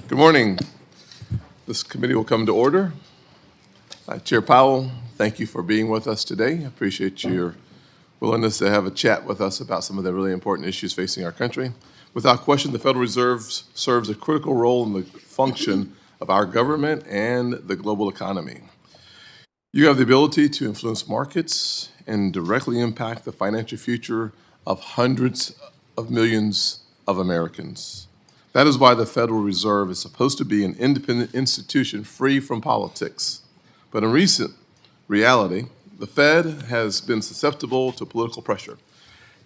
Good morning. This committee will come to order. Chair Powell, thank you for being with us today. I appreciate your willingness to have a chat with us about some of the really important issues facing our country. Without question, the Federal Reserve serves a critical role in the function of our government and the global economy. You have the ability to influence markets and directly impact the financial future of hundreds of millions of Americans. That is why the Federal Reserve is supposed to be an independent institution free from politics. But in recent reality, the Fed has been susceptible to political pressure.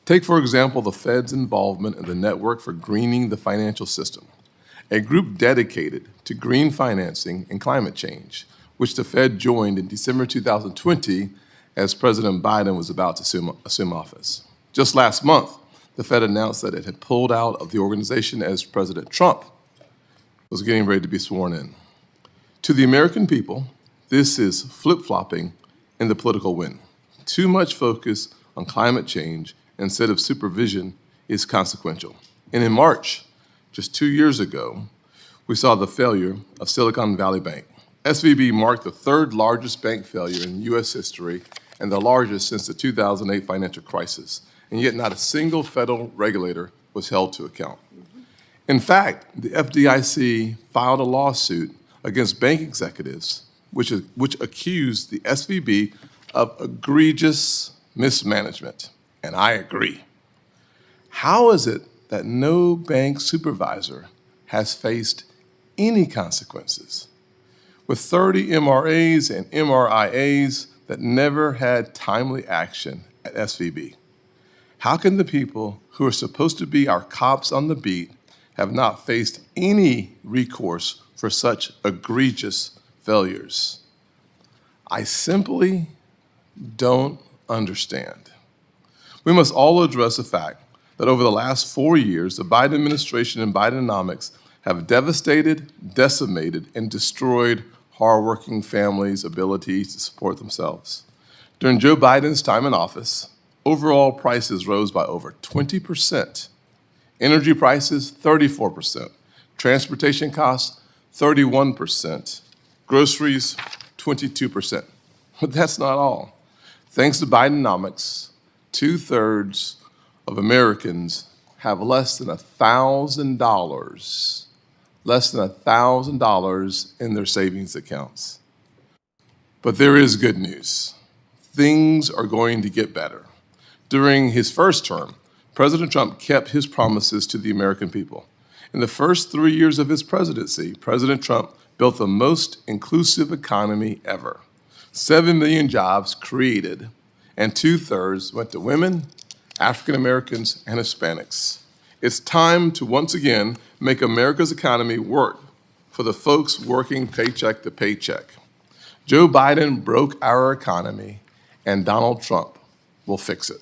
Take, for example, the Fed's involvement in the Network for Greening the Financial System, a group dedicated to green financing and climate change, which the Fed joined in December 2020 as President Biden was about to assume office. Just last month, the Fed announced that it had pulled out of the organization as President Trump was getting ready to be sworn in. To the American people, this is flip-flopping in the political wind. Too much focus on climate change instead of supervision is consequential. And in March, just 2 years ago, we saw the failure of Silicon Valley Bank. SVB marked the third largest bank failure in U.S. history and the largest since the 2008 financial crisis. And yet not a single federal regulator was held to account. In fact, the FDIC filed a lawsuit against bank executives which accused the SVB of egregious mismanagement, and I agree. How is it that no bank supervisor has faced any consequences? With 30 MRAs and MRIAs that never had timely action at SVB. How can the people who are supposed to be our cops on the beat have not faced any recourse for such egregious failures? I simply don't understand. We must all address the fact that over the last 4 years, the Biden administration and Bidenomics have devastated, decimated, and destroyed hardworking families' ability to support themselves. During Joe Biden's time in office, overall prices rose by over 20%. Energy prices, 34%. Transportation costs, 31%. Groceries, 22%. But that's not all. Thanks to Bidenomics, 2/3 of Americans have less than $1,000 in their savings accounts. But there is good news. Things are going to get better. During his first term, President Trump kept his promises to the American people. In the first 3 years of his presidency, President Trump built the most inclusive economy ever. 7 million jobs created, and 2/3 went to women, African Americans, and Hispanics. It's time to once again make America's economy work for the folks working paycheck to paycheck. Joe Biden broke our economy, and Donald Trump will fix it.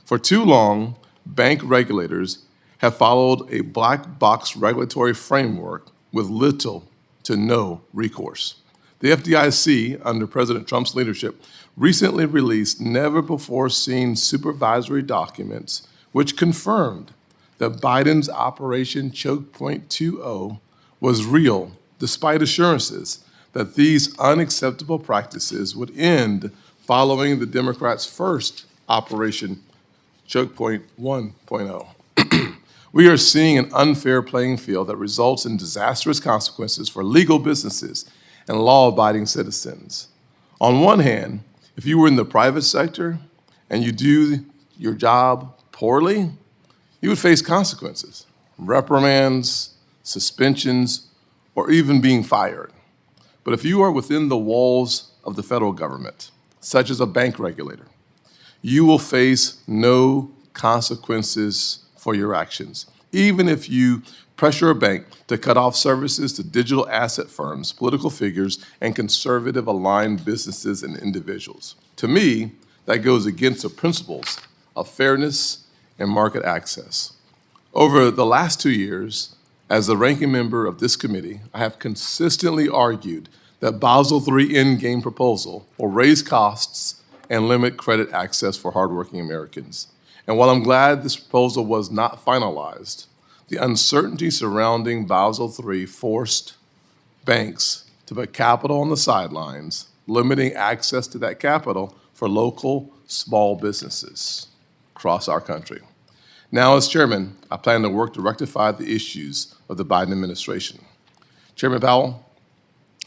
For too long, bank regulators have followed a black box regulatory framework with little to no recourse. The FDIC, under President Trump's leadership, recently released never-before-seen supervisory documents which confirmed that Biden's Operation Choke Point 2.0 was real, despite assurances that these unacceptable practices would end following the Democrats' first Operation Choke Point 1.0. We are seeing an unfair playing field that results in disastrous consequences for legal businesses and law-abiding citizens. On one hand, if you were in the private sector and you do your job poorly, you would face consequences, reprimands, suspensions, or even being fired. But if you are within the walls of the federal government, such as a bank regulator, you will face no consequences for your actions, even if you pressure a bank to cut off services to digital asset firms, political figures, and conservative-aligned businesses and individuals. To me, that goes against the principles of fairness and market access. Over the last 2 years, as the ranking member of this committee, I have consistently argued that Basel III endgame proposal will raise costs and limit credit access for hardworking Americans. And while I'm glad this proposal was not finalized, The uncertainty surrounding Basel III forced banks to put capital on the sidelines, limiting access to that capital for local small businesses across our country. Now, as chairman, I plan to work to rectify the issues of the Biden administration. Chairman Powell,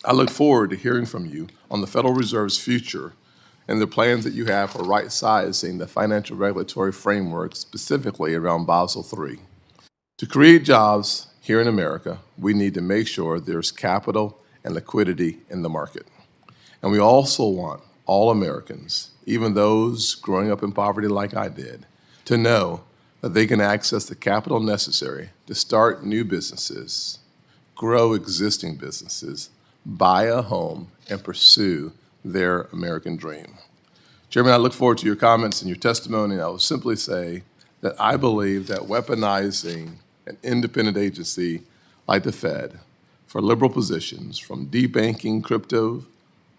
I look forward to hearing from you on the Federal Reserve's future and the plans that you have for right-sizing the financial regulatory framework, specifically around Basel III. To create jobs here in America, we need to make sure there's capital and liquidity in the market. And we also want all Americans, even those growing up in poverty like I did, to know that they can access the capital necessary to start new businesses, grow existing businesses, buy a home, and pursue their American dream. Chairman, I look forward to your comments and your testimony. I will simply say that I believe that weaponizing an independent agency like the Fed for liberal positions, from debanking crypto,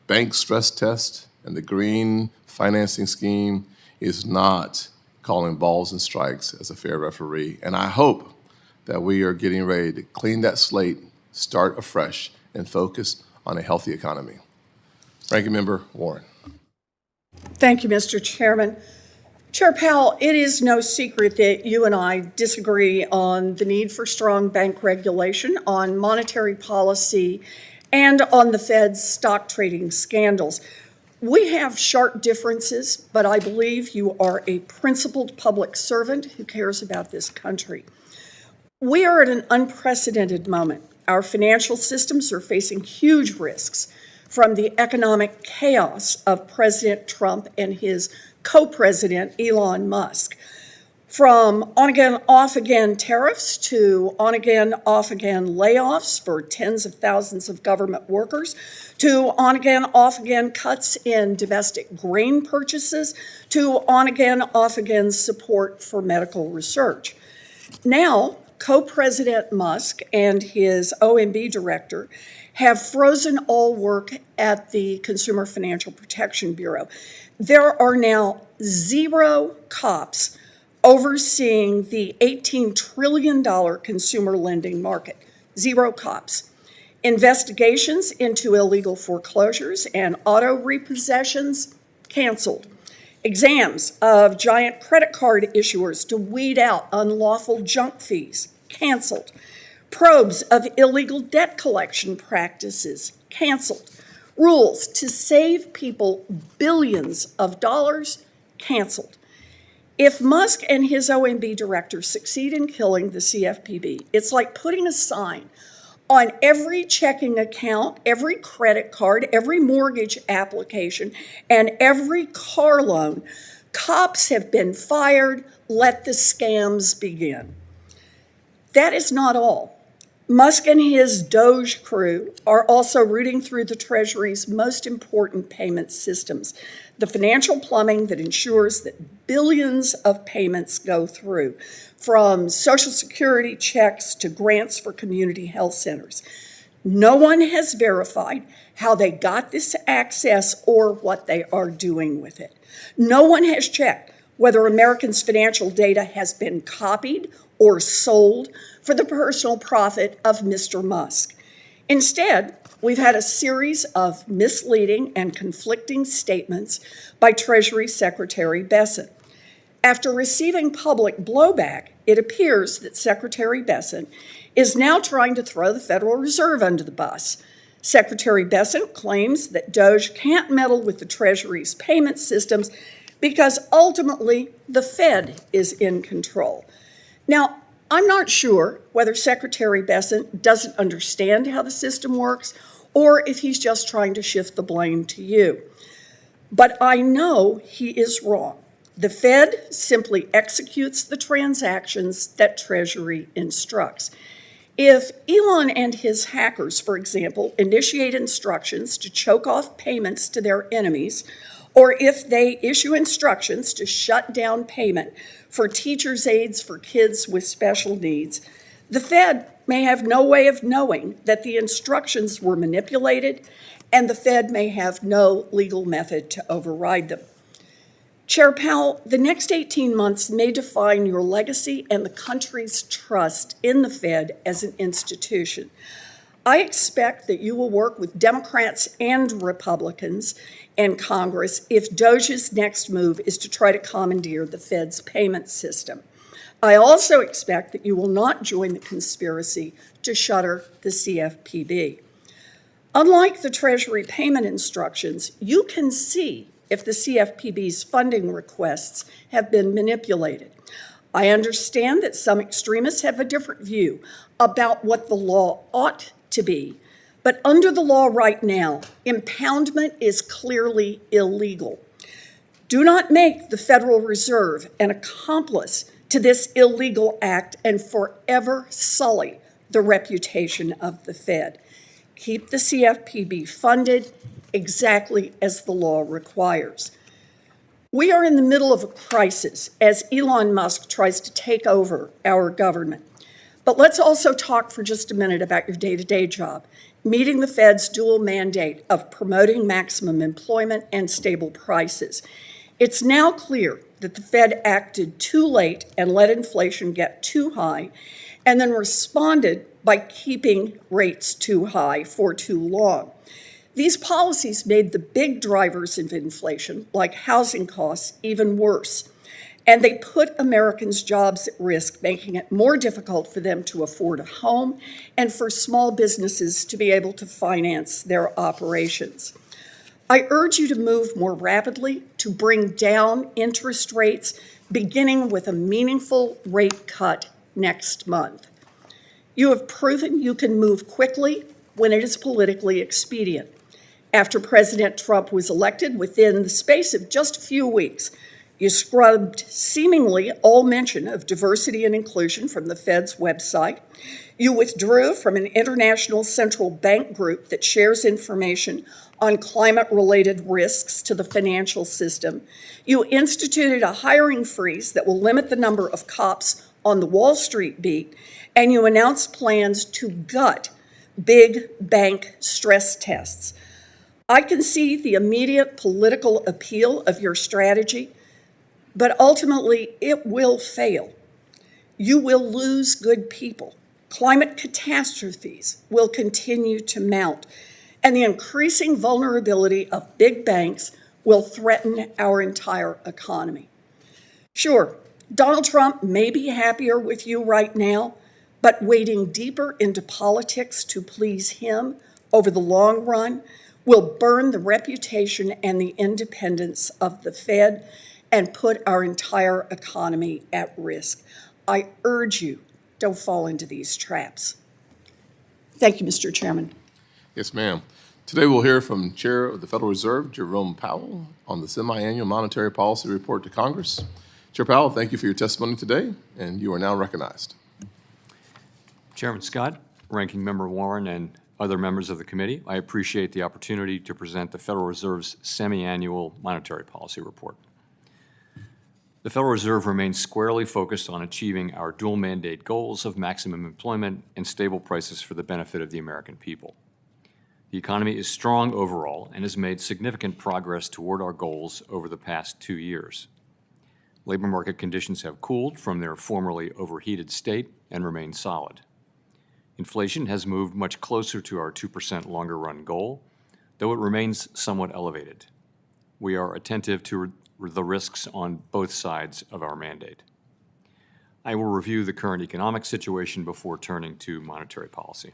bank stress test, and the green financing scheme, is not calling balls and strikes as a fair referee. And I hope that we are getting ready to clean that slate, start afresh, and focus on a healthy economy. Ranking Member Warren. Thank you, Mr. Chairman. Chair Powell, it is no secret that you and I disagree on the need for strong bank regulation, on monetary policy, and on the Fed's stock trading scandals. We have sharp differences, but I believe you are a principled public servant who cares about this country. We are at an unprecedented moment. Our financial systems are facing huge risks from the economic chaos of President Trump and his co-president, Elon Musk. From on-again, off-again tariffs to on-again, off-again layoffs for tens of thousands of government workers, to on-again, off-again cuts in domestic grain purchases, to on-again, off-again support for medical research. Now, co-president Musk and his OMB director have frozen all work at the Consumer Financial Protection Bureau. There are now 0 cops overseeing the $18 trillion consumer lending market. 0 cops. Investigations into illegal foreclosures and auto repossessions canceled. Exams of giant credit card issuers to weed out unlawful junk fees canceled. Probes of illegal debt collection practices canceled. Rules to save people billions of dollars canceled. If Musk and his OMB director succeed in killing the CFPB, it's like putting a sign on every checking account, every credit card, every mortgage application, and every car loan. Cops have been fired. Let the scams begin. That is not all. Musk and his Doge crew are also rooting through the Treasury's most important payment systems, the financial plumbing that ensures that billions of payments go through, from Social Security checks to grants for community health centers. No one has verified how they got this access or what they are doing with it. No one has checked whether Americans' financial data has been copied or sold for the personal profit of Mr. Musk. Instead, we've had a series of misleading and conflicting statements by Treasury Secretary Bessent. After receiving public blowback, it appears that Secretary Bessent is now trying to throw the Federal Reserve under the bus. Secretary Bessent claims that Doge can't meddle with the Treasury's payment systems because ultimately the Fed is in control. Now, I'm not sure whether Secretary Bessent doesn't understand how the system works or if he's just trying to shift the blame to you. But I know he is wrong. The Fed simply executes the transactions that Treasury instructs. If Elon and his hackers, for example, initiate instructions to choke off payments to their enemies, or if they issue instructions to shut down payment for teachers' aides for kids with special needs, the Fed may have no way of knowing that the instructions were manipulated, and the Fed may have no legal method to override them. Chair Powell, the next 18 months may define your legacy and the country's trust in the Fed as an institution. I expect that you will work with Democrats and Republicans in Congress if Doge's next move is to try to commandeer the Fed's payment system. I also expect that you will not join the conspiracy to shutter the CFPB. Unlike the Treasury payment instructions, you can see if the CFPB's funding requests have been manipulated. I understand that some extremists have a different view about what the law ought to be, but under the law right now, impoundment is clearly illegal. Do not make the Federal Reserve an accomplice to this illegal act and forever sully the reputation of the Fed. Keep the CFPB funded exactly as the law requires. We are in the middle of a crisis as Elon Musk tries to take over our government. But let's also talk for just a minute about your day-to-day job, meeting the Fed's dual mandate of promoting maximum employment and stable prices. It's now clear that the Fed acted too late and let inflation get too high, and then responded by keeping rates too high for too long. These policies made the big drivers of inflation, like housing costs, even worse. And they put Americans' jobs at risk, making it more difficult for them to afford a home and for small businesses to be able to finance their operations. I urge you to move more rapidly to bring down interest rates, beginning with a meaningful rate cut next month. You have proven you can move quickly when it is politically expedient. After President Trump was elected, within the space of just a few weeks, you scrubbed seemingly all mention of diversity and inclusion from the Fed's website. You withdrew from an international central bank group that shares information on climate-related risks to the financial system. You instituted a hiring freeze that will limit the number of cops on the Wall Street beat, and you announced plans to gut big bank stress tests. I can see the immediate political appeal of your strategy, but ultimately it will fail. You will lose good people. Climate catastrophes will continue to mount, and the increasing vulnerability of big banks will threaten our entire economy. Sure, Donald Trump may be happier with you right now, but wading deeper into politics to please him over the long run will burn the reputation and the independence of the Fed and put our entire economy at risk. I urge you, don't fall into these traps. Thank you, Mr. Chairman. Yes, ma'am. Today we'll hear from Chair of the Federal Reserve, Jerome Powell, on the Semiannual Monetary Policy Report to Congress. Chair Powell, thank you for your testimony today, and you are now recognized. Chairman Scott, Ranking Member Warren, and other members of the committee, I appreciate the opportunity to present the Federal Reserve's Semiannual Monetary Policy Report. The Federal Reserve remains squarely focused on achieving our dual mandate goals of maximum employment and stable prices for the benefit of the American people. The economy is strong overall and has made significant progress toward our goals over the past 2 years. Labor market conditions have cooled from their formerly overheated state and remain solid. Inflation has moved much closer to our 2% longer-run goal, though it remains somewhat elevated. We are attentive to the risks on both sides of our mandate. I will review the current economic situation before turning to monetary policy.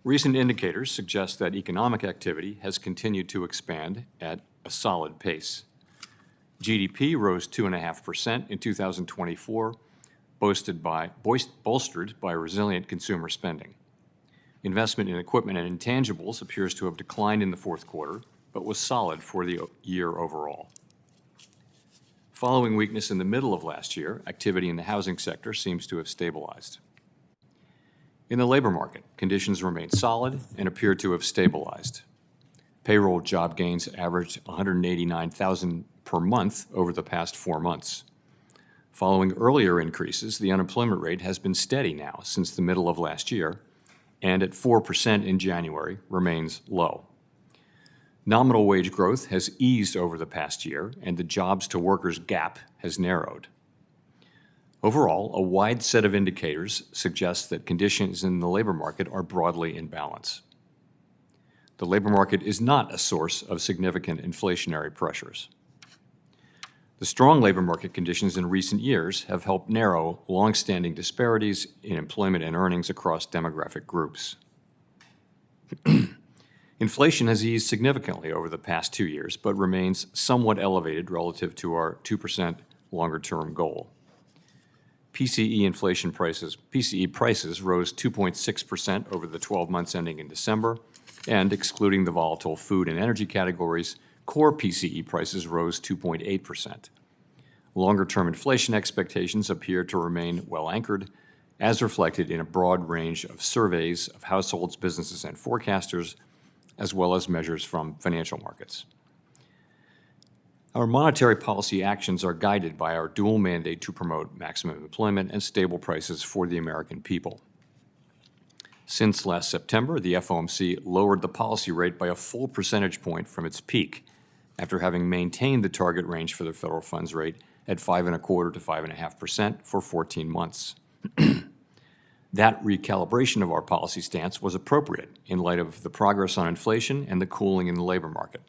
Recent indicators suggest that economic activity has continued to expand at a solid pace. GDP rose 2.5% in 2024, bolstered by resilient consumer spending. Investment in equipment and intangibles appears to have declined in the fourth quarter, but was solid for the year overall. Following weakness in the middle of last year, activity in the housing sector seems to have stabilized. In the labor market, conditions remain solid and appear to have stabilized. Payroll job gains averaged 189,000 per month over the past 4 months. Following earlier increases, the unemployment rate has been steady now since the middle of last year, and at 4% in January remains low. Nominal wage growth has eased over the past year, and the jobs-to-workers gap has narrowed. Overall, a wide set of indicators suggests that conditions in the labor market are broadly in balance. The labor market is not a source of significant inflationary pressures. The strong labor market conditions in recent years have helped narrow long-standing disparities in employment and earnings across demographic groups. Inflation has eased significantly over the past 2 years, but remains somewhat elevated relative to our 2% longer-term goal. PCE prices rose 2.6% over the 12 months ending in December, and excluding the volatile food and energy categories, core PCE prices rose 2.8%. Longer-term inflation expectations appear to remain well anchored, as reflected in a broad range of surveys of households, businesses, and forecasters, as well as measures from financial markets. Our monetary policy actions are guided by our dual mandate to promote maximum employment and stable prices for the American people. Since last September, the FOMC lowered the policy rate by a full percentage point from its peak, after having maintained the target range for the federal funds rate at 5.25% to 5.5% for 14 months. That recalibration of our policy stance was appropriate in light of the progress on inflation and the cooling in the labor market.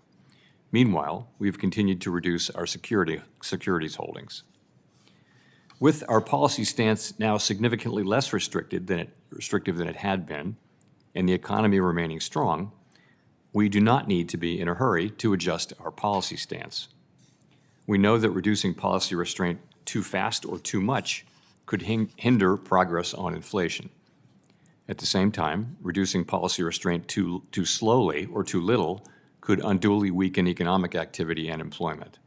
Meanwhile, we've continued to reduce our securities holdings. With our policy stance now significantly less restrictive than it had been, and the economy remaining strong, we do not need to be in a hurry to adjust our policy stance. We know that reducing policy restraint too fast or too much could hinder progress on inflation. At the same time, reducing policy restraint too slowly or too little could unduly weaken economic activity and employment.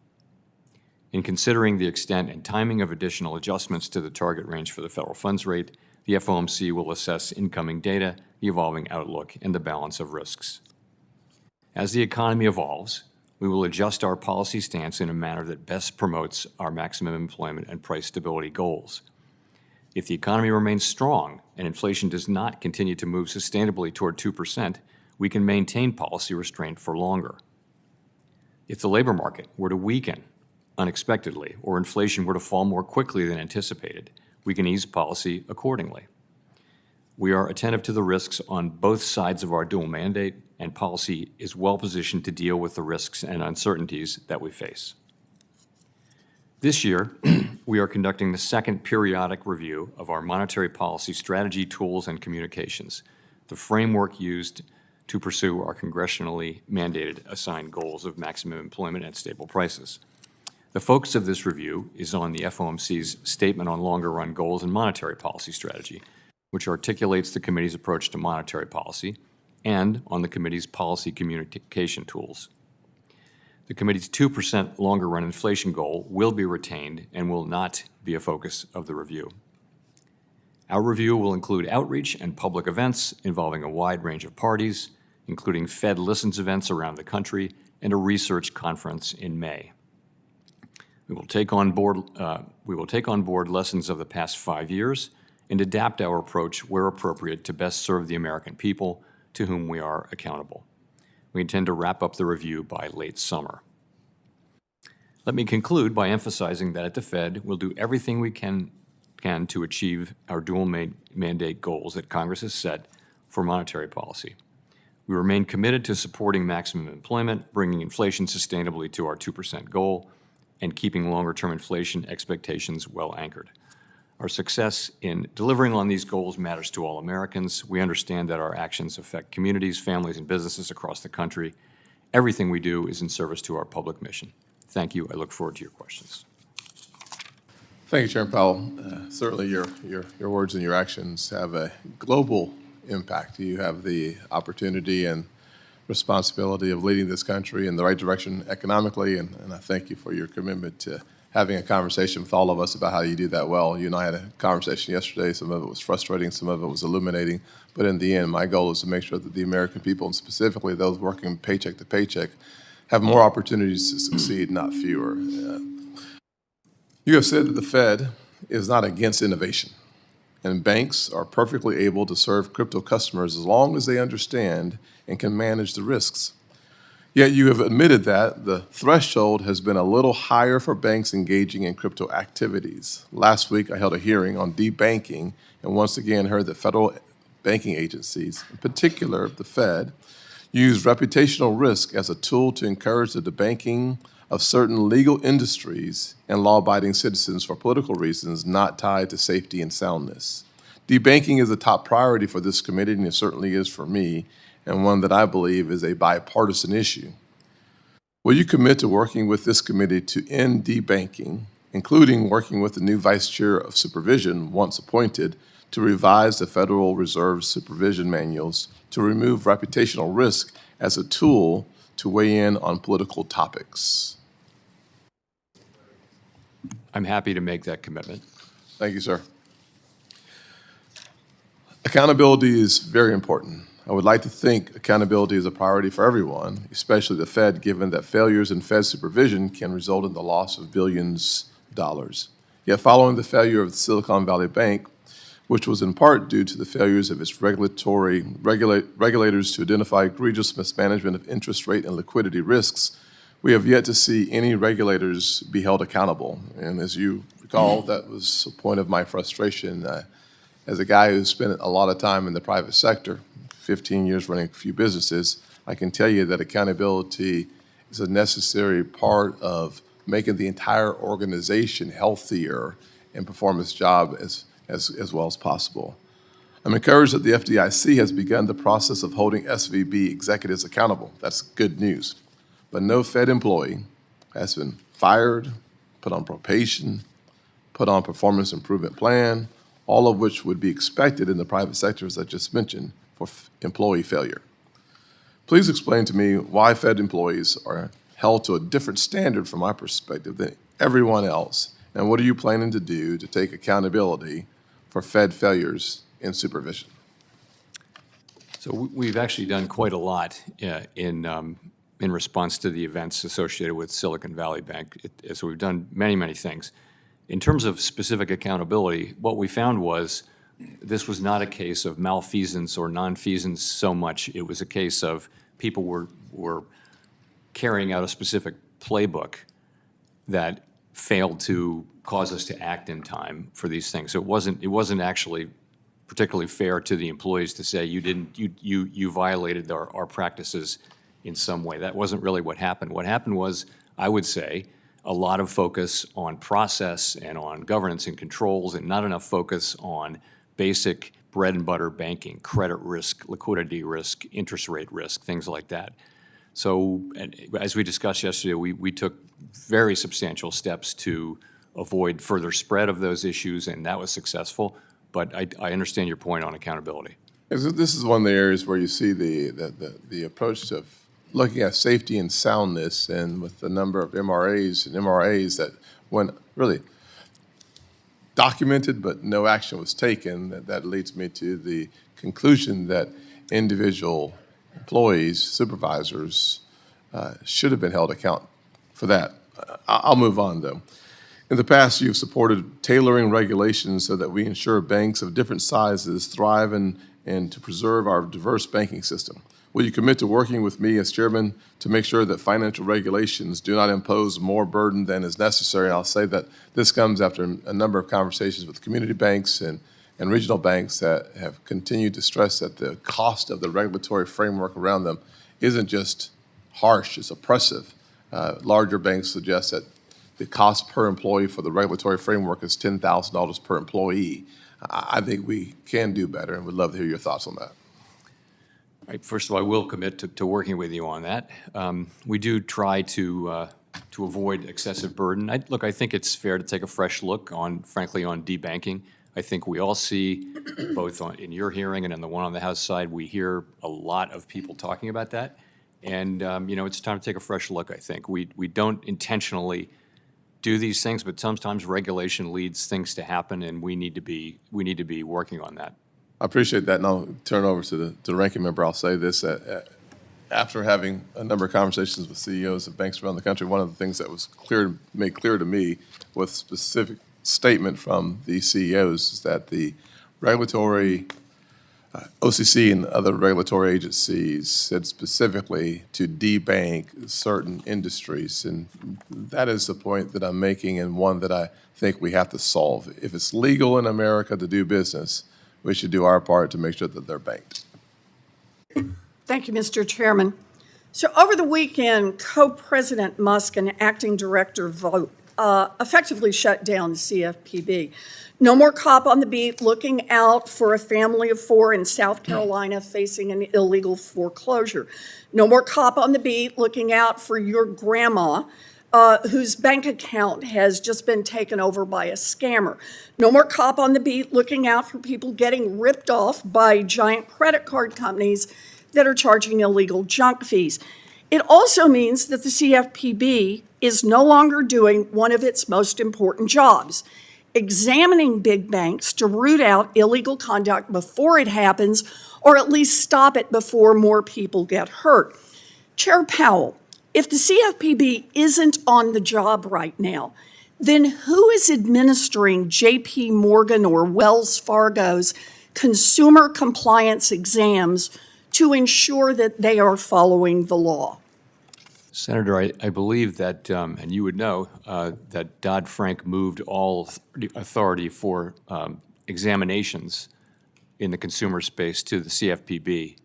In considering the extent and timing of additional adjustments to the target range for the federal funds rate, the FOMC will assess incoming data, the evolving outlook, and the balance of risks. As the economy evolves, we will adjust our policy stance in a manner that best promotes our maximum employment and price stability goals. If the economy remains strong and inflation does not continue to move sustainably toward 2%, we can maintain policy restraint for longer. If the labor market were to weaken unexpectedly or inflation were to fall more quickly than anticipated, we can ease policy accordingly. We are attentive to the risks on both sides of our dual mandate, and policy is well positioned to deal with the risks and uncertainties that we face. This year, we are conducting the second periodic review of our monetary policy strategy, tools, and communications, the framework used to pursue our congressionally mandated assigned goals of maximum employment and stable prices. The focus of this review is on the FOMC's Statement on Longer-Run Goals and Monetary Policy Strategy, which articulates the committee's approach to monetary policy, and on the committee's policy communication tools. The committee's 2% longer-run inflation goal will be retained and will not be a focus of the review. Our review will include outreach and public events involving a wide range of parties, including Fed Listens events around the country and a research conference in May. We will take on board lessons of the past 5 years and adapt our approach where appropriate to best serve the American people to whom we are accountable. We intend to wrap up the review by late summer. Let me conclude by emphasizing that at the Fed, we'll do everything we can to achieve our dual mandate goals that Congress has set for monetary policy. We remain committed to supporting maximum employment, bringing inflation sustainably to our 2% goal, and keeping longer-term inflation expectations well anchored. Our success in delivering on these goals matters to all Americans. We understand that our actions affect communities, families, and businesses across the country. Everything we do is in service to our public mission. Thank you. I look forward to your questions. Thank you, Chairman Powell. Certainly your words and your actions have a global impact. You have the opportunity and responsibility of leading this country in the right direction economically, and I thank you for your commitment to having a conversation with all of us about how you do that well. You and I had a conversation yesterday. Some of it was frustrating, some of it was illuminating, but in the end, my goal is to make sure that the American people, and specifically those working paycheck to paycheck, have more opportunities to succeed, not fewer. You have said that the Fed is not against innovation, and banks are perfectly able to serve crypto customers as long as they understand and can manage the risks. Yet you have admitted that the threshold has been a little higher for banks engaging in crypto activities. Last week, I held a hearing on debanking and once again heard that federal banking agencies, in particular the Fed, use reputational risk as a tool to encourage the debanking of certain legal industries and law-abiding citizens for political reasons not tied to safety and soundness. Debanking is a top priority for this committee, and it certainly is for me, and one that I believe is a bipartisan issue. Will you commit to working with this committee to end debanking, including working with the new Vice Chair of Supervision, once appointed, to revise the Federal Reserve supervision manuals to remove reputational risk as a tool to weigh in on political topics? I'm happy to make that commitment. Thank you, sir. Accountability is very important. I would like to think accountability is a priority for everyone, especially the Fed, given that failures in Fed supervision can result in the loss of billions of dollars. Yet following the failure of the Silicon Valley Bank, which was in part due to the failures of its regulators to identify egregious mismanagement of interest rate and liquidity risks, we have yet to see any regulators be held accountable. And as you recall, that was a point of my frustration. As a guy who spent a lot of time in the private sector, 15 years running a few businesses, I can tell you that accountability is a necessary part of making the entire organization healthier and perform its job as well as possible. I'm encouraged that the FDIC has begun the process of holding SVB executives accountable. That's good news. But no Fed employee has been fired, put on probation, put on performance improvement plan, all of which would be expected in the private sector, as I just mentioned, for employee failure. Please explain to me why Fed employees are held to a different standard from my perspective than everyone else, and what are you planning to do to take accountability for Fed failures in supervision? So we've actually done quite a lot in response to the events associated with Silicon Valley Bank. So we've done many, many things. In terms of specific accountability, what we found was this was not a case of malfeasance or nonfeasance so much. It was a case of people were carrying out a specific playbook that failed to cause us to act in time for these things. So it wasn't actually particularly fair to the employees to say you violated our practices in some way. That wasn't really what happened. What happened was, I would say, a lot of focus on process and on governance and controls, and not enough focus on basic bread and butter banking, credit risk, liquidity risk, interest rate risk, things like that. So as we discussed yesterday, we took very substantial steps to avoid further spread of those issues, and that was successful. But I understand your point on accountability. This is one of the areas where you see the approach to looking at safety and soundness, and with the number of MRAs and MRAs that went really documented but no action was taken, that leads me to the conclusion that individual employees, supervisors, should have been held account for that. I'll move on, though. In the past, you've supported tailoring regulations so that we ensure banks of different sizes thrive and to preserve our diverse banking system. Will you commit to working with me as chairman to make sure that financial regulations do not impose more burden than is necessary? And I'll say that this comes after a number of conversations with community banks and regional banks that have continued to stress that the cost of the regulatory framework around them isn't just harsh, it's oppressive. Larger banks suggest that the cost per employee for the regulatory framework is $10,000 per employee. I think we can do better, and would love to hear your thoughts on that. Right, first of all, I will commit to working with you on that. We do try to avoid excessive burden. I think it's fair to take a fresh look frankly, on debanking. I think we all see, both in your hearing and in the one on the House side, we hear a lot of people talking about that. And, it's time to take a fresh look, I think. We don't intentionally do these things, but sometimes regulation leads things to happen, and we need to be working on that. I appreciate that, and I'll turn it over to the ranking member. I'll say this, after having a number of conversations with CEOs of banks around the country, one of the things that was made clear to me with specific statement from these CEOs is that the regulatory OCC and other regulatory agencies said specifically to debank certain industries, and that is the point that I'm making, and one that I think we have to solve. If it's legal in America to do business, we should do our part to make sure that they're banked. Thank you, Mr. Chairman. So over the weekend, Co-President Musk and Acting Director Vogt effectively shut down the CFPB. No more cop on the beat looking out for a family of four in South Carolina facing an illegal foreclosure. No more cop on the beat looking out for your grandma whose bank account has just been taken over by a scammer. No more cop on the beat looking out for people getting ripped off by giant credit card companies that are charging illegal junk fees. It also means that the CFPB is no longer doing one of its most important jobs, examining big banks to root out illegal conduct before it happens, or at least stop it before more people get hurt. Chair Powell, if the CFPB isn't on the job right now, then who is administering JP Morgan or Wells Fargo's consumer compliance exams to ensure that they are following the law? Senator, I believe that, and you would know, that Dodd-Frank moved all authority for examinations in the consumer space to the CFPB.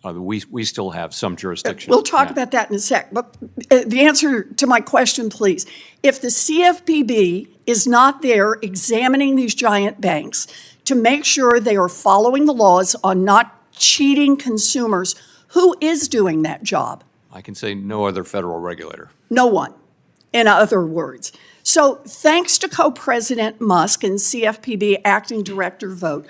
We still have some jurisdiction. We'll talk about that in a sec. But the answer to my question, please. If the CFPB is not there examining these giant banks to make sure they are following the laws on not cheating consumers, who is doing that job? I can say no other federal regulator. No one, in other words. So thanks to Co-President Musk and CFPB Acting Director Vogt,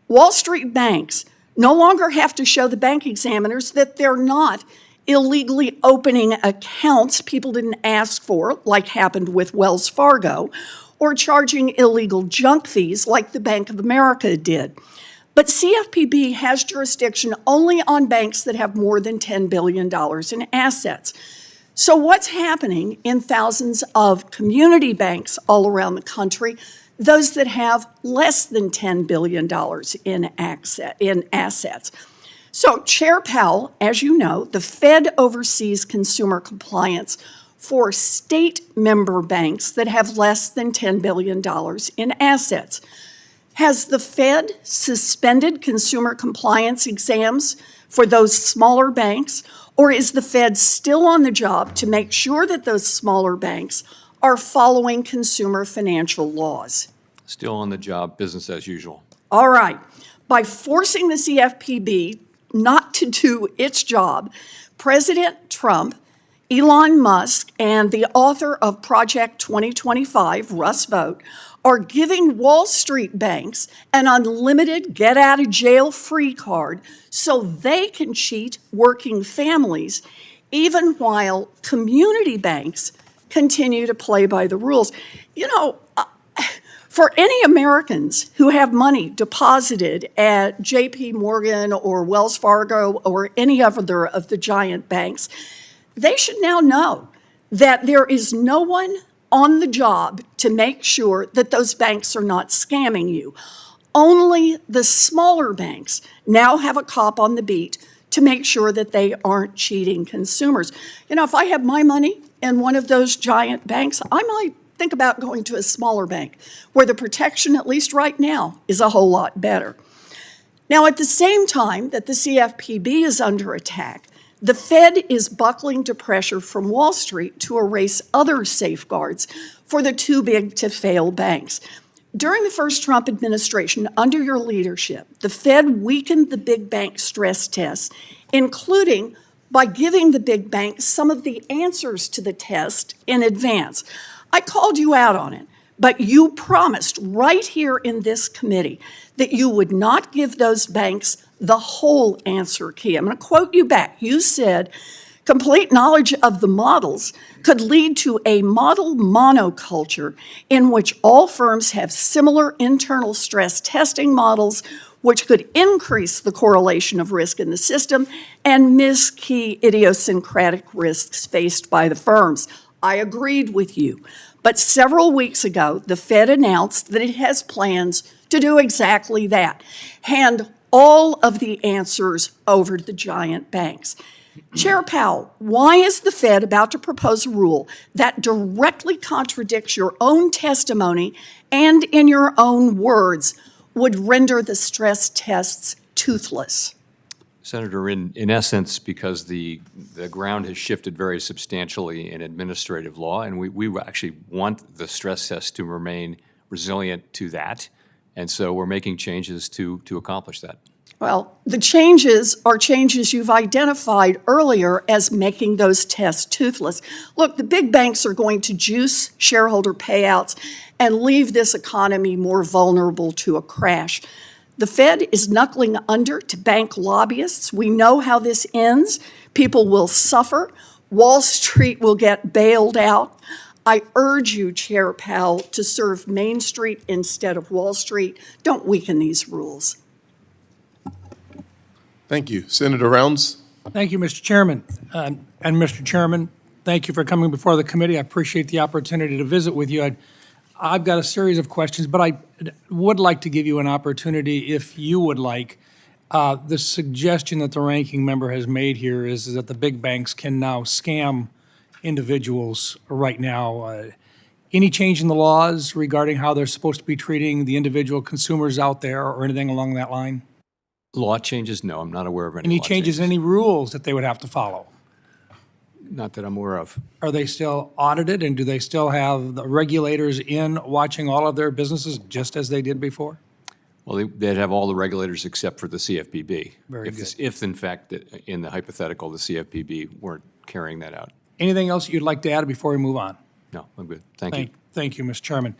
Wall Street banks no longer have to show the bank examiners that they're not illegally opening accounts people didn't ask for, like happened with Wells Fargo, or charging illegal junk fees like the Bank of America did. But CFPB has jurisdiction only on banks that have more than $10 billion in assets. So what's happening in thousands of community banks all around the country, those that have less than $10 billion in assets? So Chair Powell, as you know, the Fed oversees consumer compliance for state member banks that have less than $10 billion in assets. Has the Fed suspended consumer compliance exams for those smaller banks, or is the Fed still on the job to make sure that those smaller banks are following consumer financial laws? Still on the job, business as usual. All right. By forcing the CFPB not to do its job, President Trump, Elon Musk, and the author of Project 2025, Russ Vought, are giving Wall Street banks an unlimited get-out-of-jail-free card so they can cheat working families, even while community banks continue to play by the rules. You know, for any Americans who have money deposited at JP Morgan or Wells Fargo or any other of the giant banks, they should now know that there is no one on the job to make sure that those banks are not scamming you. Only the smaller banks now have a cop on the beat to make sure that they aren't cheating consumers. You know, if I have my money in one of those giant banks, I might think about going to a smaller bank where the protection, at least right now, is a whole lot better. Now, at the same time that the CFPB is under attack, the Fed is buckling to pressure from Wall Street to erase other safeguards for the too-big-to-fail banks. During the first Trump administration, under your leadership, the Fed weakened the big bank stress tests, including by giving the big banks some of the answers to the test in advance. I called you out on it, but you promised right here in this committee that you would not give those banks the whole answer key. I'm going to quote you back. You said, complete knowledge of the models could lead to a model monoculture in which all firms have similar internal stress testing models, which could increase the correlation of risk in the system and miss key idiosyncratic risks faced by the firms. I agreed with you. But several weeks ago, the Fed announced that it has plans to do exactly that, hand all of the answers over to the giant banks. Chair Powell, why is the Fed about to propose a rule that directly contradicts your own testimony and, in your own words, would render the stress tests toothless? Senator, in essence, because the ground has shifted very substantially in administrative law, and we actually want the stress test to remain resilient to that, and so we're making changes to accomplish that. Well, the changes are changes you've identified earlier as making those tests toothless. Look, the big banks are going to juice shareholder payouts and leave this economy more vulnerable to a crash. The Fed is knuckling under to bank lobbyists. We know how this ends. People will suffer. Wall Street will get bailed out. I urge you, Chair Powell, to serve Main Street instead of Wall Street. Don't weaken these rules. Thank you. Senator Rounds? Thank you, Mr. Chairman. And Mr. Chairman, thank you for coming before the committee. I appreciate the opportunity to visit with you. I've got a series of questions, but I would like to give you an opportunity, if you would like. The suggestion that the ranking member has made here is that the big banks can now scam individuals right now. Any change in the laws regarding how they're supposed to be treating the individual consumers out there or anything along that line? Law changes? No, I'm not aware of any Any law changes in any rules that they would have to follow? Not that I'm aware of. Are they still audited, and do they still have the regulators in watching all of their businesses just as they did before? Well, they'd have all the regulators except for the CFPB. Very If in fact, in the hypothetical, the CFPB weren't carrying that out. Anything else you'd like to add before we move on? No, I'm good. Thank you. Thank you, Mr. Chairman.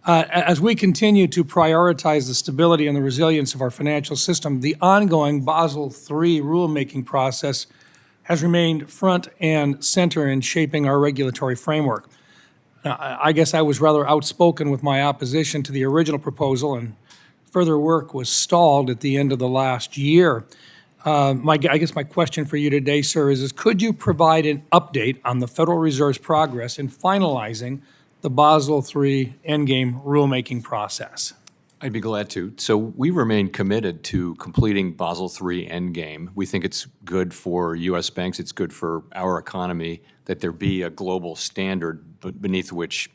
As we continue to prioritize the stability and the resilience of our financial system, the ongoing Basel III rulemaking process has remained front and center in shaping our regulatory framework. I guess I was rather outspoken with my opposition to the original proposal, and further work was stalled at the end of the last year. I guess my question for you today, sir, is could you provide an update on the Federal Reserve's progress in finalizing the Basel III Endgame rulemaking process? I'd be glad to. So we remain committed to completing Basel III Endgame. We think it's good for U.S. banks, it's good for our economy that there be a global standard beneath which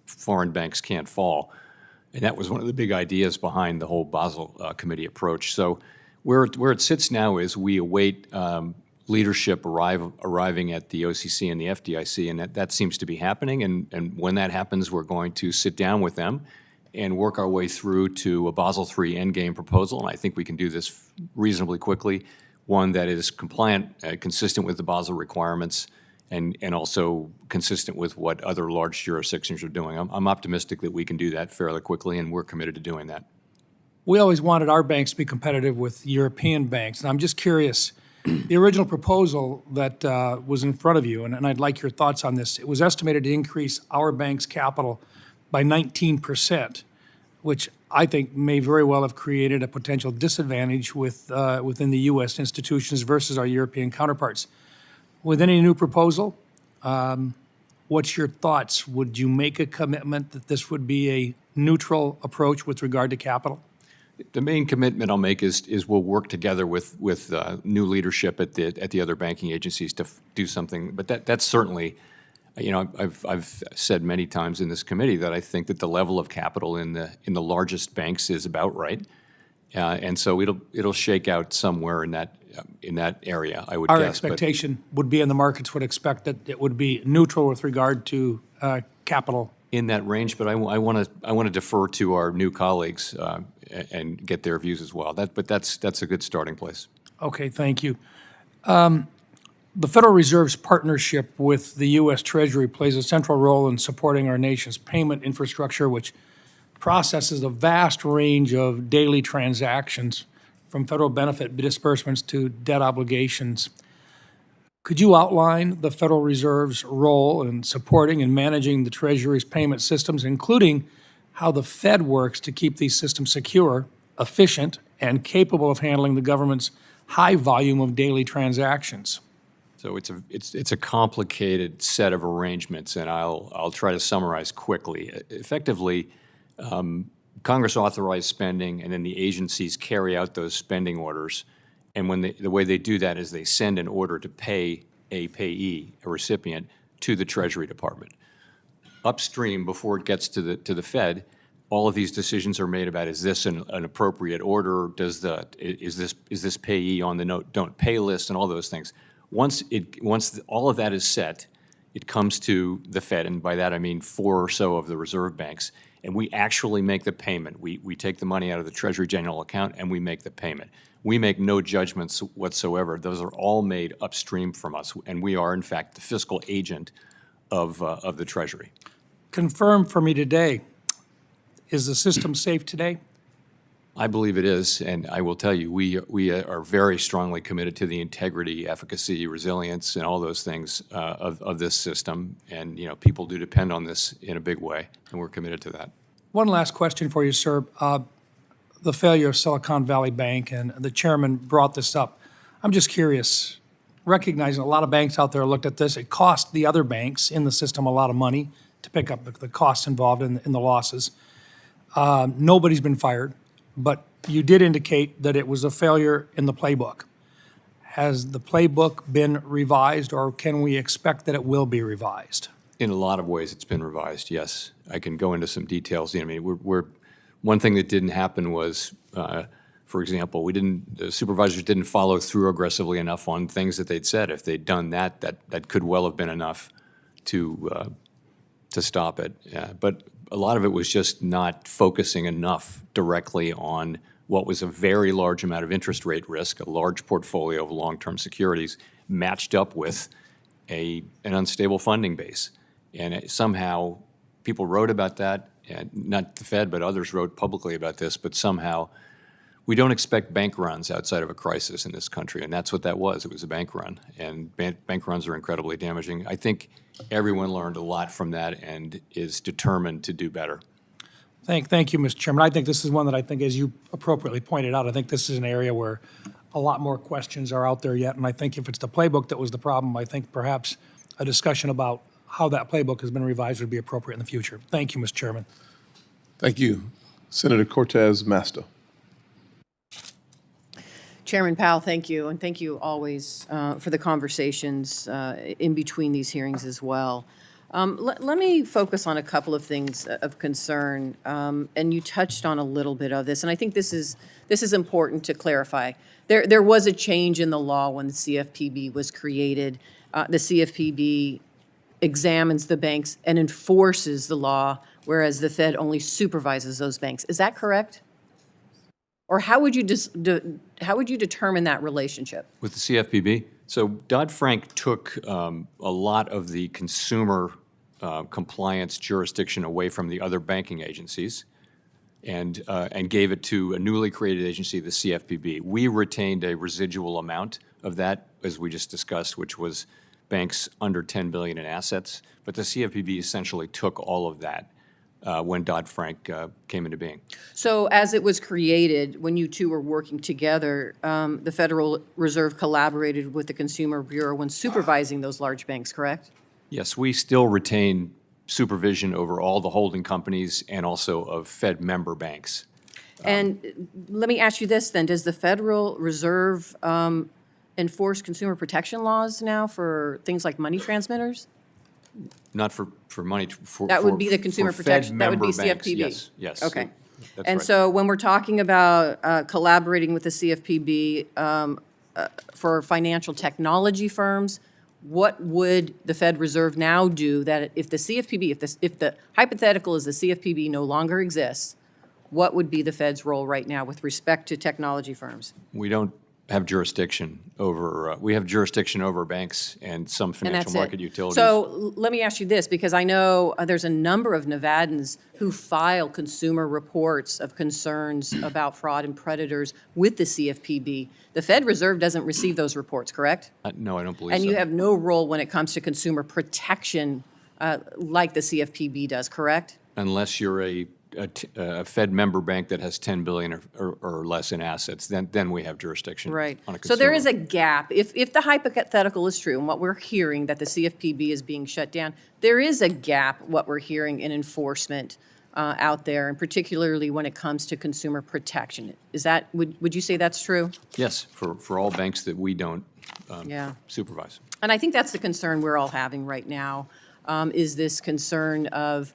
foreign banks can't fall. And that was one of the big ideas behind the whole Basel Committee approach. So where it sits now is we await leadership arriving at the OCC and the FDIC, and that seems to be happening. And when that happens, we're going to sit down with them and work our way through to a Basel III Endgame proposal. And I think we can do this reasonably quickly, one that is compliant, consistent with the Basel requirements, and also consistent with what other large jurisdictions are doing. I'm optimistic that we can do that fairly quickly, and we're committed to doing that. We always wanted our banks to be competitive with European banks, and I'm just curious, the original proposal that was in front of you, and I'd like your thoughts on this, it was estimated to increase our bank's capital by 19%, which I think may very well have created a potential disadvantage within the U.S. institutions versus our European counterparts. With any new proposal, what's your thoughts? Would you make a commitment that this would be a neutral approach with regard to capital? The main commitment I'll make is we'll work together with new leadership at the other banking agencies to do something. But that's certainly, I've said many times in this committee that I think that the level of capital in the largest banks is about right, and so it'll shake out somewhere in that area, I would guess. Our expectation would be, and the markets would expect that it would be neutral with regard to capital. In that range, but I want to defer to our new colleagues and get their views as well. But that's a good starting place. Okay, thank you. The Federal Reserve's partnership with the U.S. Treasury plays a central role in supporting our nation's payment infrastructure, which processes a vast range of daily transactions, from federal benefit disbursements to debt obligations. Could you outline the Federal Reserve's role in supporting and managing the Treasury's payment systems, including how the Fed works to keep these systems secure, efficient, and capable of handling the government's high volume of daily transactions? So it's a complicated set of arrangements, and I'll try to summarize quickly. Effectively, Congress authorized spending, and then the agencies carry out those spending orders. And when the way they do that is they send an order to pay a payee, a recipient, to the Treasury Department. Upstream, before it gets to the Fed, all of these decisions are made about, is this an appropriate order? Is this payee on the don't pay list, and all those things. Once all of that is set, it comes to the Fed, and by that I mean 4 or so of the reserve banks, and we actually make the payment. We take the money out of the Treasury General account and we make the payment. We make no judgments whatsoever. Those are all made upstream from us, and we are in fact the fiscal agent of the Treasury. Confirm for me today, is the system safe today? I believe it is, and I will tell you, we are very strongly committed to the integrity, efficacy, resilience, and all those things of this system. And people do depend on this in a big way, and we're committed to that. One last question for you, sir. The failure of Silicon Valley Bank, and the chairman brought this up. I'm just curious, recognizing a lot of banks out there looked at this, it cost the other banks in the system a lot of money to pick up the costs involved in the losses. Nobody's been fired, but you did indicate that it was a failure in the playbook. Has the playbook been revised, or can we expect that it will be revised? In a lot of ways, it's been revised, yes. I can go into some details. I mean, one thing that didn't happen was, for example, the supervisors didn't follow through aggressively enough on things that they'd said. If they'd done that could well have been enough to stop it. But a lot of it was just not focusing enough directly on what was a very large amount of interest rate risk, a large portfolio of long-term securities matched up with an unstable funding base. And somehow people wrote about that, and not the Fed, but others wrote publicly about this, but somehow we don't expect bank runs outside of a crisis in this country, and that's what that was. It was a bank run, and bank runs are incredibly damaging. I think everyone learned a lot from that and is determined to do better. Thank you, Mr. Chairman. I think this is one that I think, as you appropriately pointed out, I think this is an area where a lot more questions are out there yet, and I think if it's the playbook that was the problem, I think perhaps a discussion about how that playbook has been revised would be appropriate in the future. Thank you, Mr. Chairman. Thank you. Senator Cortez Masto. Chairman Powell, thank you, and thank you always for the conversations in between these hearings as well. Let me focus on a couple of things of concern, and you touched on a little bit of this, and I think this is important to clarify. There was a change in the law when the CFPB was created. The CFPB examines the banks and enforces the law, whereas the Fed only supervises those banks. Is that correct? Or how would you determine that relationship? With the CFPB? So Dodd-Frank took a lot of the consumer compliance jurisdiction away from the other banking agencies and gave it to a newly created agency, the CFPB. We retained a residual amount of that, as we just discussed, which was banks under $10 billion in assets. But the CFPB essentially took all of that when Dodd-Frank came into being. So as it was created, when you two were working together, the Federal Reserve collaborated with the Consumer Bureau when supervising those large banks, correct? Yes, we still retain supervision over all the holding companies and also of Fed member banks. And let me ask you this then, does the Federal Reserve enforce consumer protection laws now for things like money transmitters? Not for money. That would be the consumer for protection, that would be Fed member banks. CFPB? Yes. Okay. That's And right. so when we're talking about collaborating with the CFPB for financial technology firms, what would the Fed Reserve now do that if the CFPB, if the hypothetical is the CFPB no longer exists, what would be the Fed's role right now with respect to technology firms? We don't have jurisdiction over, we have jurisdiction over banks and some And financial that's market it. utilities. So let me ask you this, because I know there's a number of Nevadans who file consumer reports of concerns about fraud and predators with the CFPB. The Fed Reserve doesn't receive those reports, correct? No, I don't believe so. And you have no role when it comes to consumer protection like the CFPB does, correct? Unless you're a Fed member bank that has 10 billion or less in assets, then we have jurisdiction Right. on a So there consumer. is a gap. If the hypothetical is true, and what we're hearing, that the CFPB is being shut down, there is a gap, what we're hearing, in enforcement out there, and particularly when it comes to consumer protection. Is that, would you say that's true? Yes, for all banks that we don't Yeah. supervise. And I think that's the concern we're all having right now, is this concern of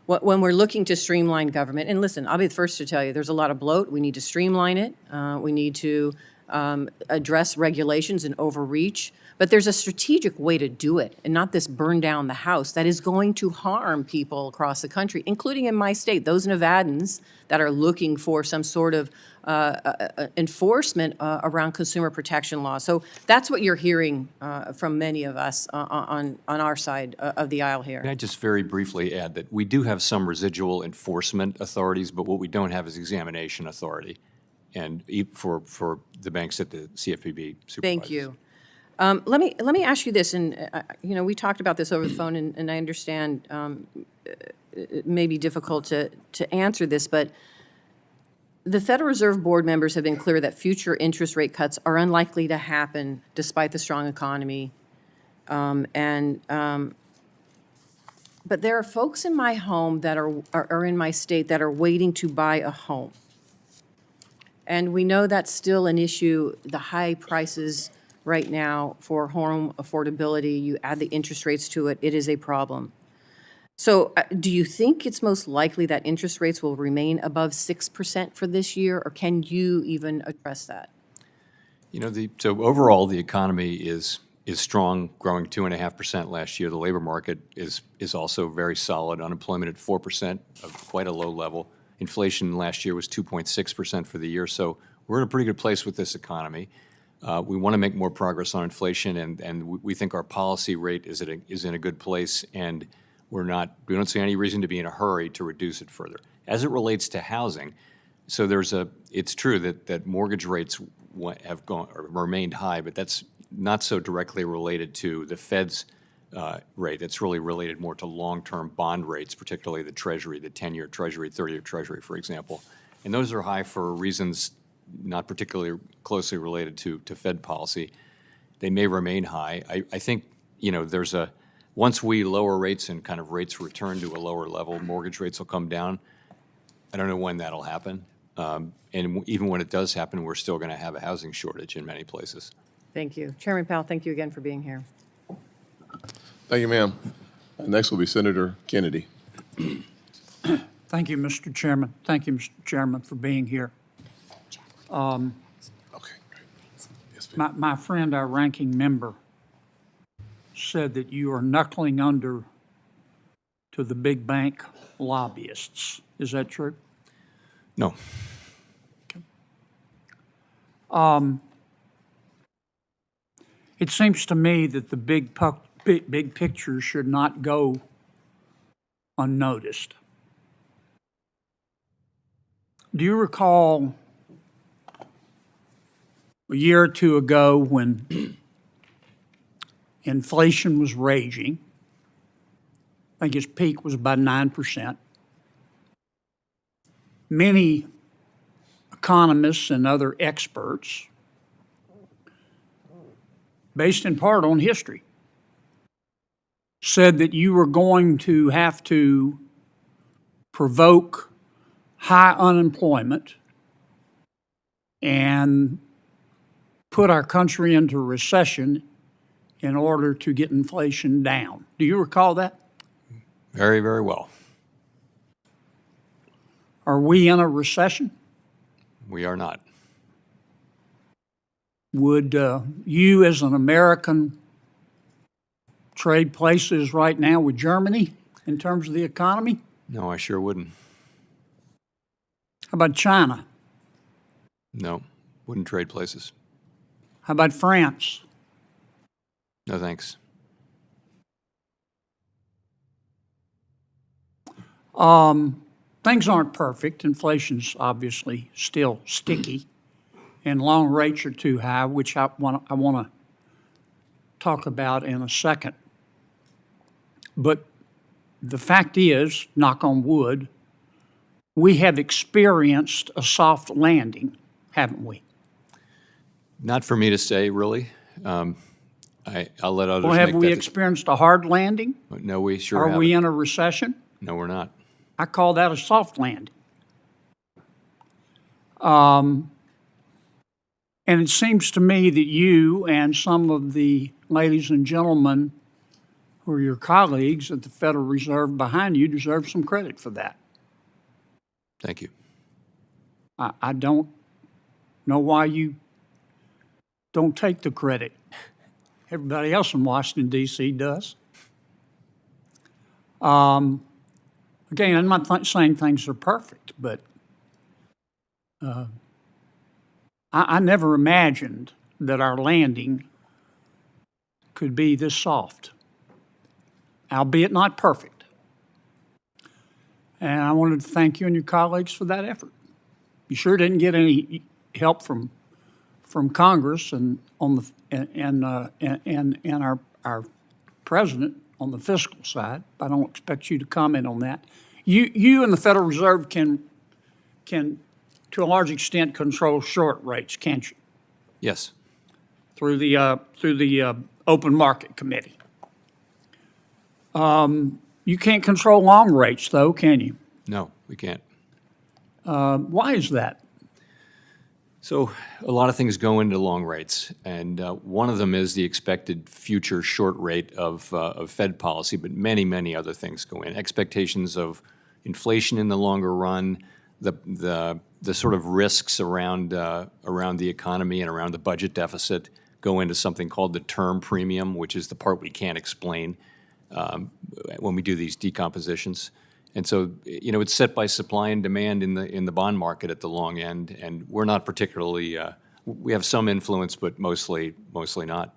when we're looking to streamline government. And listen, I'll be the first to tell you, there's a lot of bloat. We need to streamline it. We need to address regulations and overreach. But there's a strategic way to do it, and not this burn down the house that is going to harm people across the country, including in my state, those Nevadans that are looking for some sort of enforcement around consumer protection law. So that's what you're hearing from many of us on our side of the aisle here. Can I just very briefly add that we do have some residual enforcement authorities, but what we don't have is examination authority, and for the banks that the CFPB supervises. Thank you. Let me ask you this, and we talked about this over the phone, and I understand it may be difficult to answer this, but the Federal Reserve Board members have been clear that future interest rate cuts are unlikely to happen despite the strong economy. But there are folks in my home that are in my state that are waiting to buy a home. And we know that's still an issue, the high prices right now for home affordability. You add the interest rates to it, it is a problem. So do you think it's most likely that interest rates will remain above 6% for this year, or can you even address that? So overall, the economy is strong, growing 2.5% last year. The labor market is also very solid. Unemployment at 4%, quite a low level. Inflation last year was 2.6% for the year. So we're in a pretty good place with this economy. We want to make more progress on inflation, and we think our policy rate is in a good place, and we don't see any reason to be in a hurry to reduce it further. As it relates to housing, so it's true that mortgage rates have remained high, but that's not so directly related to the Fed's rate. It's really related more to long-term bond rates, particularly the Treasury, the 10-year Treasury, 30-year Treasury, for example. And those are high for reasons not particularly closely related to Fed policy. They may remain high. I think, once we lower rates and kind of rates return to a lower level, mortgage rates will come down. I don't know when that'll happen. And even when it does happen, we're still going to have a housing shortage in many places. Thank you. Chairman Powell, thank you again for being here. Thank you, ma'am. Next will be Senator Kennedy. Thank you, Mr. Chairman. Thank you, Mr. Chairman, for being here. Okay, great. Yes, ma'am. My friend, our ranking member, said that you are knuckling under to the big bank lobbyists. Is that true? No. It seems to me that the big picture should not go unnoticed. Do you recall a year or two ago when inflation was raging? I think its peak was about 9%. Many economists and other experts, based in part on history, said that you were going to have to provoke high unemployment and put our country into recession in order to get inflation down. Do you recall that? Very, very well. Are we in a recession? We are not. Would you, as an American, trade places right now with Germany in terms of the economy? No, I sure wouldn't. How about China? No, wouldn't trade places. How about France? No, thanks. Things aren't perfect. Inflation's obviously still sticky, and long rates are too high, which I want to talk about in a second. But the fact is, knock on wood, we have experienced a soft landing, haven't we? Not for me to say, really. I'll let others Well, have make we that. experienced a hard landing? No, we sure Are haven't. we in a recession? No, we're not. I call that a soft landing. And it seems to me that you and some of the ladies and gentlemen who are your colleagues at the Federal Reserve behind you deserve some credit for that. Thank you. I don't know why you don't take the credit. Everybody else in Washington, D.C. does. Again, I'm not saying things are perfect, but I never imagined that our landing could be this soft, albeit not perfect. And I wanted to thank you and your colleagues for that effort. You sure didn't get any help from Congress and on the and our president on the fiscal side. I don't expect you to comment on that. You and the Federal Reserve can to a large extent control short rates, can't you? Yes. Through the Open Market Committee. You can't control long rates, though, can you? No, we can't. Why is that? So a lot of things go into long rates, and one of them is the expected future short rate of Fed policy, but many, many other things go in. Expectations of inflation in the longer run, the sort of risks around the economy and around the budget deficit go into something called the term premium, which is the part we can't explain when we do these decompositions. And so, you know, it's set by supply and demand in the bond market at the long end, and we're not particularly. We have some influence, but mostly not.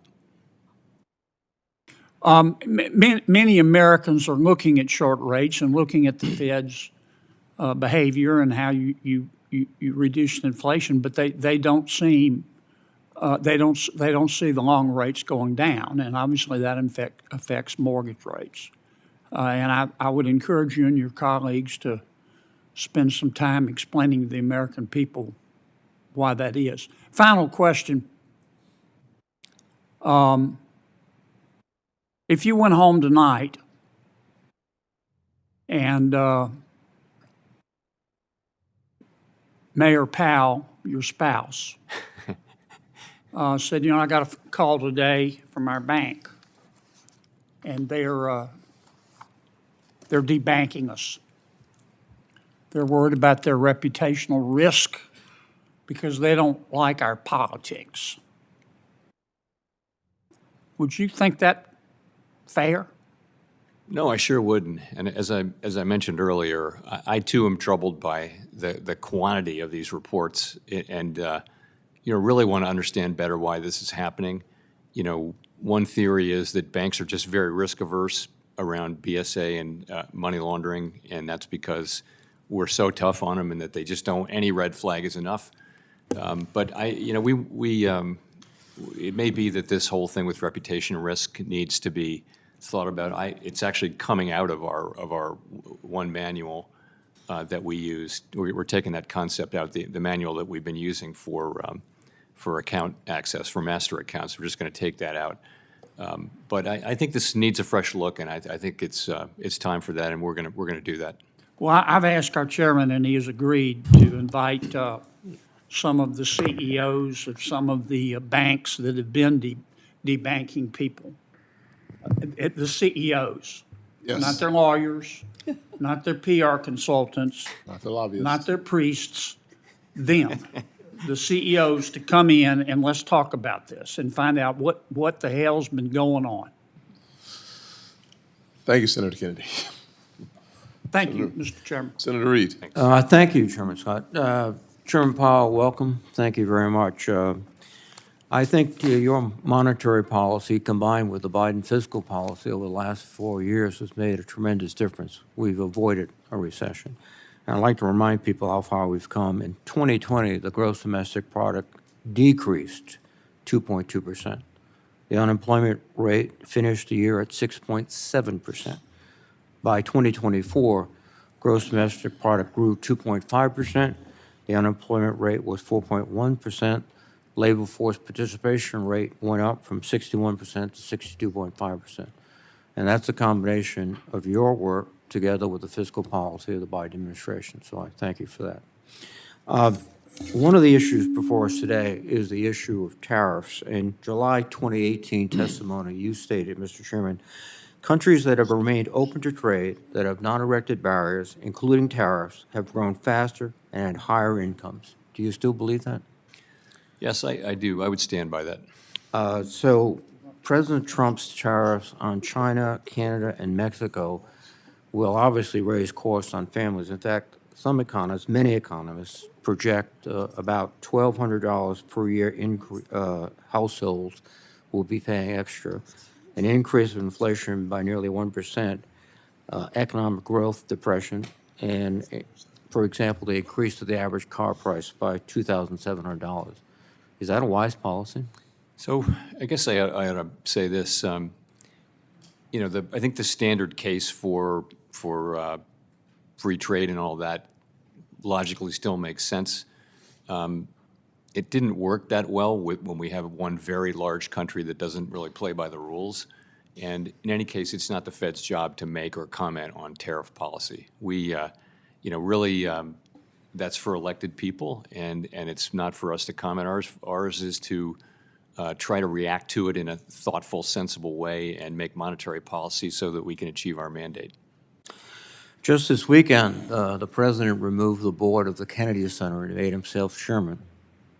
Many Americans are looking at short rates and looking at the Fed's behavior and how you reduce inflation, but they don't see the long rates going down, and obviously that affects mortgage rates. And I would encourage you and your colleagues to spend some time explaining to the American people why that is. Final question. If you went home tonight and Mayor Powell, your spouse, said, you know, I got a call today from our bank, and they're debanking us. They're worried about their reputational risk because they don't like our politics. Would you think that fair? No, I sure wouldn't. And as I mentioned earlier, I too am troubled by the quantity of these reports, and really want to understand better why this is happening. You know, one theory is that banks are just very risk averse around BSA and money laundering, and that's because we're so tough on them, and that they just don't. Any red flag is enough. But it may be that this whole thing with reputation risk needs to be thought about. It's actually coming out of our one manual that we use. We're taking that concept out, the manual that we've been using for account access for master accounts. We're just going to take that out. But I think this needs a fresh look, and I think it's time for that, and we're going to do that. Well, I've asked our chairman, and he has agreed to invite some of the CEOs of some of the banks that have been debanking people. The CEOs, Yes. not their lawyers, not their PR consultants, Not the lobbyists. not their priests, them, the CEOs to come in and let's talk about this and find out what the hell's been going on. Thank you, Senator Kennedy. Thank you, Mr. Chairman. Senator Reed. Thank you, Chairman Scott. Chairman Powell, welcome. Thank you very much. I think your monetary policy combined with the Biden fiscal policy over the last 4 years has made a tremendous difference. We've avoided a recession. And I'd like to remind people how far we've come. In 2020, the gross domestic product decreased 2.2%. The unemployment rate finished the year at 6.7%. By 2024, gross domestic product grew 2.5%. The unemployment rate was 4.1%. Labor force participation rate went up from 61% to 62.5%. And that's a combination of your work together with the fiscal policy of the Biden administration. So I thank you for that. One of the issues before us today is the issue of tariffs. In July 2018 testimony, you stated, Mr. Chairman, countries that have remained open to trade, that have not erected barriers, including tariffs, have grown faster and had higher incomes. Do you still believe that? Yes, I do. I would stand by that. So President Trump's tariffs on China, Canada, and Mexico will obviously raise costs on families. In fact, some economists, many economists, project about $1,200 per year households will be paying extra, an increase of inflation by nearly 1%, economic growth depression, and, for example, the increase of the average car price by $2,700. Is that a wise policy? So I guess I ought to say this. I think the standard case for free trade and all that logically still makes sense. It didn't work that well when we have one very large country that doesn't really play by the rules. And in any case, it's not the Fed's job to make or comment on tariff policy. We, really, that's for elected people, and it's not for us to comment. Ours is to try to react to it in a thoughtful, sensible way and make monetary policy so that we can achieve our mandate. Just this weekend, the president removed the board of the Kennedy Center and made himself chairman.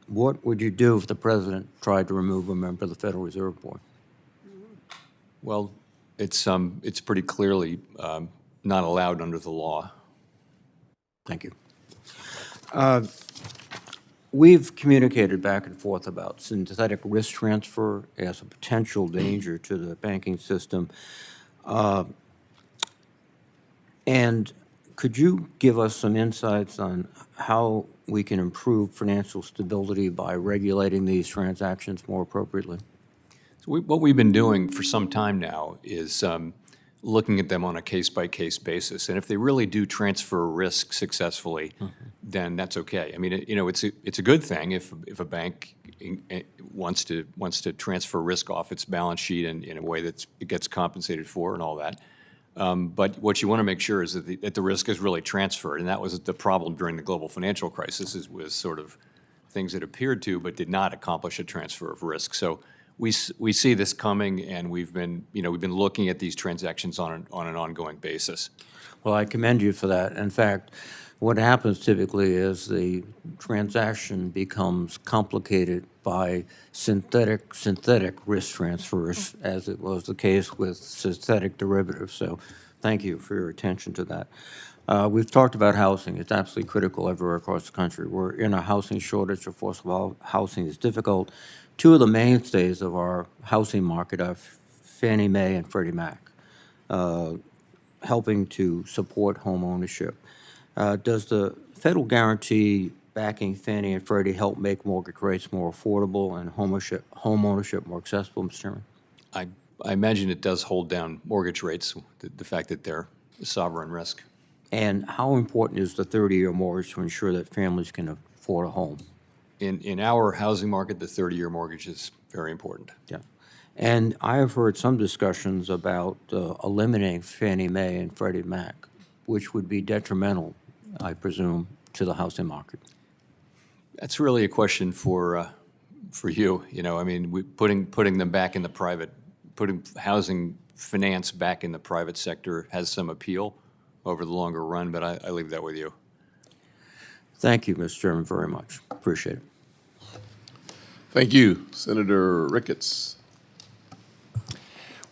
What would you do if the president tried to remove a member of the Federal Reserve Board? Well, it's pretty clearly not allowed under the law. Thank you. We've communicated back and forth about synthetic risk transfer as a potential danger to the banking system. And could you give us some insights on how we can improve financial stability by regulating these transactions more appropriately? So what we've been doing for some time now is looking at them on a case-by-case basis. And if they really do transfer risk successfully, then that's okay. I mean, it's a good thing if a bank wants to transfer risk off its balance sheet in a way that it gets compensated for and all that. But what you want to make sure is that the risk is really transferred, and that was the problem during the global financial crisis, was sort of things that appeared to but did not accomplish a transfer of risk. So we see this coming, and we've been looking at these transactions on an ongoing basis. Well, I commend you for that. In fact, what happens typically is the transaction becomes complicated by synthetic risk transfers, as it was the case with synthetic derivatives. So thank you for your attention to that. We've talked about housing. It's absolutely critical everywhere across the country. We're in a housing shortage. Of course, while housing is difficult, two of the mainstays of our housing market are Fannie Mae and Freddie Mac, helping to support home ownership. Does the federal guarantee backing Fannie and Freddie help make mortgage rates more affordable and home ownership more accessible, Mr. Chairman? I imagine it does hold down mortgage rates, the fact that they're a sovereign risk. And how important is the 30-year mortgage to ensure that families can afford a home? In our housing market, the 30-year mortgage is very important. Yeah. And I have heard some discussions about eliminating Fannie Mae and Freddie Mac, which would be detrimental, I presume, to the housing market. That's really a question for you. I mean, putting them back in the private, putting housing finance back in the private sector has some appeal over the longer run, but I leave that with you. Thank you, Mr. Chairman, very much. Appreciate it. Thank you. Senator Ricketts.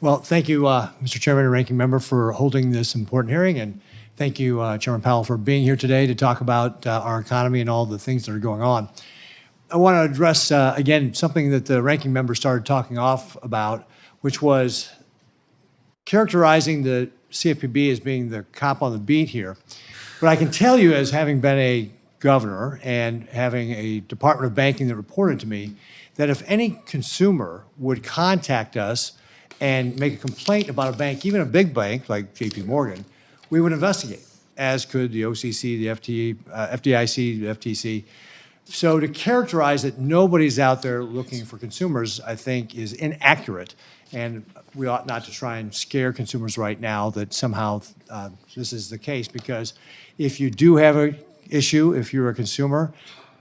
Well, thank you, Mr. Chairman and Ranking Member, for holding this important hearing, and thank you, Chairman Powell, for being here today to talk about our economy and all the things that are going on. I want to address, again, something that the Ranking Member started talking off about, which was characterizing the CFPB as being the cop on the beat here. But I can tell you, as having been a governor and having a Department of Banking that reported to me, that if any consumer would contact us and make a complaint about a bank, even a big bank like JP Morgan, we would investigate, as could the OCC, the FDIC, the FTC. So to characterize that nobody's out there looking for consumers, I think, is inaccurate. And we ought not to try and scare consumers right now that somehow this is the case, because if you do have an issue, if you're a consumer,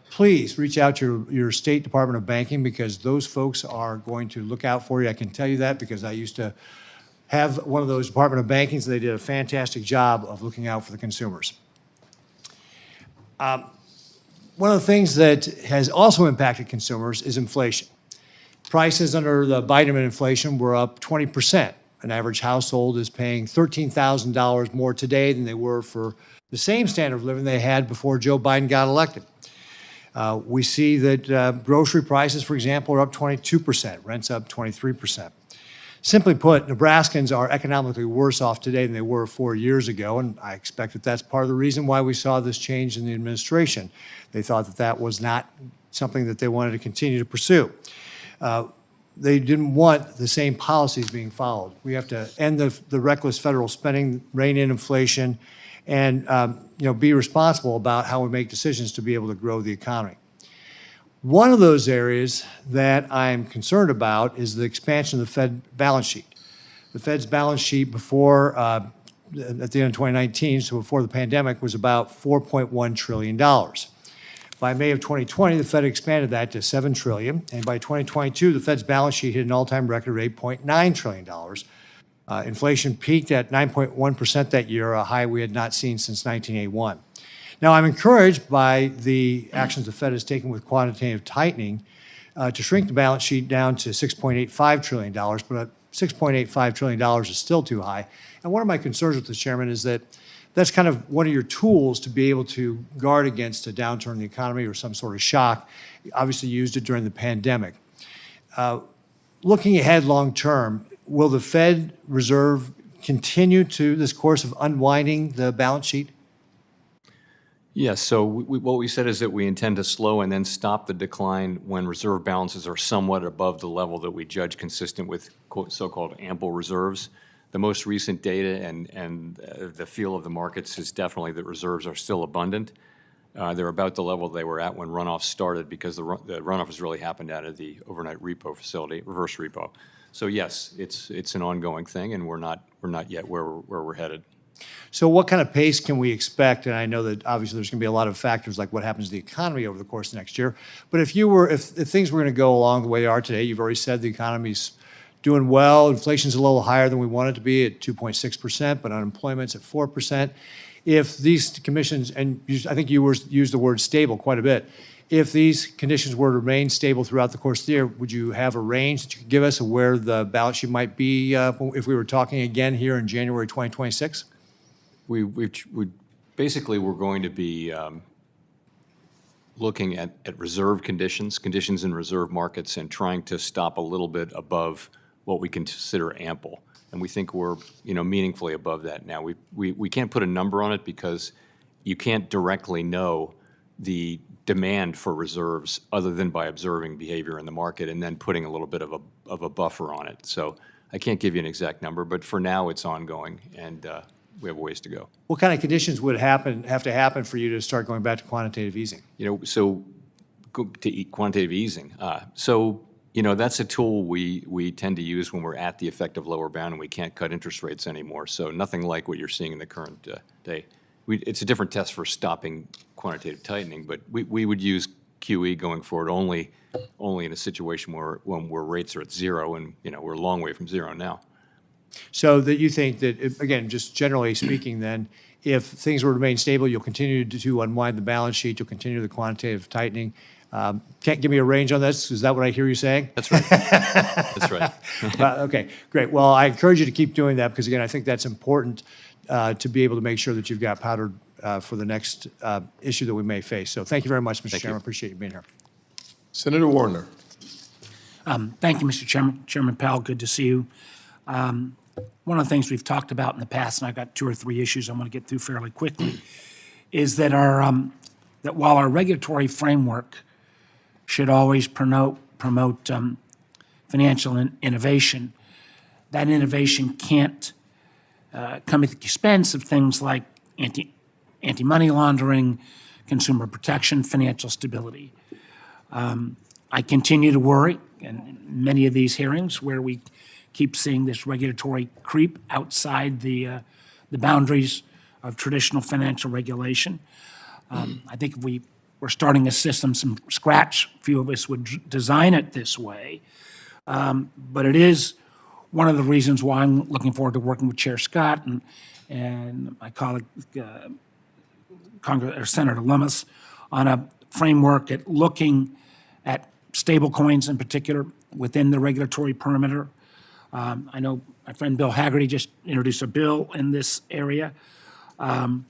please reach out to your State Department of Banking, because those folks are going to look out for you. I can tell you that because I used to have one of those Department of Bankings. They did a fantastic job of looking out for the consumers. One of the things that has also impacted consumers is inflation. Prices under the Biden inflation were up 20%. An average household is paying $13,000 more today than they were for the same standard of living they had before Joe Biden got elected. We see that grocery prices, for example, are up 22%, rents up 23%. Simply put, Nebraskans are economically worse off today than they were 4 years ago, and I expect that that's part of the reason why we saw this change in the administration. They thought that that was not something that they wanted to continue to pursue. They didn't want the same policies being followed. We have to end the reckless federal spending, rein in inflation, and be responsible about how we make decisions to be able to grow the economy. One of those areas that I'm concerned about is the expansion of the Fed balance sheet. The Fed's balance sheet before, at the end of 2019, so before the pandemic, was about $4.1 trillion. By May of 2020, the Fed expanded that to $7 trillion, and by 2022, the Fed's balance sheet hit an all-time record of $8.9 trillion. Inflation peaked at 9.1% that year, a high we had not seen since 1981. Now, I'm encouraged by the actions the Fed has taken with quantitative tightening to shrink the balance sheet down to $6.85 trillion, but $6.85 trillion is still too high. And one of my concerns with this, Chairman, is that that's kind of one of your tools to be able to guard against a downturn in the economy or some sort of shock. You obviously used it during the pandemic. Looking ahead long term, will the Fed Reserve continue to this course of unwinding the balance sheet? Yes, so what we said is that we intend to slow and then stop the decline when reserve balances are somewhat above the level that we judge consistent with so-called ample reserves. The most recent data and the feel of the markets is definitely that reserves are still abundant. They're about the level they were at when runoff started, because the runoff has really happened out of the overnight repo facility, reverse repo. So yes, it's an ongoing thing, and we're not yet where we're headed. So what kind of pace can we expect? And I know that obviously there's going to be a lot of factors like what happens to the economy over the course of next year. But if things were going to go along the way they are today, you've already said the economy's doing well. Inflation's a little higher than we want it to be at 2.6%, but unemployment's at 4%. If these commissions, and I think you used the word stable quite a bit, if these conditions were to remain stable throughout the course of the year, would you have a range that you could give us of where the balance sheet might be if we were talking again here in January 2026? We basically we're going to be looking at reserve conditions in reserve markets, and trying to stop a little bit above what we consider ample. And we think we're meaningfully above that now. We can't put a number on it because you can't directly know the demand for reserves other than by observing behavior in the market and then putting a little bit of a buffer on it. So I can't give you an exact number, but for now it's ongoing, and we have a ways to go. What kind of conditions would have to happen for you to start going back to quantitative easing? So quantitative easing. That's a tool we tend to use when we're at the effective lower bound and we can't cut interest rates anymore. So nothing like what you're seeing in the current day. It's a different test for stopping quantitative tightening, but we would use QE going forward only in a situation where rates are at zero, and we're a long way from zero now. So that you think that, again, just generally speaking then, if things were to remain stable, you'll continue to unwind the balance sheet, you'll continue the quantitative tightening. Can't give me a range on this? Is that what I hear you saying? That's right. That's right. Okay, great. Well, I encourage you to keep doing that, because, again, I think that's important to be able to make sure that you've got powder for the next issue that we may face. So thank you very much, Mr. Chairman. Appreciate you being here. Senator Warner. Thank you, Mr. Chairman. Chairman Powell, good to see you. One of the things we've talked about in the past, and I've got 2 or 3 issues I want to get through fairly quickly, is that that while our regulatory framework should always promote financial innovation, that innovation can't come at the expense of things like anti-money laundering, consumer protection, financial stability. I continue to worry, in many of these hearings, where we keep seeing this regulatory creep outside the boundaries of traditional financial regulation. I think if we were starting a system from scratch, few of us would design it this way. But it is one of the reasons why I'm looking forward to working with Chair Scott and my colleague, Senator Lummis, on a framework at looking at stablecoins in particular within the regulatory perimeter. I know my friend Bill Hagerty just introduced a bill in this area. I'm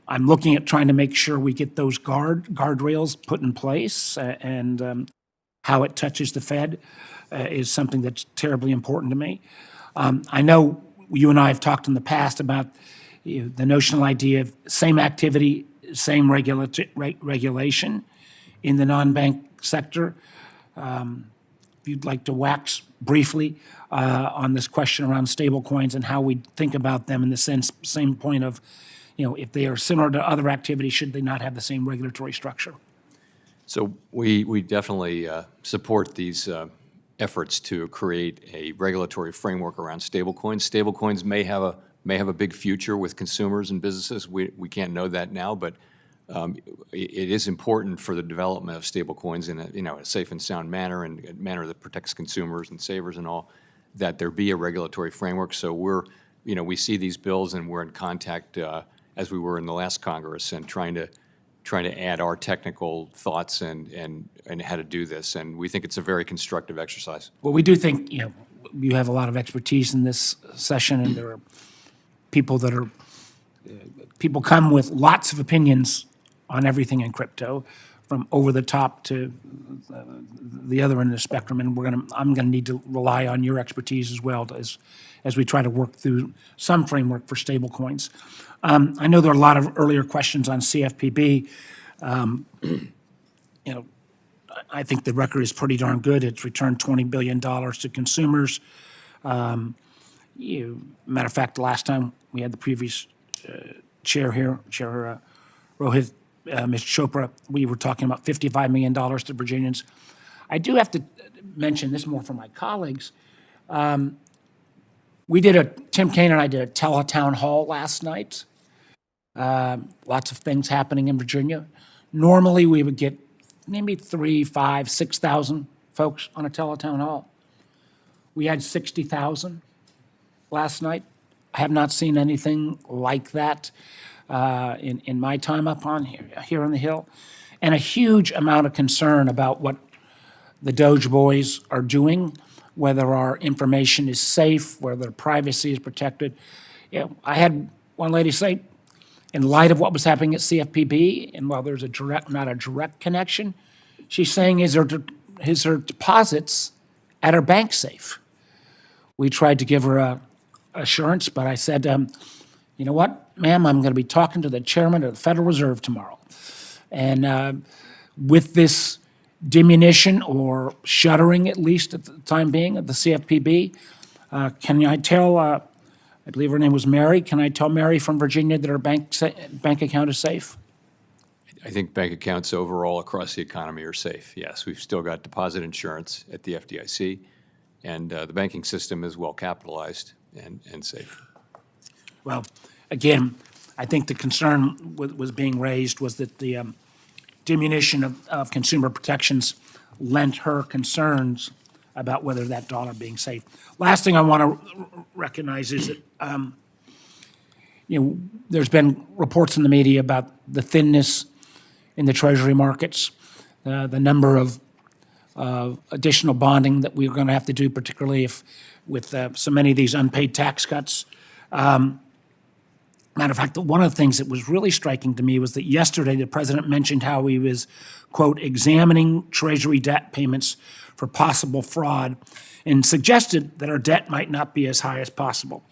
looking at trying to make sure we get those guardrails put in place, and how it touches the Fed is something that's terribly important to me. I know you and I have talked in the past about the notional idea of same activity, same regulation in the non-bank sector. If you'd like to wax briefly on this question around stablecoins and how we think about them in the same point of, if they are similar to other activities, should they not have the same regulatory structure? So we definitely support these efforts to create a regulatory framework around stablecoins. Stablecoins may have a big future with consumers and businesses. We can't know that now, but it is important for the development of stablecoins in a safe and sound manner, and a manner that protects consumers and savers and all, that there be a regulatory framework. So we see these bills, and we're in contact as we were in the last Congress, and trying to add our technical thoughts and how to do this. And we think it's a very constructive exercise. Well, we do think, you have a lot of expertise in this session, and there are people people come with lots of opinions on everything in crypto, from over the top to the other end of the spectrum. And I'm gonna need to rely on your expertise as well as we try to work through some framework for stablecoins. I know there are a lot of earlier questions on CFPB. I think the record is pretty darn good. It's returned $20 billion to consumers. Matter of fact, the last time we had the previous chair here, Chair Rohit, Ms. Chopra, we were talking about $55 million to Virginians. I do have to mention this more for my colleagues. Tim Kaine and I did a teletown hall last night. Lots of things happening in Virginia. Normally, we would get maybe 3,000, 5,000, 6,000 folks on a teletown hall. We had 60,000 last night. I have not seen anything like that in my time up on here on the Hill, and a huge amount of concern about what the Doge boys are doing, whether our information is safe, whether privacy is protected. I had one lady say, in light of what was happening at CFPB, and while there's not a direct connection, she's saying, is her deposits at her bank safe? We tried to give her a assurance, but I said, you know what, ma'am, I'm going to be talking to the chairman of the Federal Reserve tomorrow. And with this diminution or shuttering, at least at the time being, of the CFPB, can I tell, I believe her name was Mary, can I tell Mary from Virginia that her bank account is safe? I think bank accounts overall across the economy are safe, yes. We've still got deposit insurance at the FDIC, and the banking system is well capitalized and safe. Well, again, I think the concern was being raised was that the diminution of consumer protections lent her concerns about whether that dollar being safe. Last thing I want to recognize is that, there's been reports in the media about the thinness in the treasury markets, the number of additional bonding that we're going to have to do, particularly with so many of these unpaid tax cuts. Matter of fact, one of the things that was really striking to me was that yesterday the president mentioned how he was, quote, examining treasury debt payments for possible fraud, and suggested that our debt might not be as high as possible.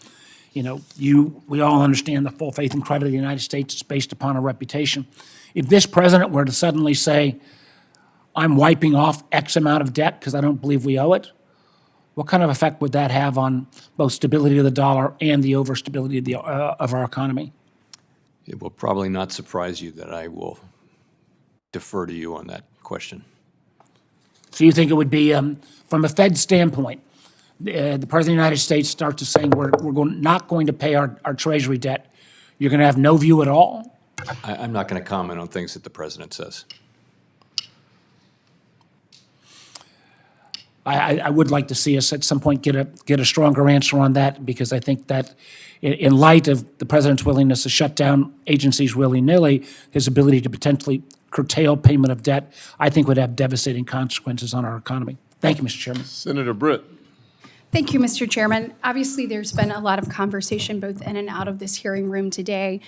We all understand the full faith and credit of the United States is based upon a reputation. If this president were to suddenly say, I'm wiping off X amount of debt because I don't believe we owe it, what kind of effect would that have on both stability of the dollar and the overstability of our economy? It will probably not surprise you that I will defer to you on that question. So you think it would be, from a Fed standpoint, the President of the United States starts to saying not going to pay our Treasury debt, you're going to have no view at all? I'm not going to comment on things that the President says. I would like to see us at some point get a stronger answer on that, because I think that in light of the President's willingness to shut down agencies willy-nilly, his ability to potentially curtail payment of debt, I think would have devastating consequences on our economy. Thank you, Mr. Chairman. Senator Britt. Thank you, Mr. Chairman. Obviously, there's been a lot of conversation both in and out of this hearing room today.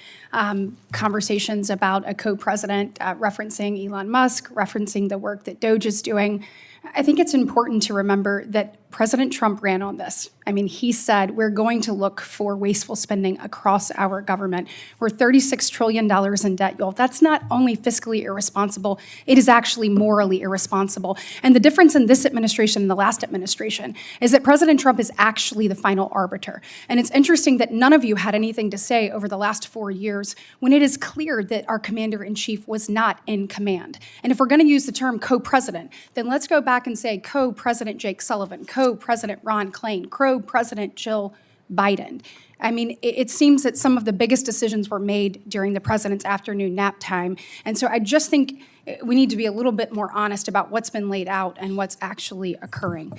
Conversations about a co-president referencing Elon Musk, referencing the work that DOGE is doing. I think it's important to remember that President Trump ran on this. I mean, he said, we're going to look for wasteful spending across our government. We're $36 trillion in debt, y'all. That's not only fiscally irresponsible, it is actually morally irresponsible. And the difference in this administration and the last administration is that President Trump is actually the final arbiter. And it's interesting that none of you had anything to say over the last 4 years when it is clear that our commander-in-chief was not in command. And if we're going to use the term co-president, then let's go back and say co-president Jake Sullivan, co-president Ron Klain, co-president Jill Biden. I mean, it seems that some of the biggest decisions were made during the president's afternoon nap time. And so I just think we need to be a little bit more honest about what's been laid out and what's actually occurring.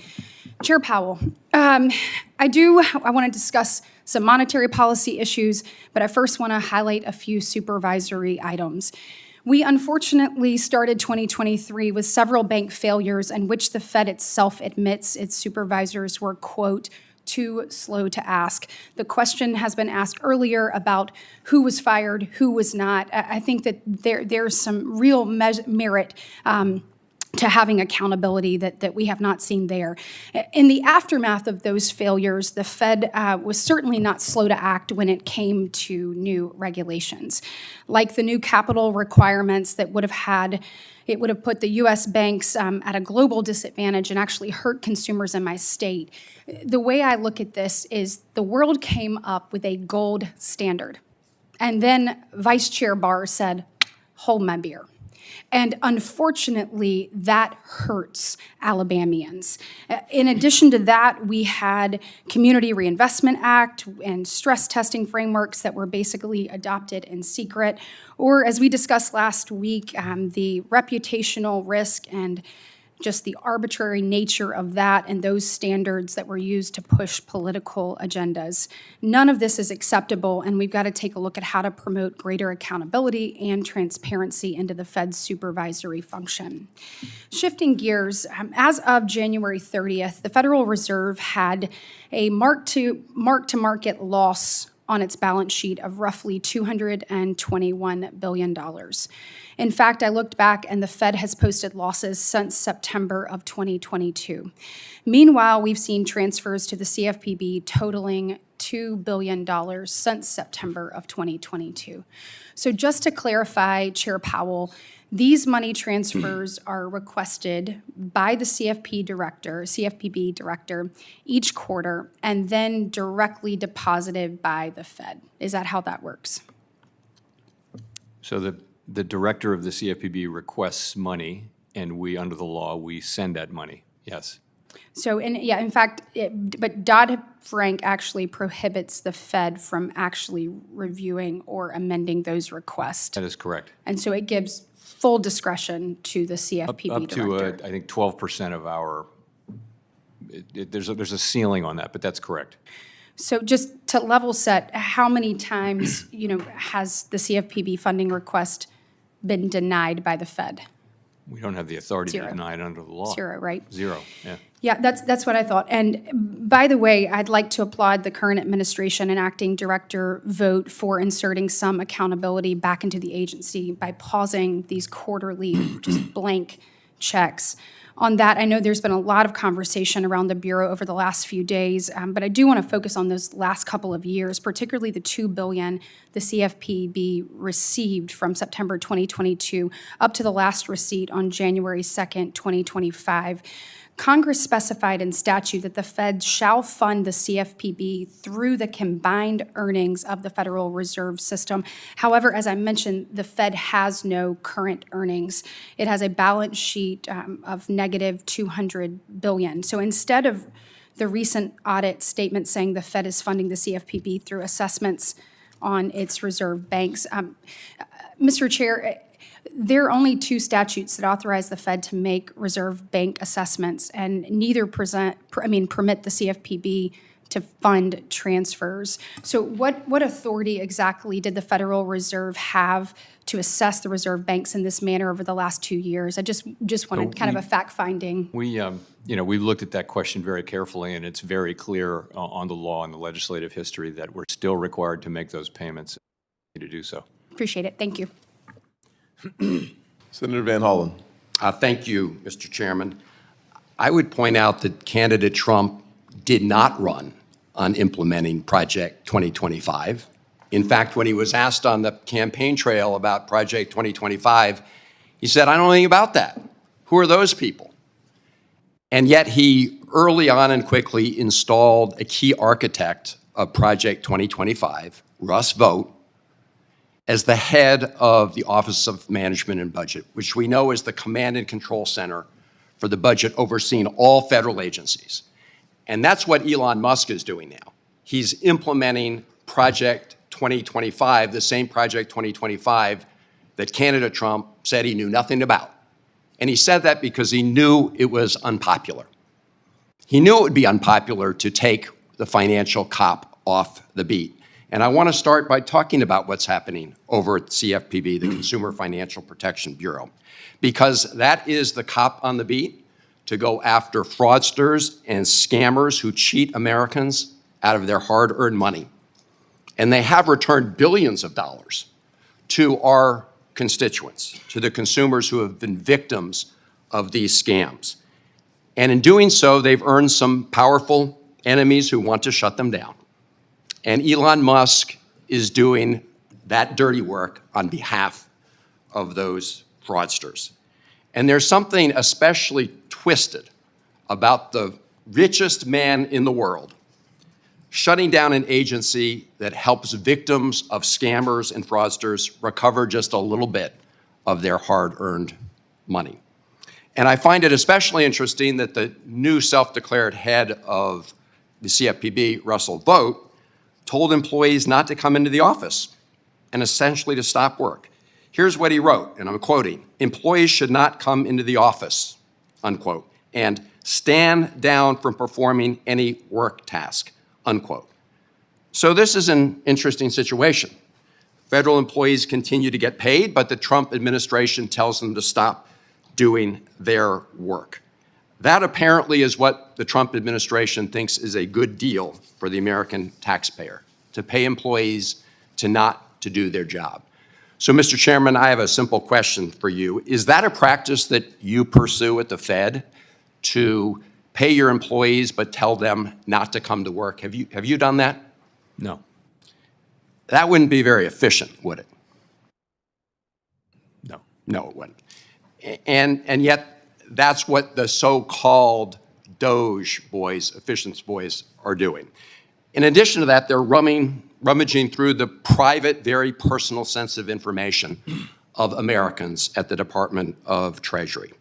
Chair Powell, I want to discuss some monetary policy issues, but I first want to highlight a few supervisory items. We unfortunately started 2023 with several bank failures in which the Fed itself admits its supervisors were, quote, too slow to ask. The question has been asked earlier about who was fired, who was not. I think that there's some real merit to having accountability that we have not seen there. In the aftermath of those failures, the Fed was certainly not slow to act when it came to new regulations, like the new capital requirements that would have put the U.S. banks at a global disadvantage and actually hurt consumers in my state. The way I look at this is the world came up with a gold standard, and then Vice Chair Barr said, hold my beer. And unfortunately, that hurts Alabamians. In addition to that, we had Community Reinvestment Act and stress testing frameworks that were basically adopted in secret. Or as we discussed last week, the reputational risk and just the arbitrary nature of that and those standards that were used to push political agendas. None of this is acceptable, and we've got to take a look at how to promote greater accountability and transparency into the Fed's supervisory function. Shifting gears, as of January 30th, the Federal Reserve had a mark-to-market loss on its balance sheet of roughly $221 billion. In fact, I looked back and the Fed has posted losses since September of 2022. Meanwhile, we've seen transfers to the CFPB totaling $2 billion since September of 2022. So just to clarify, Chair Powell, these money transfers are requested by the CFPB director each quarter and then directly deposited by the Fed. Is that how that works? So the director of the CFPB requests money, and we, under the law, we send that money, yes. So, in fact, but Dodd-Frank actually prohibits the Fed from actually reviewing or amending those requests. That is correct. And so it gives full discretion to the CFPB Up director. to, I think, 12% of our, there's a ceiling on that, but that's correct. So just to level set, how many times, has the CFPB funding request been denied by the Fed? We don't have the authority Zero. to deny it under the law. Zero, right? Zero, yeah. Yeah, that's what I thought. And by the way, I'd like to applaud the current administration and acting director Vogt for inserting some accountability back into the agency by pausing these quarterly just blank checks. On that, I know there's been a lot of conversation around the Bureau over the last few days, but I do want to focus on those last couple of years, particularly the $2 billion the CFPB received from September 2022 up to the last receipt on January 2nd, 2025. Congress specified in statute that the Fed shall fund the CFPB through the combined earnings of the Federal Reserve System. However, as I mentioned, the Fed has no current earnings. It has a balance sheet of negative $200 billion. So instead of the recent audit statement saying the Fed is funding the CFPB through assessments on its reserve banks, Mr. Chair, there are only 2 statutes that authorize the Fed to make reserve bank assessments, and neither permit the CFPB to fund transfers. So what authority exactly did the Federal Reserve have to assess the reserve banks in this manner over the last 2 years? I just wanted kind of a fact-finding. We looked at that question very carefully, and it's very clear on the law and the legislative history that we're still required to make those payments to do so. Appreciate it. Thank you. Senator Van Hollen. Thank you, Mr. Chairman. I would point out that candidate Trump did not run on implementing Project 2025. In fact, when he was asked on the campaign trail about Project 2025, he said, "I don't know anything about that. Who are those people?" And yet he early on and quickly installed a key architect of Project 2025, Russ Vought, as the head of the Office of Management and Budget, which we know is the command and control center for the budget overseeing all federal agencies. And that's what Elon Musk is doing now. He's implementing Project 2025, the same Project 2025 that candidate Trump said he knew nothing about. And he said that because he knew it was unpopular. He knew it would be unpopular to take the financial cop off the beat. And I want to start by talking about what's happening over at CFPB, the Consumer Financial Protection Bureau, because that is the cop on the beat to go after fraudsters and scammers who cheat Americans out of their hard-earned money. And they have returned billions of dollars to our constituents, to the consumers who have been victims of these scams. And in doing so, they've earned some powerful enemies who want to shut them down. And Elon Musk is doing that dirty work on behalf of those fraudsters. And there's something especially twisted about the richest man in the world shutting down an agency that helps victims of scammers and fraudsters recover just a little bit of their hard-earned money. And I find it especially interesting that the new self-declared head of the CFPB, Russell Vought, told employees not to come into the office and essentially to stop work. Here's what he wrote, and I'm quoting, "Employees should not come into the office," unquote, and stand down from performing any work task, unquote. So this is an interesting situation. Federal employees continue to get paid, but the Trump administration tells them to stop doing their work. That apparently is what the Trump administration thinks is a good deal for the American taxpayer, to pay employees to not to do their job. So, Mr. Chairman, I have a simple question for you. Is that a practice that you pursue at the Fed, to pay your employees but tell them not to come to work? Have you done that? No. That wouldn't be very efficient, would it? No. No, it wouldn't. And yet, that's what the so-called Doge boys, efficiency boys, are doing. In addition to that, they're rummaging through the private, very personal, sensitive information of Americans at the Department of Treasury.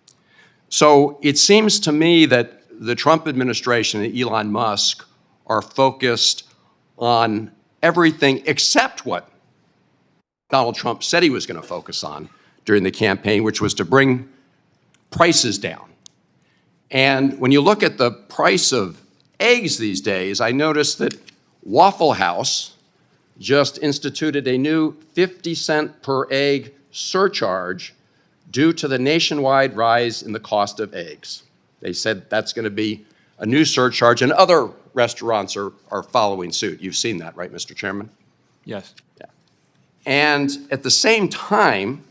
So it seems to me that the Trump administration and Elon Musk are focused on everything except what Donald Trump said he was going to focus on during the campaign, which was to bring prices down. And when you look at the price of eggs these days, I noticed that Waffle House just instituted a new 50-cent per egg surcharge due to the nationwide rise in the cost of eggs. They said that's going to be a new surcharge, and other restaurants are following suit. You've seen that, right, Mr. Chairman? Yes. Yeah. And at the same time,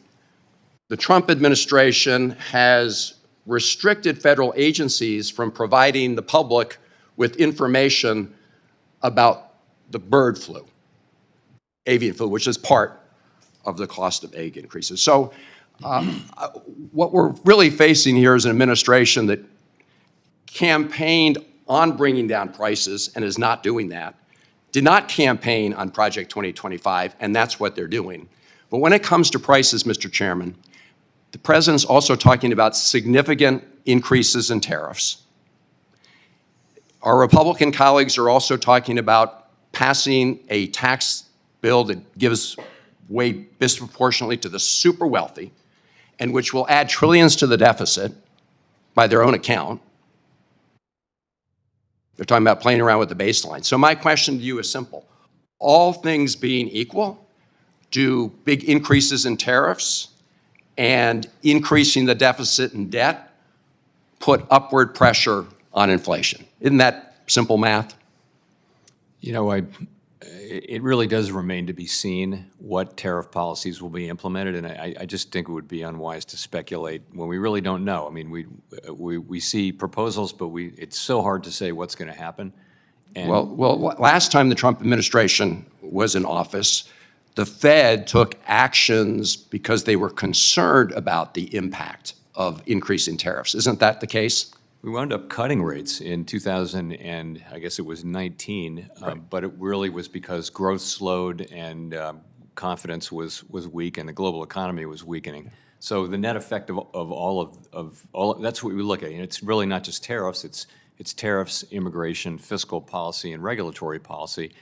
the Trump administration has restricted federal agencies from providing the public with information about the bird flu, avian flu, which is part of the cost of egg increases. So what we're really facing here is an administration that campaigned on bringing down prices and is not doing that, did not campaign on Project 2025, and that's what they're doing. But when it comes to prices, Mr. Chairman, the president's also talking about significant increases in tariffs. Our Republican colleagues are also talking about passing a tax bill that gives way disproportionately to the super wealthy, and which will add trillions to the deficit by their own account. They're talking about playing around with the baseline. So my question to you is simple. All things being equal, do big increases in tariffs and increasing the deficit and debt put upward pressure on inflation? Isn't that simple math? You know, it really does remain to be seen what tariff policies will be implemented, and I just think it would be unwise to speculate when we really don't know. I mean, we see proposals, but it's so hard to say what's going to happen. And Well, last time the Trump administration was in office, the Fed took actions because they were concerned about the impact of increasing tariffs. Isn't that the case? we wound up cutting rates in 2000 and I guess it was 19, but it really was because growth slowed and confidence was weak and the global economy was weakening. So the net effect of all that's what we look at. And it's really not just tariffs. It's tariffs, immigration, fiscal policy, and regulatory policy.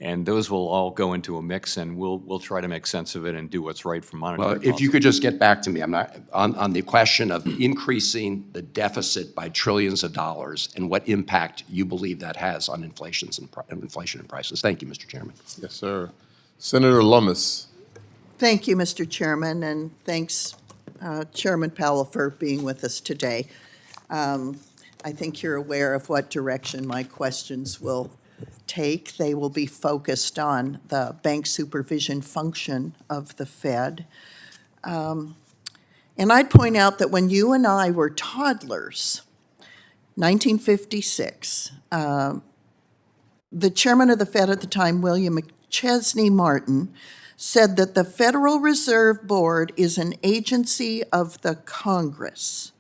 And those will all go into a mix, and we'll try to make sense of it and do what's right for monetary policy. If you could just get back to me, I'm not on the question of increasing the deficit by trillions of dollars and what impact you believe that has on inflation and prices. Thank you, Mr. Chairman. Yes, sir. Senator Lummis. Thank you, Mr. Chairman, and thanks, Chairman Powell, for being with us today. I think you're aware of what direction my questions will take. They will be focused on the bank supervision function of the Fed. And I'd point out that when you and I were toddlers, 1956, the chairman of the Fed at the time, William McChesney Martin, said that the Federal Reserve Board is an agency of the Congress.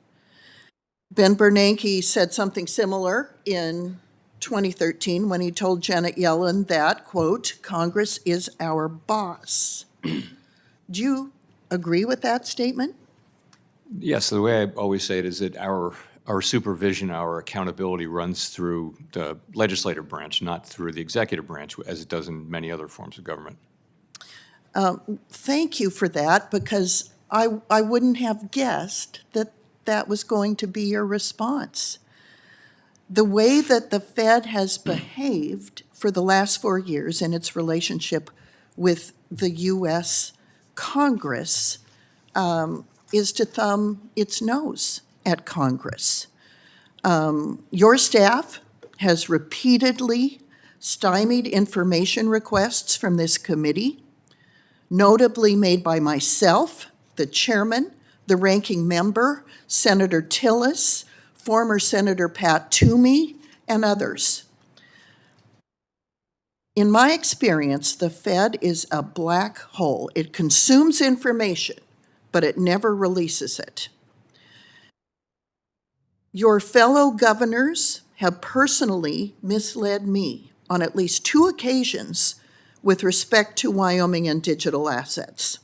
Ben Bernanke said something similar in 2013 when he told Janet Yellen that, quote, Congress is our boss. Do you agree with that statement? Yes, the way I always say it is that our supervision, our accountability runs through the legislative branch, not through the executive branch, as it does in many other forms of government. Thank you for that, because I wouldn't have guessed that that was going to be your response. The way that the Fed has behaved for the last 4 years in its relationship with the U.S. Congress is to thumb its nose at Congress. Your staff has repeatedly stymied information requests from this committee, notably made by myself, the chairman, the ranking member, Senator Tillis, former Senator Pat Toomey, and others. In my experience, the Fed is a black hole. It consumes information, but it never releases it. Your fellow governors have personally misled me on at least 2 occasions with respect to Wyoming and digital assets.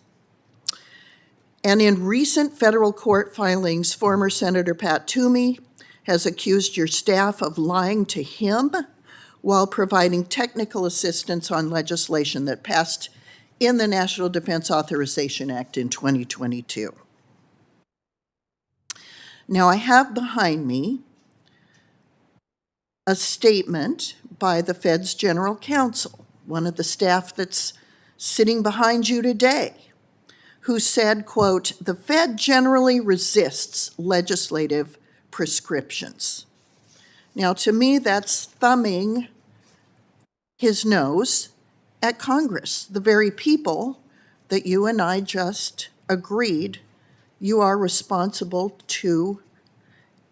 And in recent federal court filings, former Senator Pat Toomey has accused your staff of lying to him while providing technical assistance on legislation that passed in the National Defense Authorization Act in 2022. Now, I have behind me a statement by the Fed's General Counsel, one of the staff that's sitting behind you today, who said, quote, the Fed generally resists legislative prescriptions. Now, to me, that's thumbing his nose at Congress, the very people that you and I just agreed you are responsible to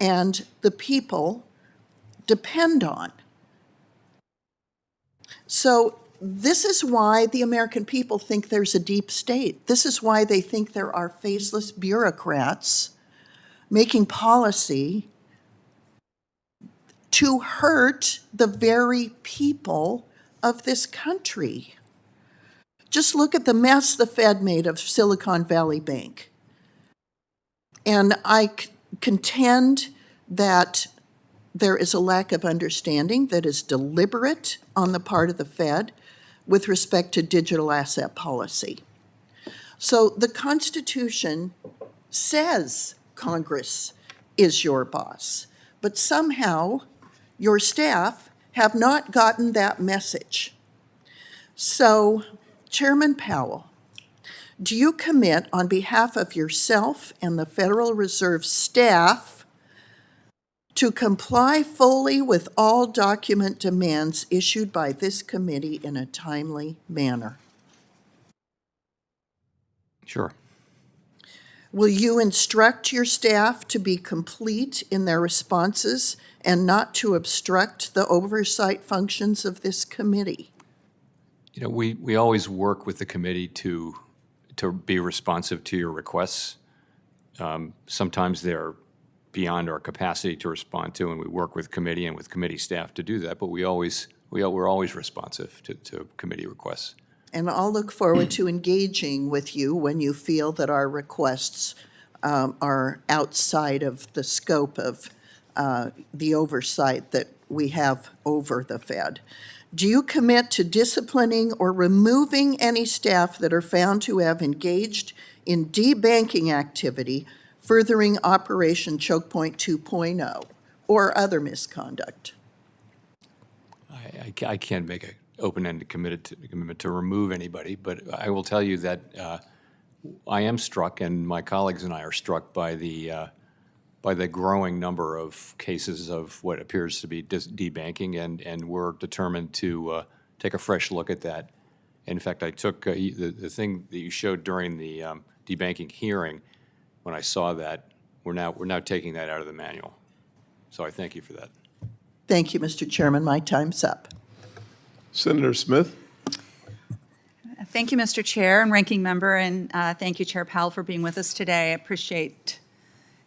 and the people depend on. So this is why the American people think there's a deep state. This is why they think there are faceless bureaucrats making policy to hurt the very people of this country. Just look at the mess the Fed made of Silicon Valley Bank. And I contend that there is a lack of understanding that is deliberate on the part of the Fed with respect to digital asset policy. So the Constitution says Congress is your boss, but somehow your staff have not gotten that message. So, Chairman Powell, do you commit on behalf of yourself and the Federal Reserve staff to comply fully with all document demands issued by this committee in a timely manner? Sure. Will you instruct your staff to be complete in their responses and not to obstruct the oversight functions of this committee? You know, we always work with the committee to be responsive to your requests. Sometimes they're beyond our capacity to respond to, and we work with committee and with committee staff to do that, but we're always responsive to committee requests. And I'll look forward to engaging with you when you feel that our requests are outside of the scope of the oversight that we have over the Fed. Do you commit to disciplining or removing any staff that are found to have engaged in debanking activity furthering Operation Choke Point 2.0 or other misconduct? I can't make an open-ended commitment to remove anybody, but I will tell you that I am struck, and my colleagues and I are struck by the growing number of cases of what appears to be debanking, and we're determined to take a fresh look at that. In fact, I took the thing that you showed during the debanking hearing. When I saw that, we're now taking that out of the manual. So I thank you for that. Thank you, Mr. Chairman. My time's up. Senator Smith? Thank you, Mr. Chair and Ranking Member, and thank you, Chair Powell, for being with us today. I appreciate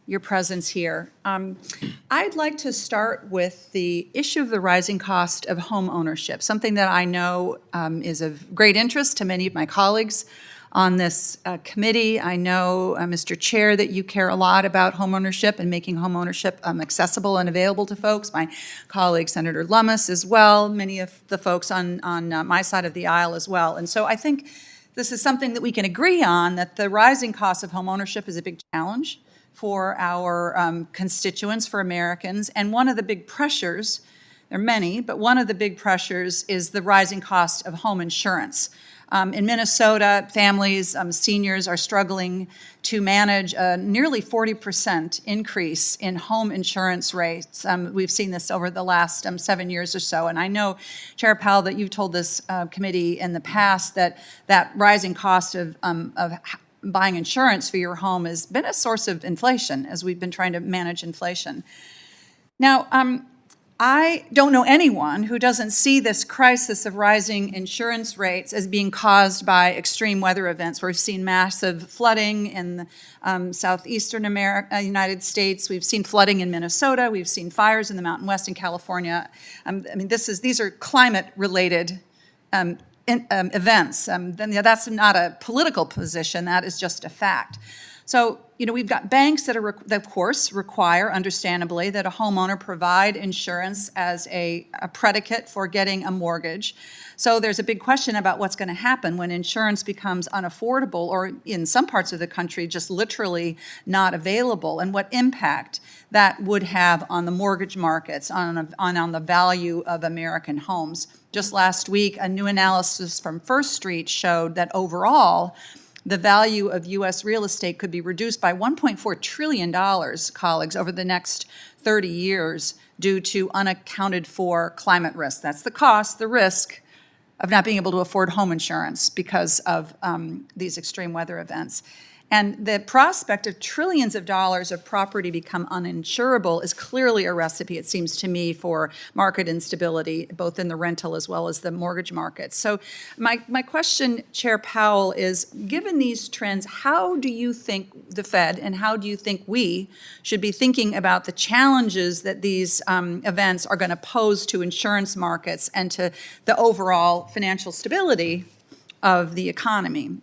your presence here. I'd like to start with the issue of the rising cost of home ownership, something that I know is of great interest to many of my colleagues on this committee. I know, Mr. Chair, that you care a lot about home ownership and making home ownership accessible and available to folks. My colleague, Senator Lummis, as well, many of the folks on my side of the aisle as well. And so I think this is something that we can agree on, that the rising cost of home ownership is a big challenge for our constituents, for Americans. And one of the big pressures, there are many, but one of the big pressures is the rising cost of home insurance. In Minnesota, families, seniors are struggling to manage a nearly 40% increase in home insurance rates. We've seen this over the last 7 years or so. And I know, Chair Powell, that you've told this committee in the past that that rising cost of buying insurance for your home has been a source of inflation as we've been trying to manage inflation. Now, I don't know anyone who doesn't see this crisis of rising insurance rates as being caused by extreme weather events. We've seen massive flooding in the southeastern United States. We've seen flooding in Minnesota. We've seen fires in the Mountain West in California. I mean, these are climate-related events. That's not a political position. That is just a fact. So, we've got banks that of course, require, understandably, that a homeowner provide insurance as a predicate for getting a mortgage. So there's a big question about what's going to happen when insurance becomes unaffordable, or in some parts of the country, just literally not available, and what impact that would have on the mortgage markets, on the value of American homes. Just last week, a new analysis from First Street showed that overall, the value of U.S. real estate could be reduced by $1.4 trillion, colleagues, over the next 30 years due to unaccounted for climate risk. That's the cost, the risk of not being able to afford home insurance because of these extreme weather events. And the prospect of trillions of dollars of property become uninsurable is clearly a recipe, it seems to me, for market instability, both in the rental as well as the mortgage market. So my question, Chair Powell, is given these trends, how do you think the Fed and how do you think we should be thinking about the challenges that these events are going to pose to insurance markets and to the overall financial stability of the economy?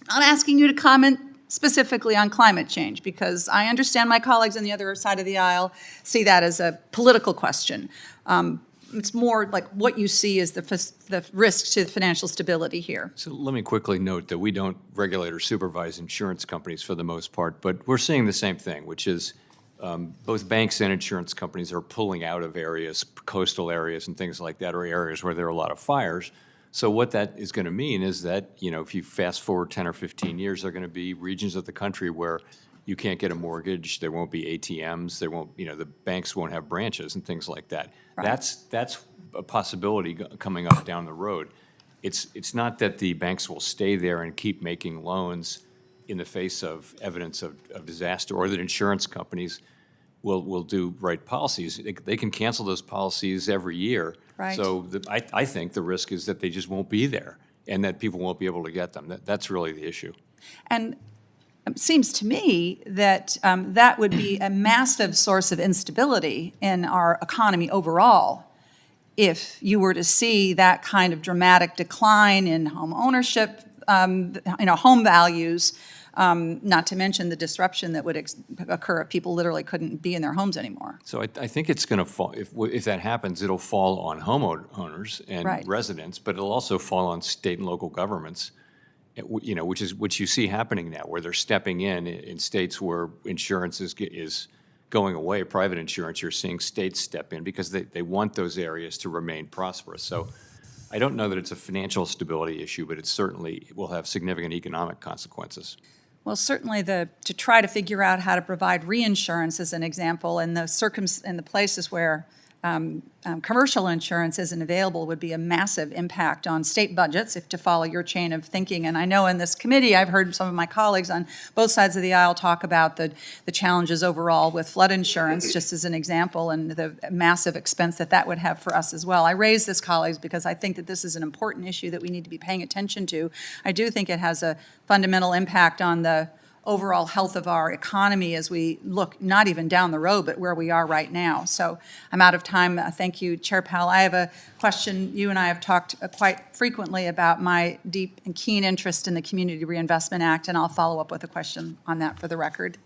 I'm asking you to comment specifically on climate change because I understand my colleagues on the other side of the aisle see that as a political question. It's more like what you see as the risk to financial stability here. So let me quickly note that we don't regulate or supervise insurance companies for the most part, but we're seeing the same thing, which is both banks and insurance companies are pulling out of areas, coastal areas and things like that, or areas where there are a lot of fires. So what that is going to mean is that, if you fast forward 10 or 15 years, there are going to be regions of the country where you can't get a mortgage, there won't be ATMs, there won't, the banks won't have branches and things like that. Right. That's a possibility coming up down the road. It's not that the banks will stay there and keep making loans in the face of evidence of disaster, or that insurance companies will do right policies. They can cancel those policies every year. Right. So I think the risk is that they just won't be there and that people won't be able to get them. That's really the issue. And it seems to me that that would be a massive source of instability in our economy overall if you were to see that kind of dramatic decline in home ownership, home values, not to mention the disruption that would occur if people literally couldn't be in their homes anymore. So I think it's going to fall, if that happens, it'll fall on homeowners and Right. residents, but it'll also fall on state and local governments, which you see happening now, where they're stepping in states where insurance is going away, private insurance. You're seeing states step in because they want those areas to remain prosperous. So I don't know that it's a financial stability issue, but it certainly will have significant economic consequences. Well, certainly to try to figure out how to provide reinsurance as an example in the places where commercial insurance isn't available would be a massive impact on state budgets, if to follow your chain of thinking. And I know in this committee, I've heard some of my colleagues on both sides of the aisle talk about the challenges overall with flood insurance, just as an example, and the massive expense that would have for us as well. I raise this, colleagues, because I think that this is an important issue that we need to be paying attention to. I do think it has a fundamental impact on the overall health of our economy as we look not even down the road, but where we are right now. So I'm out of time. Thank you, Chair Powell. I have a question. You and I have talked quite frequently about my deep and keen interest in the Community Reinvestment Act, and I'll follow up with a question on that for the record.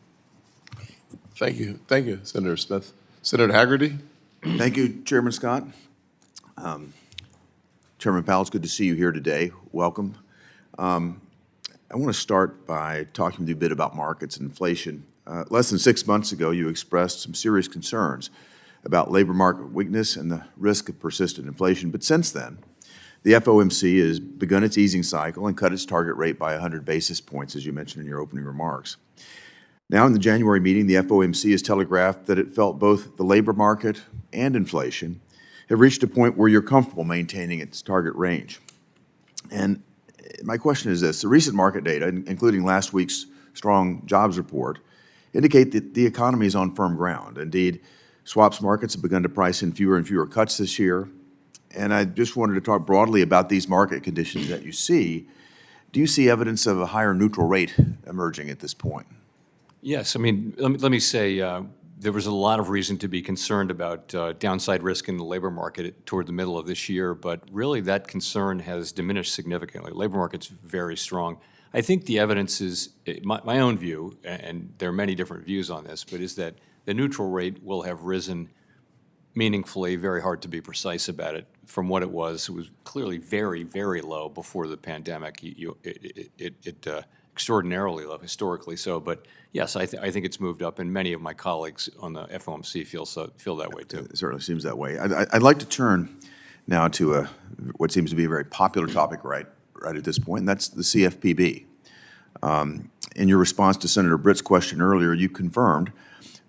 Thank you, Senator Smith. Senator Haggerty? Thank you, Chairman Scott. Chairman Powell, it's good to see you here today. Welcome. I want to start by talking with you a bit about markets and inflation. Less than 6 months ago, you expressed some serious concerns about labor market weakness and the risk of persistent inflation. But since then, the FOMC has begun its easing cycle and cut its target rate by 100 basis points, as you mentioned in your opening remarks. Now, in the January meeting, the FOMC has telegraphed that it felt both the labor market and inflation have reached a point where you're comfortable maintaining its target range. And my question is this: the recent market data, including last week's strong jobs report, indicate that the economy is on firm ground. Indeed, swaps markets have begun to price in fewer and fewer cuts this year. And I just wanted to talk broadly about these market conditions that you see. Do you see evidence of a higher neutral rate emerging at this point? Yes, I mean, let me say there was a lot of reason to be concerned about downside risk in the labor market toward the middle of this year, but really that concern has diminished significantly. Labor market's very strong. I think the evidence is, my own view, and there are many different views on this, but is that the neutral rate will have risen meaningfully. Very hard to be precise about it from what it was. It was clearly very, very low before the pandemic. Extraordinarily low, historically so. But yes, I think it's moved up, and many of my colleagues on the FOMC feel that way too. It certainly seems that way. I'd like to turn now to what seems to be a very popular topic right at this point, and that's the CFPB. In your response to Senator Britt's question earlier, you confirmed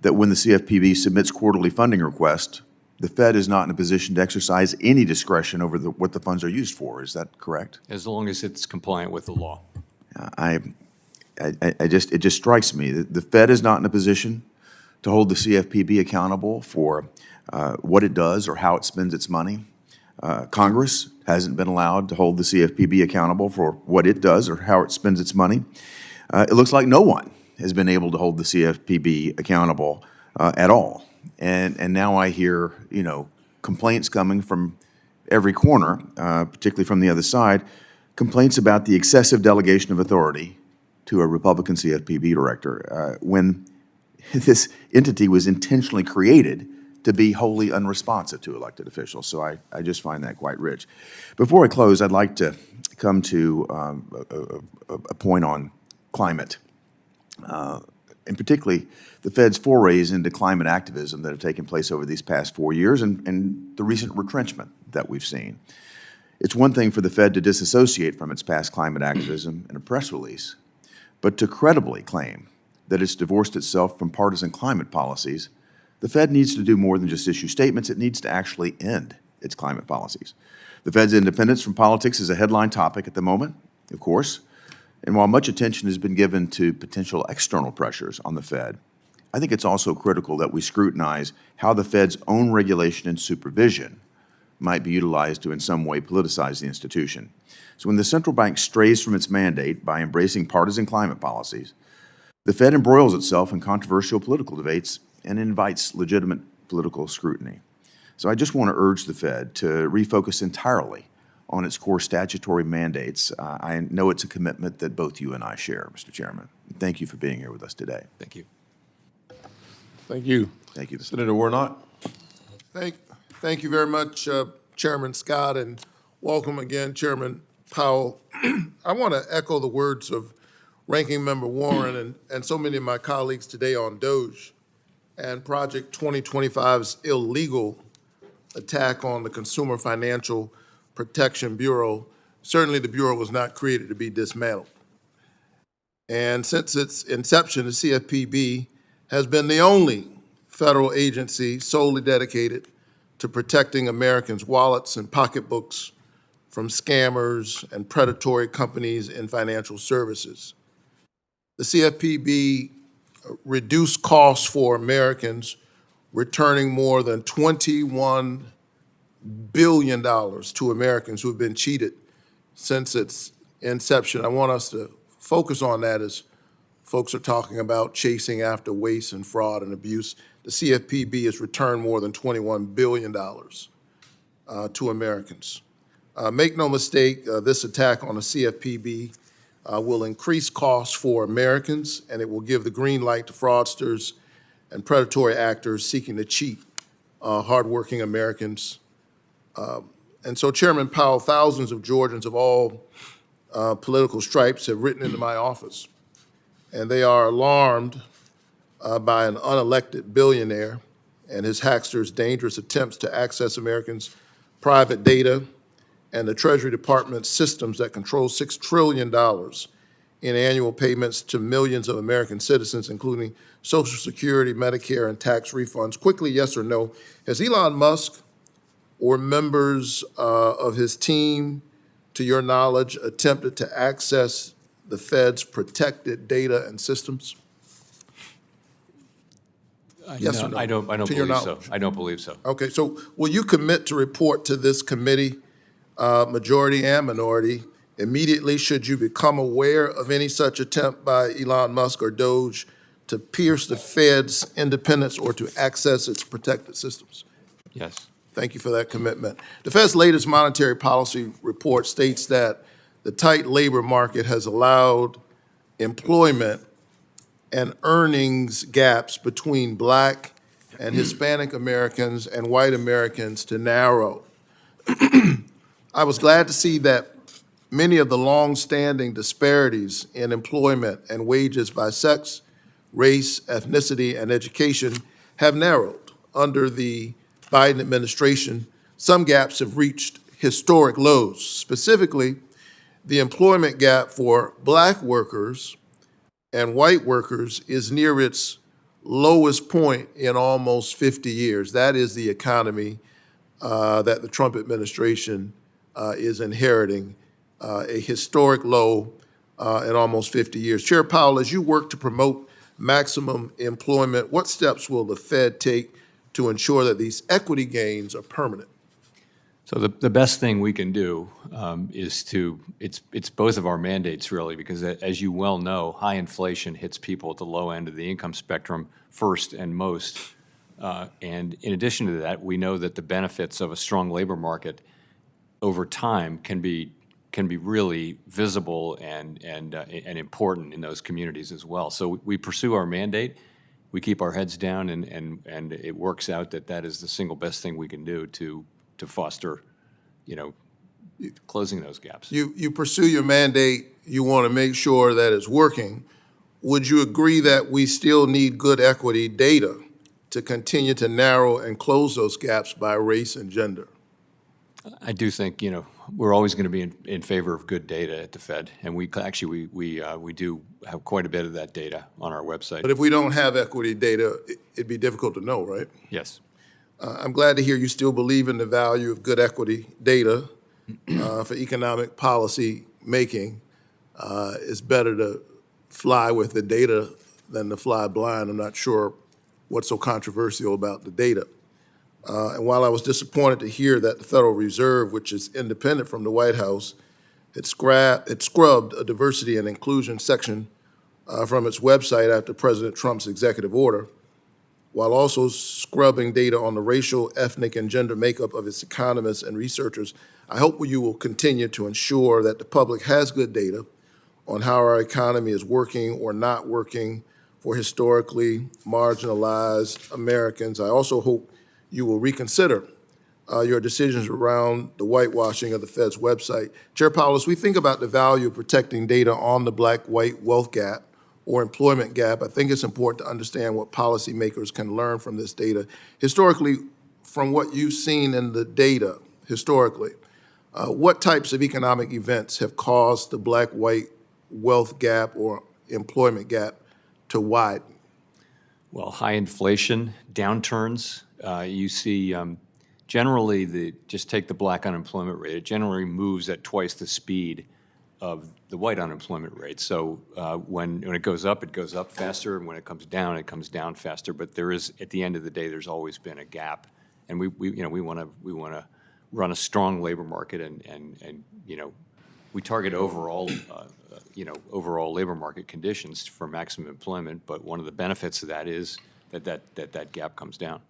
that when the CFPB submits quarterly funding requests, the Fed is not in a position to exercise any discretion over what the funds are used for. Is that correct? As long as it's compliant with the law. it just strikes me that the Fed is not in a position to hold the CFPB accountable for what it does or how it spends its money. Congress hasn't been allowed to hold the CFPB accountable for what it does or how it spends its money. It looks like no one has been able to hold the CFPB accountable at all. And now I hear, complaints coming from every corner, particularly from the other side, complaints about the excessive delegation of authority to a Republican CFPB director when this entity was intentionally created to be wholly unresponsive to elected officials. So I just find that quite rich. Before I close, I'd like to come to a point on climate, and particularly the Fed's forays into climate activism that have taken place over these past 4 years and the recent retrenchment that we've seen. It's one thing for the Fed to disassociate from its past climate activism in a press release, but to credibly claim that it's divorced itself from partisan climate policies, the Fed needs to do more than just issue statements. It needs to actually end its climate policies. The Fed's independence from politics is a headline topic at the moment, of course, and while much attention has been given to potential external pressures on the Fed, I think it's also critical that we scrutinize how the Fed's own regulation and supervision might be utilized to in some way politicize the institution. So when the central bank strays from its mandate by embracing partisan climate policies, the Fed embroils itself in controversial political debates and invites legitimate political scrutiny. So I just want to urge the Fed to refocus entirely on its core statutory mandates. I know it's a commitment that both you and I share, Mr. Chairman. Thank you for being here with us today. Thank you. Thank you. Thank you. Senator Warnock. Thank you very much, Chairman Scott, and welcome again, Chairman Powell. I want to echo the words of Ranking Member Warren and so many of my colleagues today on DOGE and Project 2025's illegal attack on the Consumer Financial Protection Bureau. Certainly the Bureau was not created to be dismantled. And since its inception, the CFPB has been the only federal agency solely dedicated to protecting Americans' wallets and pocketbooks from scammers and predatory companies in financial services. The CFPB reduced costs for Americans, returning more than $21 billion to Americans who have been cheated since its inception. I want us to focus on that as folks are talking about chasing after waste and fraud and abuse. The CFPB has returned more than $21 billion to Americans. Make no mistake, this attack on the CFPB will increase costs for Americans, and it will give the green light to fraudsters and predatory actors seeking to cheat hardworking Americans. And so, Chairman Powell, thousands of Georgians of all political stripes have written into my office, and they are alarmed by an unelected billionaire and his hacksters' dangerous attempts to access Americans' private data and the Treasury Department's systems that control $6 trillion in annual payments to millions of American citizens, including Social Security, Medicare, and tax refunds. Quickly, yes or no, has Elon Musk or members of his team, to your knowledge, attempted to access the Fed's protected data and systems? Yes or no? I don't To your believe so. knowledge. I don't believe so. Okay, so will you commit to report to this committee, majority and minority, immediately should you become aware of any such attempt by Elon Musk or Doge to pierce the Fed's independence or to access its protected systems? Yes. Thank you for that commitment. The Fed's latest monetary policy report states that the tight labor market has allowed employment and earnings gaps between Black and Hispanic Americans and white Americans to narrow. I was glad to see that many of the long-standing disparities in employment and wages by sex, race, ethnicity, and education have narrowed under the Biden administration. Some gaps have reached historic lows. Specifically, the employment gap for Black workers and white workers is near its lowest point in almost 50 years. That is the economy that the Trump administration is inheriting, a historic low in almost 50 years. Chair Powell, as you work to promote maximum employment, what steps will the Fed take to ensure that these equity gains are permanent? So the best thing we can do it's both of our mandates, really, because as you well know, high inflation hits people at the low end of the income spectrum first and most. And in addition to that, we know that the benefits of a strong labor market over time can be really visible and important in those communities as well. So we pursue our mandate, we keep our heads down, and it works out that is the single best thing we can do to foster, closing those gaps. You pursue your mandate, you want to make sure that it's working. Would you agree that we still need good equity data to continue to narrow and close those gaps by race and gender? I do think, we're always going to be in favor of good data at the Fed, and we do have quite a bit of that data on our website. But if we don't have equity data, it'd be difficult to know, right? Yes. I'm glad to hear you still believe in the value of good equity data for economic policy making. It's better to fly with the data than to fly blind. I'm not sure what's so controversial about the data. And while I was disappointed to hear that the Federal Reserve, which is independent from the White House, it scrubbed a diversity and inclusion section from its website after President Trump's executive order, while also scrubbing data on the racial, ethnic, and gender makeup of its economists and researchers, I hope you will continue to ensure that the public has good data on how our economy is working or not working for historically marginalized Americans. I also hope you will reconsider your decisions around the whitewashing of the Fed's website. Chair Powell, as we think about the value of protecting data on the black-white wealth gap or employment gap, I think it's important to understand what policymakers can learn from this data. Historically, from what you've seen in the data, historically, what types of economic events have caused the black-white wealth gap or employment gap to widen? Well, high inflation, downturns, you see generally just take the black unemployment rate, it generally moves at twice the speed of the white unemployment rate. So when it goes up faster, and when it comes down faster. But there is, at the end of the day, there's always been a gap, and we want to run a strong labor market, and we target overall labor market conditions for maximum employment. But one of the benefits of that is that gap comes down.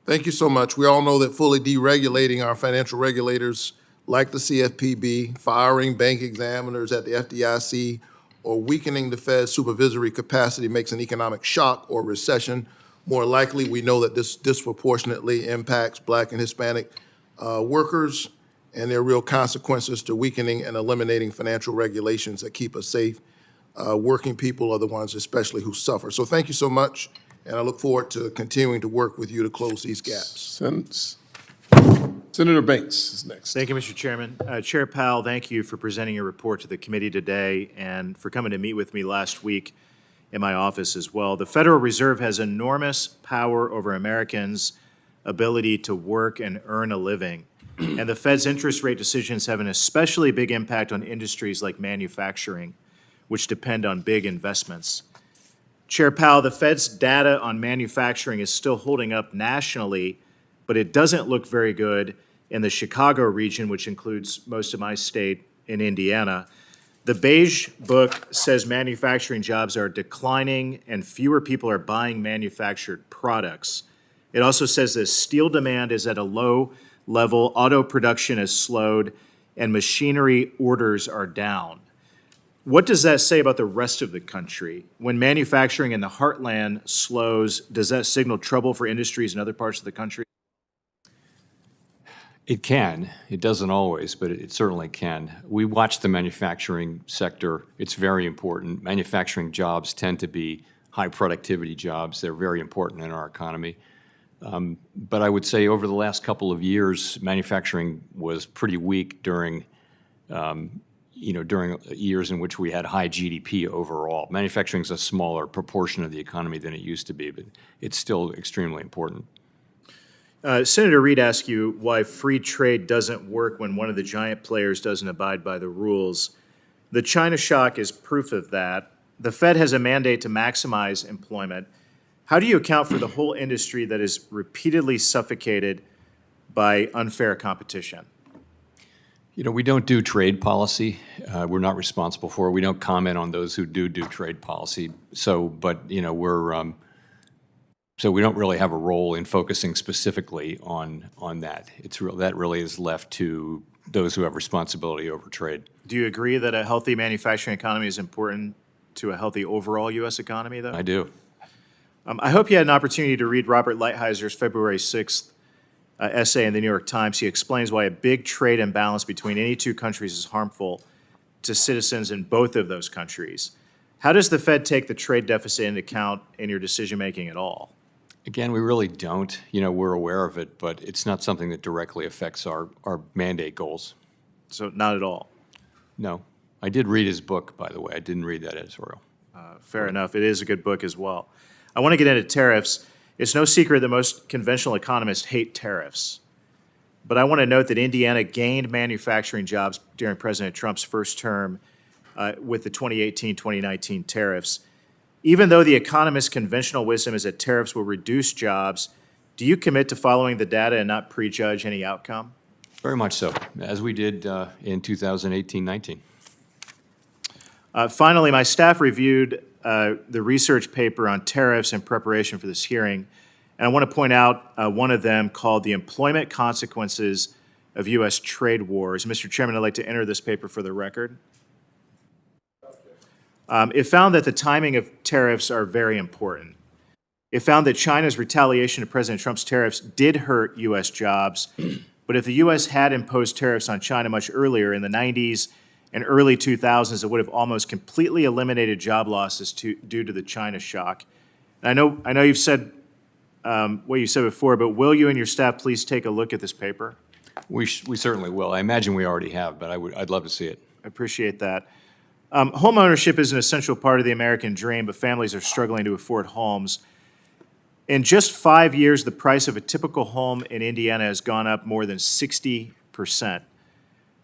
Thank you so much. We all know that fully deregulating our financial regulators like the CFPB, firing bank examiners at the FDIC, or weakening the Fed's supervisory capacity makes an economic shock or recession more likely. We know that this disproportionately impacts Black and Hispanic workers, and there are real consequences to weakening and eliminating financial regulations that keep us safe. Working people are the ones especially who suffer. So thank you so much, and I look forward to continuing to work with you to close these gaps. Senator Banks is next. Thank you, Mr. Chairman. Chair Powell, thank you for presenting your report to the committee today and for coming to meet with me last week in my office as well. The Federal Reserve has enormous power over Americans' ability to work and earn a living. And the Fed's interest rate decisions have an especially big impact on industries like manufacturing, which depend on big investments. Chair Powell, the Fed's data on manufacturing is still holding up nationally, but it doesn't look very good in the Chicago region, which includes most of my state in Indiana. The Beige Book says manufacturing jobs are declining and fewer people are buying manufactured products. It also says that steel demand is at a low level, auto production has slowed, and machinery orders are down. What does that say about the rest of the country? When manufacturing in the heartland slows, does that signal trouble for industries in other parts of the country? It can. It doesn't always, but it certainly can. We watch the manufacturing sector. It's very important. Manufacturing jobs tend to be high productivity jobs. They're very important in our economy. But I would say over the last couple of years, manufacturing was pretty weak during years in which we had high GDP overall. Manufacturing is a smaller proportion of the economy than it used to be, but it's still extremely important. Senator Reid asked you why free trade doesn't work when one of the giant players doesn't abide by the rules. The China shock is proof of that. The Fed has a mandate to maximize employment. How do you account for the whole industry that is repeatedly suffocated by unfair competition? You know, we don't do trade policy. We're not responsible for it. We don't comment on those who do trade policy. So, but, you know, so we don't really have a role in focusing specifically on that. That really is left to those who have responsibility over trade. Do you agree that a healthy manufacturing economy is important to a healthy overall U.S. economy, though? I do. I hope you had an opportunity to read Robert Lighthizer February 6th essay in the New York Times. He explains why a big trade imbalance between any two countries is harmful to citizens in both of those countries. How does the Fed take the trade deficit into account in your decision-making at all? Again, we really don't. You know, we're aware of it, but it's not something that directly affects our mandate goals. So not at all? No. I did read his book, by the way. I didn't read that editorial. Fair enough. It is a good book as well. I want to get into tariffs. It's no secret that most conventional economists hate tariffs. But I want to note that Indiana gained manufacturing jobs during President Trump's first term with the 2018-2019 tariffs. Even though the economist's conventional wisdom is that tariffs will reduce jobs, do you commit to following the data and not prejudge any outcome? Very much so, as we did in 2018-19. Finally, my staff reviewed the research paper on tariffs in preparation for this hearing, and I want to point out one of them called The Employment Consequences of U.S. Trade Wars. Mr. Chairman, I'd like to enter this paper for the record. It found that the timing of tariffs are very important. It found that China's retaliation to President Trump's tariffs did hurt U.S. jobs, but if the U.S. had imposed tariffs on China much earlier in the 90s and early 2000s, it would have almost completely eliminated job losses due to the China shock. And I know you've said what you said before, but will you and your staff please take a look at this paper? We certainly will. I imagine we already have, but I'd love to see it. I appreciate that. Home ownership is an essential part of the American dream, but families are struggling to afford homes. In just 5 years, the price of a typical home in Indiana has gone up more than 60%.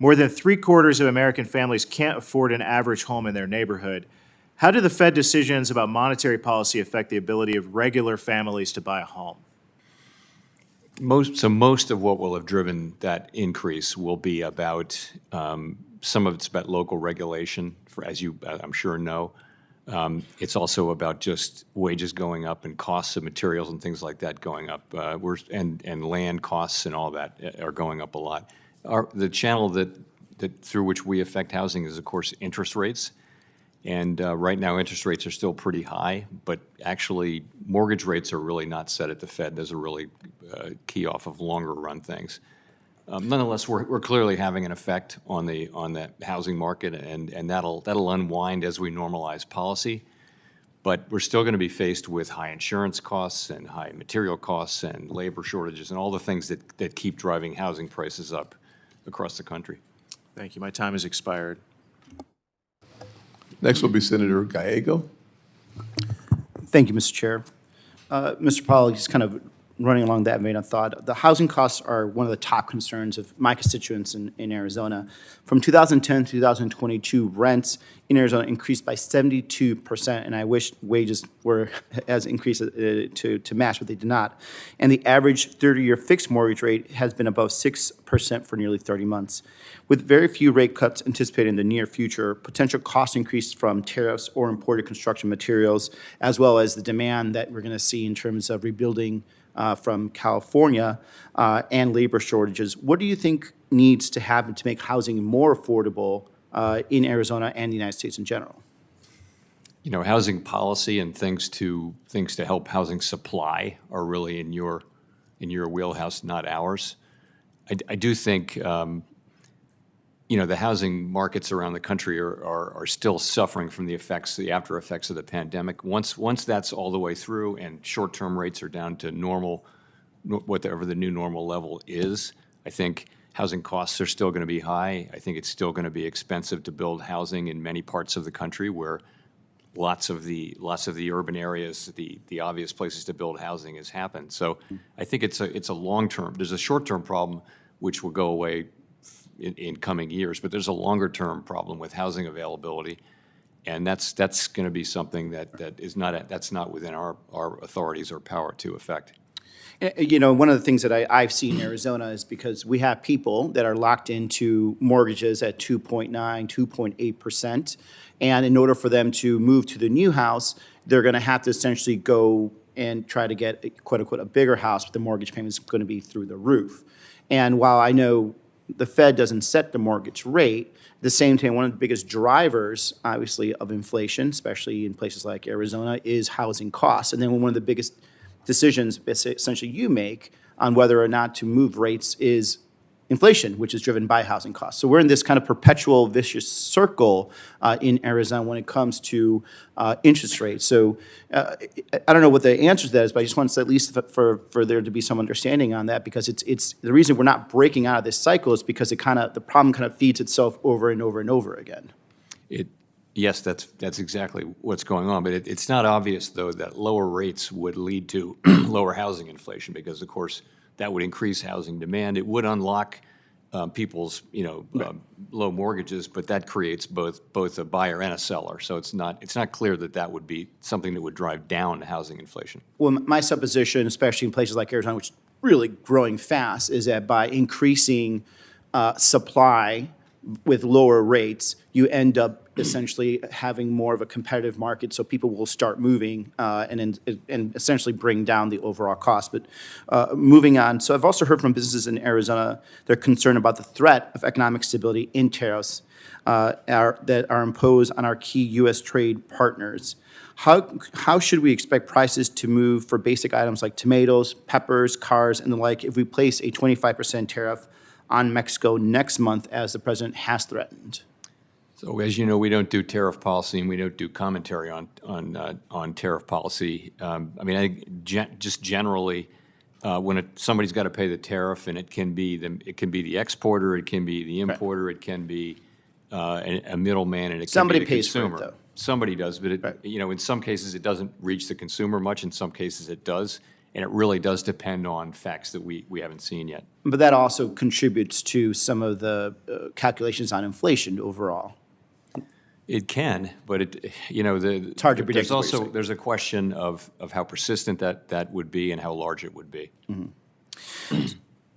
More than 3/4 of American families can't afford an average home in their neighborhood. How do the Fed decisions about monetary policy affect the ability of regular families to buy a home? Most of what will have driven that increase will be about, some of it's about local regulation, as you, I'm sure, know. It's also about just wages going up and costs of materials and things like that going up. And land costs and all that are going up a lot. The channel that through which we affect housing is, of course, interest rates. And right now, interest rates are still pretty high, but actually, mortgage rates are really not set at the Fed. Those are really key off of longer run things. Nonetheless, we're clearly having an effect on the housing market, and that'll unwind as we normalize policy. But we're still going to be faced with high insurance costs and high material costs and labor shortages and all the things that keep driving housing prices up across the country. Thank you. My time has expired. Next will be Senator Gallego. Thank you, Mr. Chair. Mr. Powell, just kind of running along that vein of thought, the housing costs are one of the top concerns of my constituents in Arizona. From 2010 to 2022, rents in Arizona increased by 72%, and I wish wages were as increased to match, but they did not. And the average 30-year fixed mortgage rate has been above 6% for nearly 30 months. With very few rate cuts anticipated in the near future, potential cost increase from tariffs or imported construction materials, as well as the demand that we're going to see in terms of rebuilding from California and labor shortages, what do you think needs to happen to make housing more affordable in Arizona and the United States in general? You know, housing policy and things to help housing supply are really in your wheelhouse, not ours. I do think you know, the housing markets around the country are still suffering from the after effects of the pandemic. Once that's all the way through and short-term rates are down to normal, whatever the new normal level is, I think housing costs are still going to be high. I think it's still going to be expensive to build housing in many parts of the country where lots of the urban areas, the obvious places to build housing has happened. So I think it's a long-term. There's a short-term problem which will go away in coming years. But there's a longer-term problem with housing availability, and that's going to be something that's not within our authorities or power to affect. You know, one of the things that I've seen in Arizona is because we have people that are locked into mortgages at 2.9, 2.8%. And in order for them to move to the new house, they're going to have to essentially go and try to get, quote unquote, a bigger house, but the mortgage payment is going to be through the roof. And while I know the Fed doesn't set the mortgage rate, at the same time, one of the biggest drivers, obviously, of inflation, especially in places like Arizona, is housing costs. And then one of the biggest decisions essentially you make on whether or not to move rates is inflation, which is driven by housing costs. So we're in this kind of perpetual vicious circle in Arizona when it comes to interest rates. So I don't know what the answer to that is, but I just want to at least for there to be some understanding on that, because it's the reason we're not breaking out of this cycle is because the problem kind of feeds itself over and over and over again. Yes, that's exactly what's going on. But it's not obvious, though, that lower rates would lead to lower housing inflation, because, of course, that would increase housing demand. It would unlock people's, low mortgages, but that creates both a buyer and a seller. So it's not clear that would be something that would drive down housing inflation. Well, my supposition, especially in places like Arizona, which is really growing fast, is that by increasing supply with lower rates, you end up essentially having more of a competitive market, so people will start moving and essentially bring down the overall cost. But moving on, so I've also heard from businesses in Arizona, they're concerned about the threat of economic stability in tariffs that are imposed on our key U.S. trade partners. How should we expect prices to move for basic items like tomatoes, peppers, cars, and the like if we place a 25% tariff on Mexico next month, as the president has threatened? So as you know, we don't do tariff policy, and we don't do commentary on tariff policy. I think just generally, when somebody's got to pay the tariff, and it can be the exporter, it can be the importer, it can be a middleman, and it can be the pays consumer. for it, though. Somebody does, but in some cases it doesn't reach the consumer much. In some cases it does, and it really does depend on facts that we haven't seen yet. But that also contributes to some of the calculations on inflation overall. It can, but it's hard to predict. There's a question of how persistent that would be and how large it would be. Mm-hmm.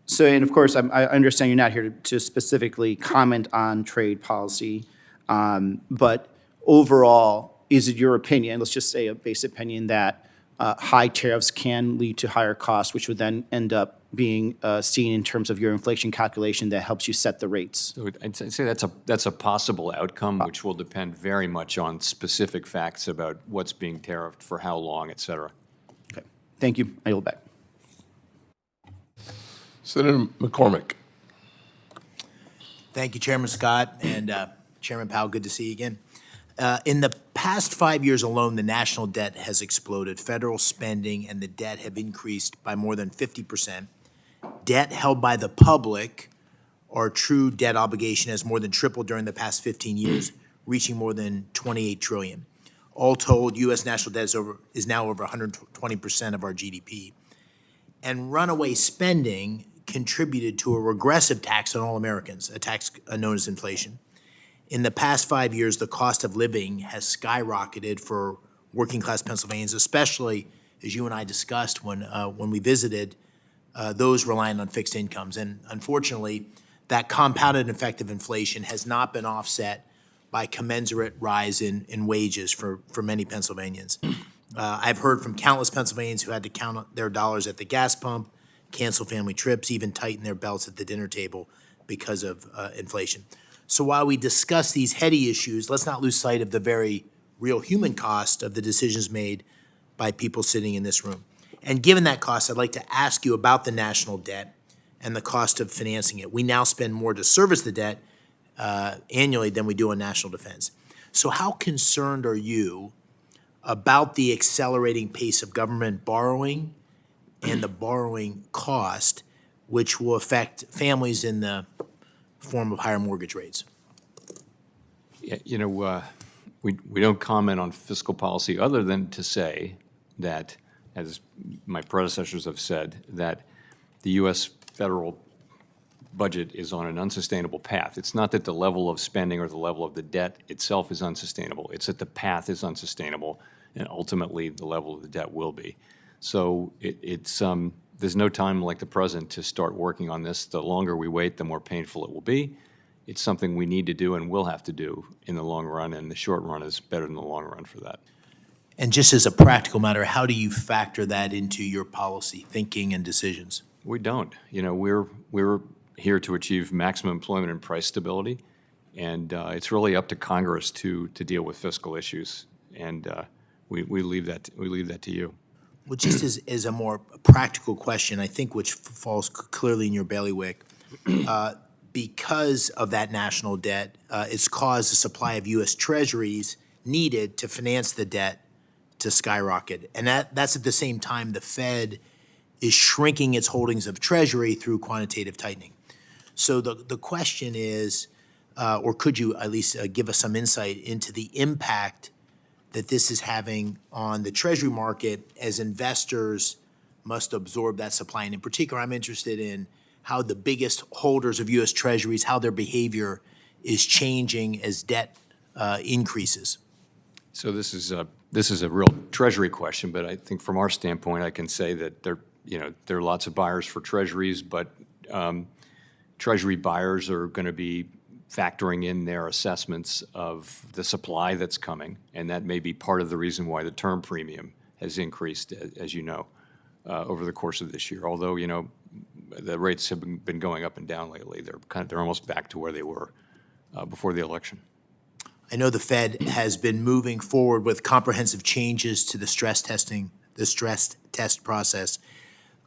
So, and of course, I understand you're not here to specifically comment on trade policy, but overall, is it your opinion, let's just say a base opinion, that high tariffs can lead to higher costs, which would then end up being seen in terms of your inflation calculation that helps you set the rates? So I'd say that's a possible outcome, which will depend very much on specific facts about what's being tariffed for how long, et cetera. Okay, thank you. I yield back. Senator McCormick. Thank you, Chairman Scott, and Chairman Powell, good to see you again. In the past 5 years alone, the national debt has exploded. Federal spending and the debt have increased by more than 50%. Debt held by the public, or true debt obligation, has more than tripled during the past 15 years, reaching more than $28 trillion. All told, U.S. national debt is now over 120% of our GDP. And runaway spending contributed to a regressive tax on all Americans, a tax known as inflation. In the past 5 years, the cost of living has skyrocketed for working-class Pennsylvanians, especially, as you and I discussed when we visited, those relying on fixed incomes. And unfortunately, that compounded effect of inflation has not been offset by commensurate rise in wages for many Pennsylvanians. I've heard from countless Pennsylvanians who had to count their dollars at the gas pump, cancel family trips, even tighten their belts at the dinner table because of inflation. So while we discuss these heady issues, let's not lose sight of the very real human cost of the decisions made by people sitting in this room. And given that cost, I'd like to ask you about the national debt and the cost of financing it. We now spend more to service the debt annually than we do on national defense. So how concerned are you about the accelerating pace of government borrowing and the borrowing cost, which will affect families in the form of higher mortgage rates? Yeah, we don't comment on fiscal policy other than to say that, as my predecessors have said, that the U.S. federal budget is on an unsustainable path. It's not that the level of spending or the level of the debt itself is unsustainable. It's that the path is unsustainable, and ultimately the level of the debt will be. So there's no time like the present to start working on this. The longer we wait, the more painful it will be. It's something we need to do and will have to do in the long run, and the short run is better than the long run for that. And just as a practical matter, how do you factor that into your policy thinking and decisions? We don't. You know, we're here to achieve maximum employment and price stability, and it's really up to Congress to deal with fiscal issues, and we leave that to you. Well, just as a more practical question, I think which falls clearly in your bailiwick, because of that national debt, it's caused the supply of U.S. Treasuries needed to finance the debt to skyrocket. And that's at the same time the Fed is shrinking its holdings of Treasury through quantitative tightening. So the question is, or could you at least give us some insight into the impact that this is having on the Treasury market as investors must absorb that supply? And in particular, I'm interested in how the biggest holders of U.S. Treasuries, how their behavior is changing as debt increases. So this is a real Treasury question, but I think from our standpoint, I can say that there are lots of buyers for Treasuries, but Treasury buyers are going to be factoring in their assessments of the supply that's coming, and that may be part of the reason why the term premium has increased, as you know, over the course of this year. Although, you know, the rates have been going up and down lately. They're almost back to where they were before the election. I know the Fed has been moving forward with comprehensive changes to the stress test process.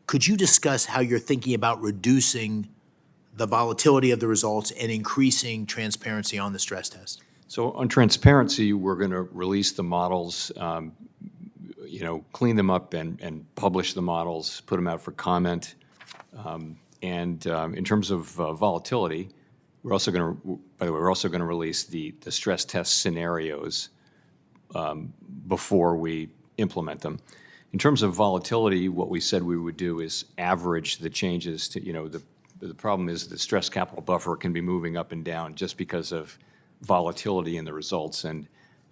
Could you discuss how you're thinking about reducing the volatility of the results and increasing transparency on the stress test? So on transparency, we're going to release the models, clean them up and publish the models, put them out for comment. In terms of volatility, we're also going to release the stress test scenarios before we implement them. In terms of volatility, what we said we would do is average the changes to, the problem is the stress capital buffer can be moving up and down just because of volatility in the results, and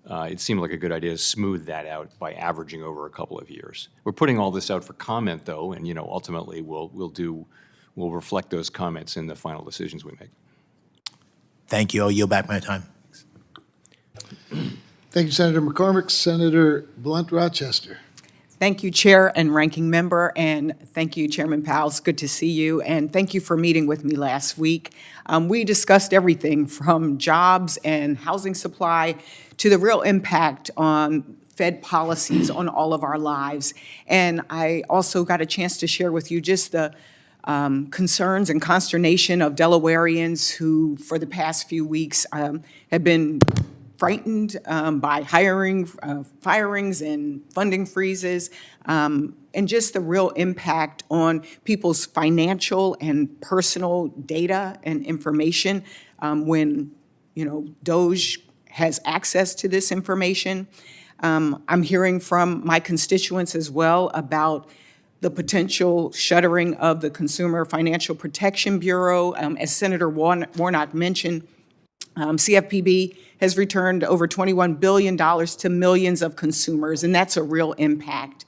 it seemed like a good idea to smooth that out by averaging over a couple of years. We're putting all this out for comment, though, and ultimately we'll reflect those comments in the final decisions we make. Thank you. I'll yield back my time. Thank you, Senator McCormick. Senator Blunt Rochester. Thank you, Chair and Ranking Member, and thank you, Chairman Powell. It's good to see you, and thank you for meeting with me last week. We discussed everything from jobs and housing supply to the real impact on Fed policies on all of our lives. And I also got a chance to share with you just the concerns and consternation of Delawareans who, for the past few weeks, have been frightened by firings and funding freezes, and just the real impact on people's financial and personal data and information when, DOJ has access to this information. I'm hearing from my constituents as well about the potential shuttering of the Consumer Financial Protection Bureau. As Senator Warnock mentioned, CFPB has returned over $21 billion to millions of consumers, and that's a real impact.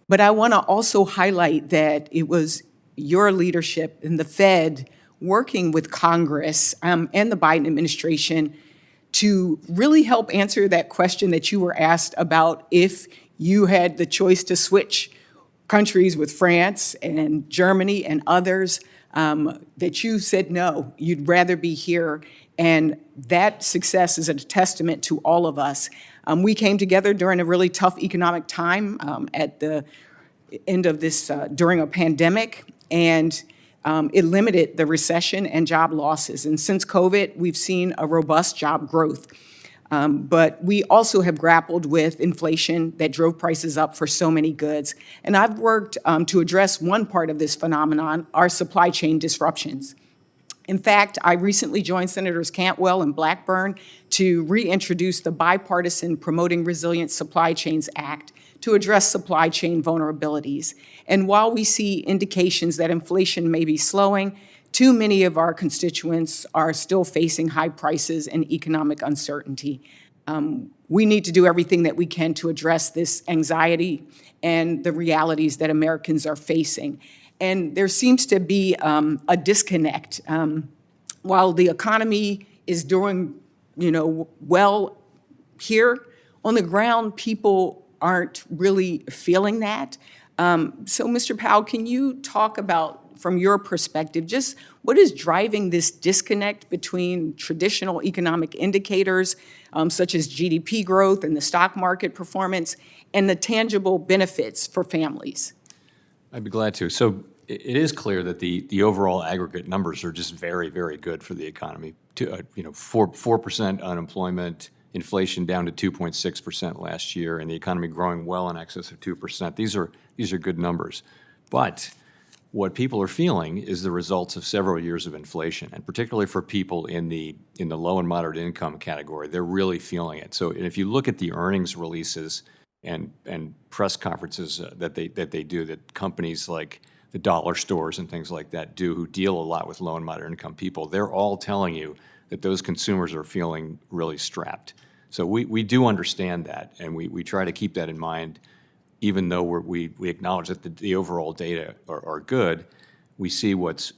But I want to also highlight that it was your leadership in the Fed working with Congress and the Biden administration to really help answer that question that you were asked about if you had the choice to switch countries with France and Germany and others, that you said no, you'd rather be here. And that success is a testament to all of us. We came together during a really tough economic time at the end of this, during a pandemic, and it limited the recession and job losses. And since COVID, we've seen a robust job growth. But we also have grappled with inflation that drove prices up for so many goods. And I've worked to address one part of this phenomenon, our supply chain disruptions. In fact, I recently joined Senators Cantwell and Blackburn to reintroduce the bipartisan Promoting Resilient Supply Chains Act to address supply chain vulnerabilities. And while we see indications that inflation may be slowing, Too many of our constituents are still facing high prices and economic uncertainty. We need to do everything that we can to address this anxiety and the realities that Americans are facing. And there seems to be a disconnect. While the economy is doing, well here, on the ground, people aren't really feeling that. So, Mr. Powell, can you talk about, from your perspective, just what is driving this disconnect between traditional economic indicators, such as GDP growth and the stock market performance, and the tangible benefits for families? I'd be glad to. So it is clear that the overall aggregate numbers are just very, very good for the economy. 4% unemployment, inflation down to 2.6% last year, and the economy growing well in excess of 2%. These are good numbers. But what people are feeling is the results of several years of inflation, and particularly for people in the low and moderate income category, they're really feeling it. So if you look at the earnings releases and press conferences that they do, that companies like the dollar stores and things like that do, who deal a lot with low and moderate income people, they're all telling you that those consumers are feeling really strapped. So we do understand that, and we try to keep that in mind. Even though we acknowledge that the overall data are good, we see what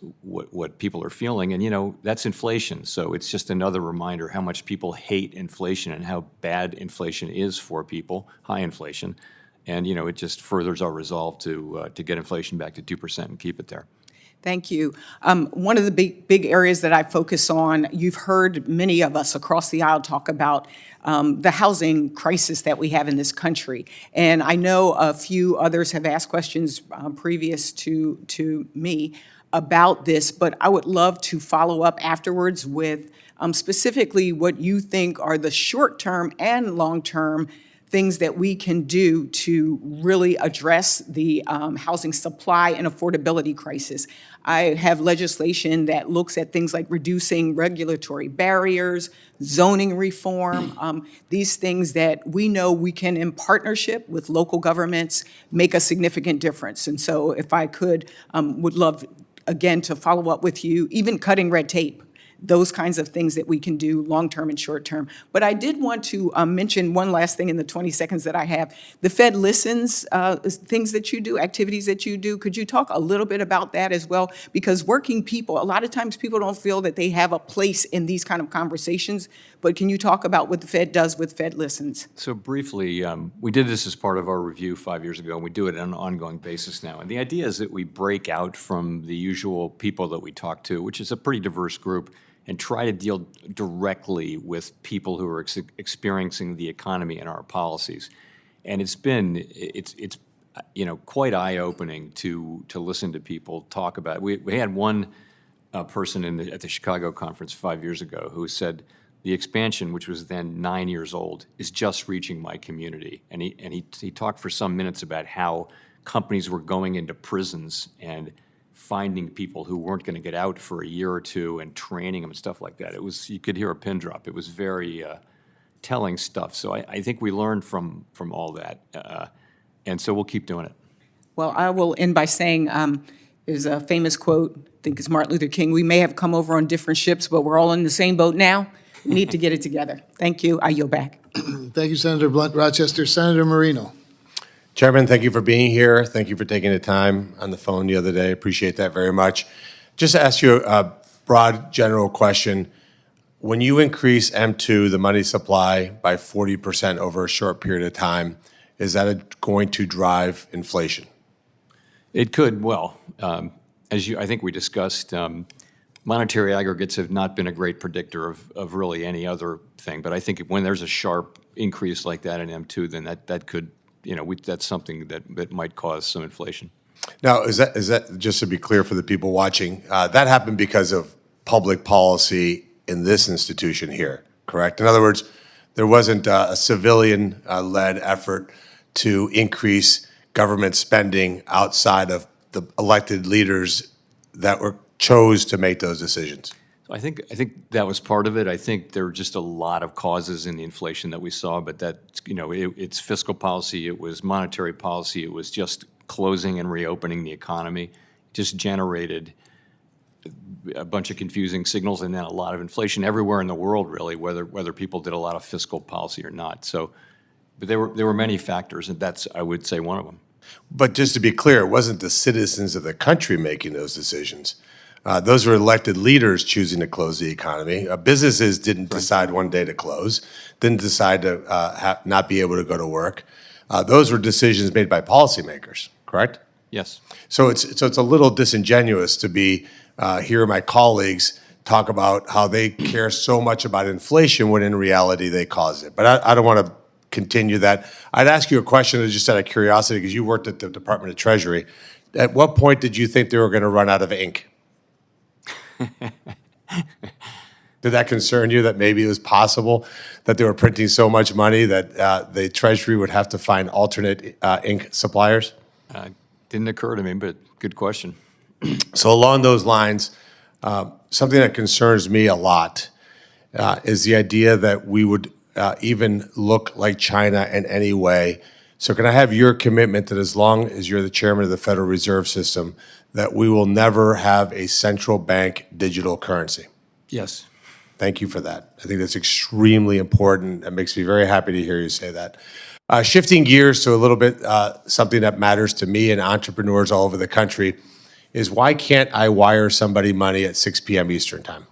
people are feeling, and that's inflation. So it's just another reminder how much people hate inflation and how bad inflation is for people, high inflation, and it just furthers our resolve to get inflation back to 2% and keep it there. Thank you. One of the big areas that I focus on, you've heard many of us across the aisle talk about the housing crisis that we have in this country. And I know a few others have asked questions previous to me about this, but I would love to follow up afterwards with specifically what you think are the short-term and long-term things that we can do to really address the housing supply and affordability crisis. I have legislation that looks at things like reducing regulatory barriers, zoning reform, these things that we know we can, in partnership with local governments, make a significant difference. And so if I could, would love, again, to follow up with you, even cutting red tape, those kinds of things that we can do long-term and short-term. But I did want to mention one last thing in the 20 seconds that I have. The Fed listens, things that you do, activities that you do. Could you talk a little bit about that as well? Because working people, a lot of times people don't feel that they have a place in these kind of conversations, but can you talk about what the Fed does with Fed Listens? So briefly, we did this as part of our review 5 years ago, and we do it on an ongoing basis now. And the idea is that we break out from the usual people that we talk to, which is a pretty diverse group, and try to deal directly with people who are experiencing the economy and our policies. And it's quite eye-opening to listen to people talk about it. We had one person at the Chicago conference 5 years ago who said the expansion, which was then 9 years old, is just reaching my community. And he talked for some minutes about how companies were going into prisons and finding people who weren't going to get out for a year or two and training them and stuff like that. You could hear a pin drop. It was very telling stuff. So I think we learned from all that. And so we'll keep doing it. Well, I will end by saying there's a famous quote, I think it's Martin Luther King, we may have come over on different ships, but we're all in the same boat now. We need to get it together. Thank you. I yield back. Thank you, Senator Blunt Rochester. Senator Marino. Chairman, thank you for being here. Thank you for taking the time on the phone the other day. Appreciate that very much. Just to ask you a broad general question. When you increase M2, the money supply, by 40% over a short period of time, is that going to drive inflation? It could. Well, as I think we discussed, monetary aggregates have not been a great predictor of really any other thing. But I think when there's a sharp increase like that in M2, then that could, that's something that might cause some inflation. Now, is that just to be clear for the people watching, that happened because of public policy in this institution here, correct? In other words, there wasn't a civilian-led effort to increase government spending outside of the elected leaders that chose to make those decisions. I think that was part of it. I think there were just a lot of causes in the inflation that we saw, but it's fiscal policy, it was monetary policy, it was just closing and reopening the economy, just generated a bunch of confusing signals and then a lot of inflation everywhere in the world, really, whether people did a lot of fiscal policy or not. So, but there were many factors, and that's, I would say, one of them. But just to be clear, it wasn't the citizens of the country making those decisions. Those were elected leaders choosing to close the economy. Businesses didn't decide one day to close, didn't decide to not be able to go to work. Those were decisions made by policymakers, correct? Yes. So it's a little disingenuous to be hear my colleagues talk about how they care so much about inflation when in reality they cause it. But I don't want to continue that. I'd ask you a question just out of curiosity, because you worked at the Department of Treasury. At what point did you think they were going to run out of ink? Did that concern you, that maybe it was possible that they were printing so much money that the Treasury would have to find alternate ink suppliers? Didn't occur to me, but good question. So along those lines, something that concerns me a lot is the idea that we would even look like China in any way. So can I have your commitment that as long as you're the chairman of the Federal Reserve System, that we will never have a central bank digital currency? Yes. Thank you for that. I think that's extremely important. It makes me very happy to hear you say that. Shifting gears to a little bit something that matters to me and entrepreneurs all over the country is, why can't I wire somebody money at 6 p.m. Eastern time?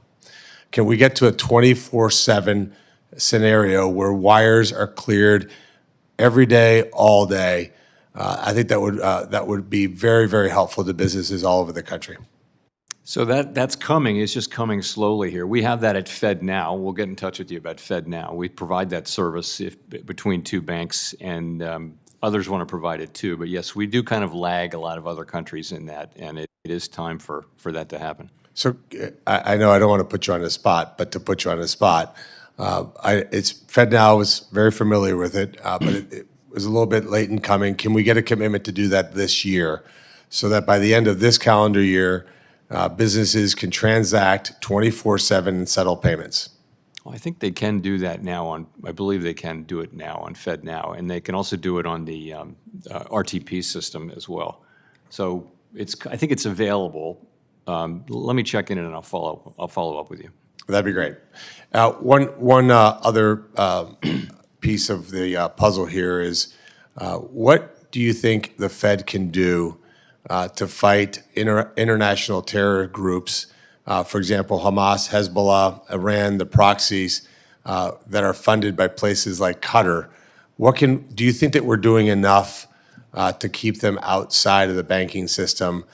Can we get to a 24/7 scenario where wires are cleared every day, all day? I think that would be very, very helpful to businesses all over the country. So that's coming. It's just coming slowly here. We have that at FedNow. We'll get in touch with you about FedNow. We provide that service between two banks, and others want to provide it too. But yes, we do kind of lag a lot of other countries in that, and it is time for that to happen. So I know I don't want to put you on the spot, but to put you on the spot, FedNow was very familiar with it, but it was a little bit late in coming. Can we get a commitment to do that this year, so that by the end of this calendar year, businesses can transact 24/7 and settle payments? Well, I think they can do that now I believe they can do it now on FedNow, and they can also do it on the RTP system as well. So I think it's available. Let me check in and I'll follow up with you. That'd be great. One other piece of the puzzle here is, what do you think the Fed can do to fight international terror groups? For example, Hamas, Hezbollah, Iran, the proxies that are funded by places like Qatar. Do you think that we're doing enough to keep them outside of the banking system?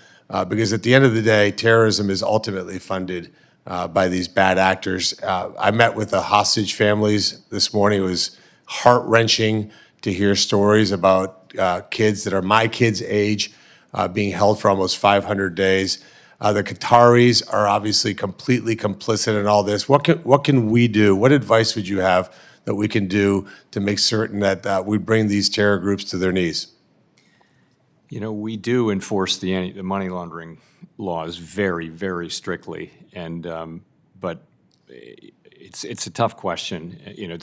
Because at the end of the day, terrorism is ultimately funded by these bad actors. I met with the hostage families this morning. It was heart-wrenching to hear stories about kids that are my kids' age being held for almost 500 days. The Qataris are obviously completely complicit in all this. What can we do? What advice would you have that we can do to make certain that we bring these terror groups to their knees? You know, we do enforce the money laundering laws very, very strictly, and but it's a tough question. You know,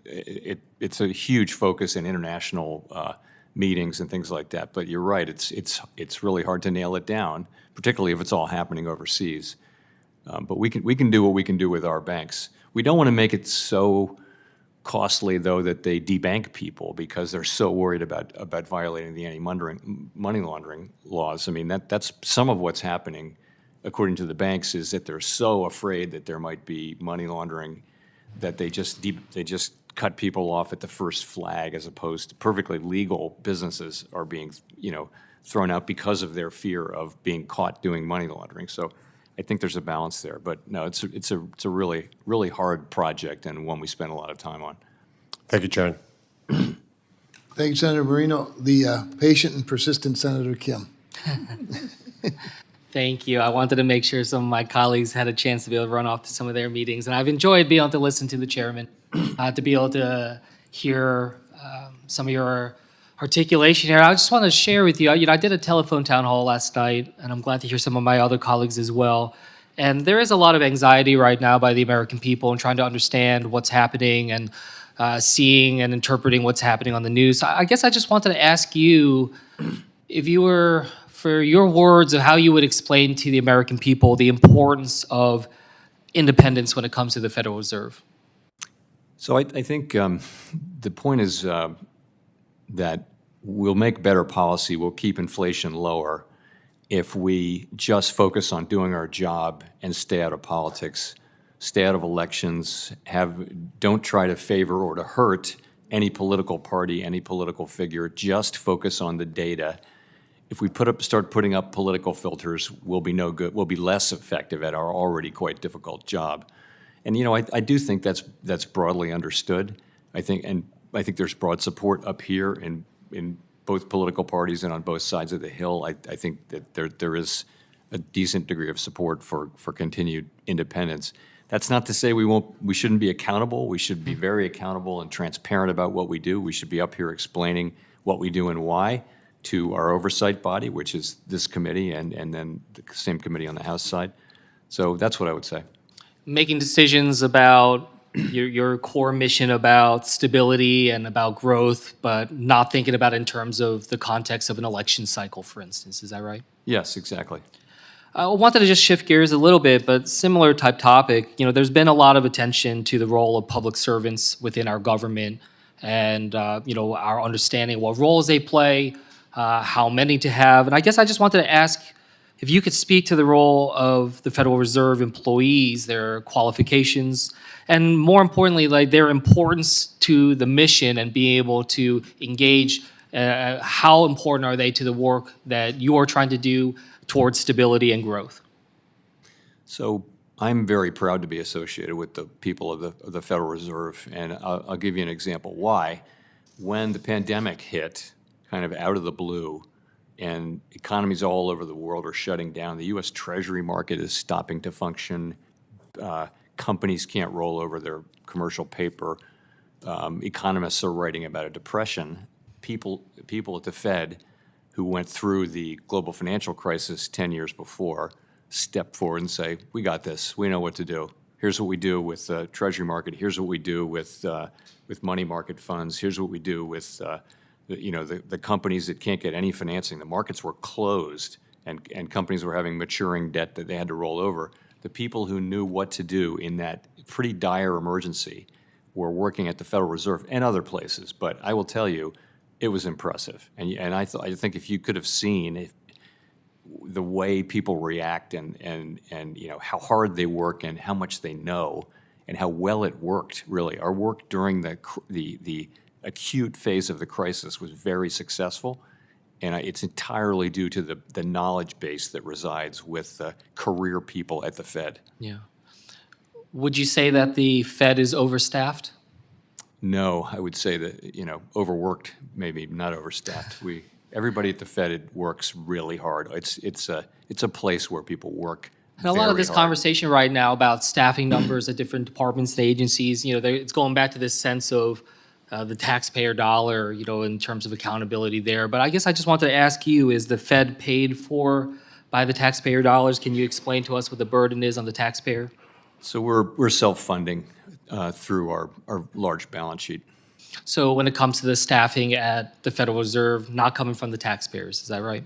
it's a huge focus in international meetings and things like that. But you're right; it's really hard to nail it down, particularly if it's all happening overseas. But we can do what we can do with our banks. We don't want to make it so costly, though, that they debank people because they're so worried about violating the anti-money laundering laws. I mean, that's some of what's happening, according to the banks, is that they're so afraid that there might be money laundering that they just cut people off at the first flag, as opposed to perfectly legal businesses are being, thrown out because of their fear of being caught doing money laundering. So I think there's a balance there, but no, it's a really, really hard project and one we spend a lot of time on. Thank you, Chairman. Thank you, Senator Moreno. The patient and persistent Senator Kim. Thank you. I wanted to make sure some of my colleagues had a chance to be able to run off to some of their meetings, and I've enjoyed being able to listen to the chairman, to be able to hear some of your articulation here. I just want to share with you, I did a telephone town hall last night, and I'm glad to hear some of my other colleagues as well. And there is a lot of anxiety right now by the American people in trying to understand what's happening and seeing and interpreting what's happening on the news. I guess I just wanted to ask you, if you were for your words of how you would explain to the American people the importance of independence when it comes to the Federal Reserve. So I think the point is that we'll make better policy, we'll keep inflation lower if we just focus on doing our job and stay out of politics, stay out of elections, don't try to favor or to hurt any political party, any political figure, just focus on the data. If we start putting up political filters, we'll be no good, we'll be less effective at our already quite difficult job. And I do think that's broadly understood. I think there's broad support up here in both political parties and on both sides of the Hill. I think that there is a decent degree of support for continued independence. That's not to say we shouldn't be accountable. We should be very accountable and transparent about what we do. We should be up here explaining what we do and why to our oversight body, which is this committee and then the same committee on the House side. So that's what I would say. Making decisions about your core mission about stability and about growth, but not thinking about it in terms of the context of an election cycle, for instance. Is that right? Yes, exactly. I wanted to just shift gears a little bit, but similar type topic. There's been a lot of attention to the role of public servants within our government and, our understanding what roles they play, how many to have. And I guess I just wanted to ask if you could speak to the role of the Federal Reserve employees, their qualifications, and more importantly, like their importance to the mission and being able to engage. How important are they to the work that you are trying to do towards stability and growth? So I'm very proud to be associated with the people of the Federal Reserve, and I'll give you an example why. When the pandemic hit, kind of out of the blue, and economies all over the world are shutting down, the U.S. Treasury market is stopping to function, companies can't roll over their commercial paper, economists are writing about a depression. People at the Fed who went through the global financial crisis 10 years before step forward and say, we got this, we know what to do. Here's what we do with the Treasury market, here's what we do with money market funds, here's what we do with the companies that can't get any financing. The markets were closed and companies were having maturing debt that they had to roll over. The people who knew what to do in that pretty dire emergency were working at the Federal Reserve and other places. But I will tell you, it was impressive. And I think if you could have seen the way people react and how hard they work and how much they know and how well it worked, really. Our work during the acute phase of the crisis was very successful, and it's entirely due to the knowledge base that resides with career people at the Fed. Yeah. Would you say that the Fed is overstaffed? No, I would say that, overworked, maybe not overstaffed. Everybody at the Fed works really hard. It's a place where people work And a lot of very this hard. conversation right now about staffing numbers at different departments and agencies, it's going back to this sense of the taxpayer dollar, in terms of accountability there. But I guess I just wanted to ask you, is the Fed paid for by the taxpayer dollars? Can you explain to us what the burden is on the taxpayer? So we're self-funding through our large balance sheet. So when it comes to the staffing at the Federal Reserve, not coming from the taxpayers, is that right?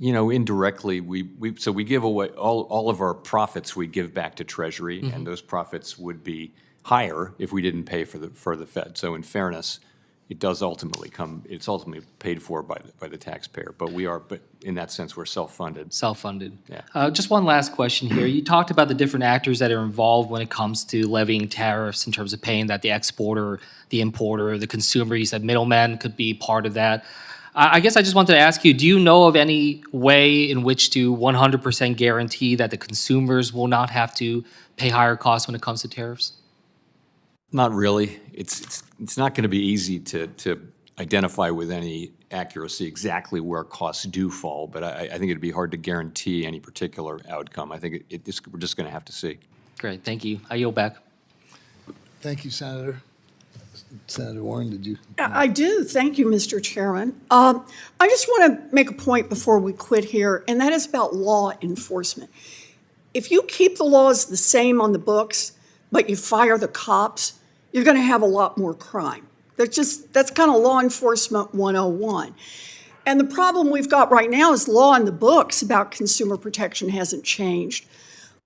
Indirectly, we give away all of our profits. We give back to Treasury, and those profits would be higher if we didn't pay for the Fed. So in fairness, it's ultimately paid for by the taxpayer. But in that sense, we're self-funded. Self-funded. Yeah. Just one last question here. You talked about the different actors that are involved when it comes to levying tariffs in terms of paying that the exporter, the importer, the consumer. You said middlemen could be part of that. I guess I just wanted to ask you, do you know of any way in which to 100% guarantee that the consumers will not have to pay higher costs when it comes to tariffs? Not really. It's not going to be easy to identify with any accuracy exactly where costs do fall, but I think it'd be hard to guarantee any particular outcome. I think we're just going to have to see. Great, thank you. I yield back. Thank you, Senator. Senator Warren, did you? I do. Thank you, Mr. Chairman. I just want to make a point before we quit here, and that is about law enforcement. If you keep the laws the same on the books, but you fire the cops, you're going to have a lot more crime. That's kind of law enforcement 101. And the problem we've got right now is law in the books about consumer protection hasn't changed.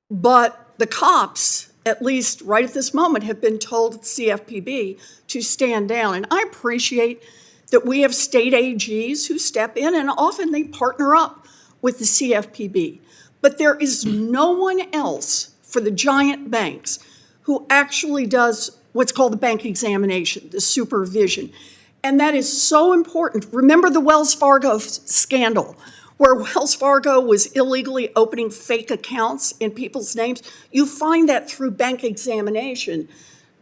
But the cops, at least right at this moment, have been told at CFPB to stand down. And I appreciate that we have state AGs who step in, and often they partner up with the CFPB. But there is no one else for the giant banks who actually does what's called the bank examination, the supervision. And that is so important. Remember the Wells Fargo scandal, where Wells Fargo was illegally opening fake accounts in people's names? You find that through bank examination,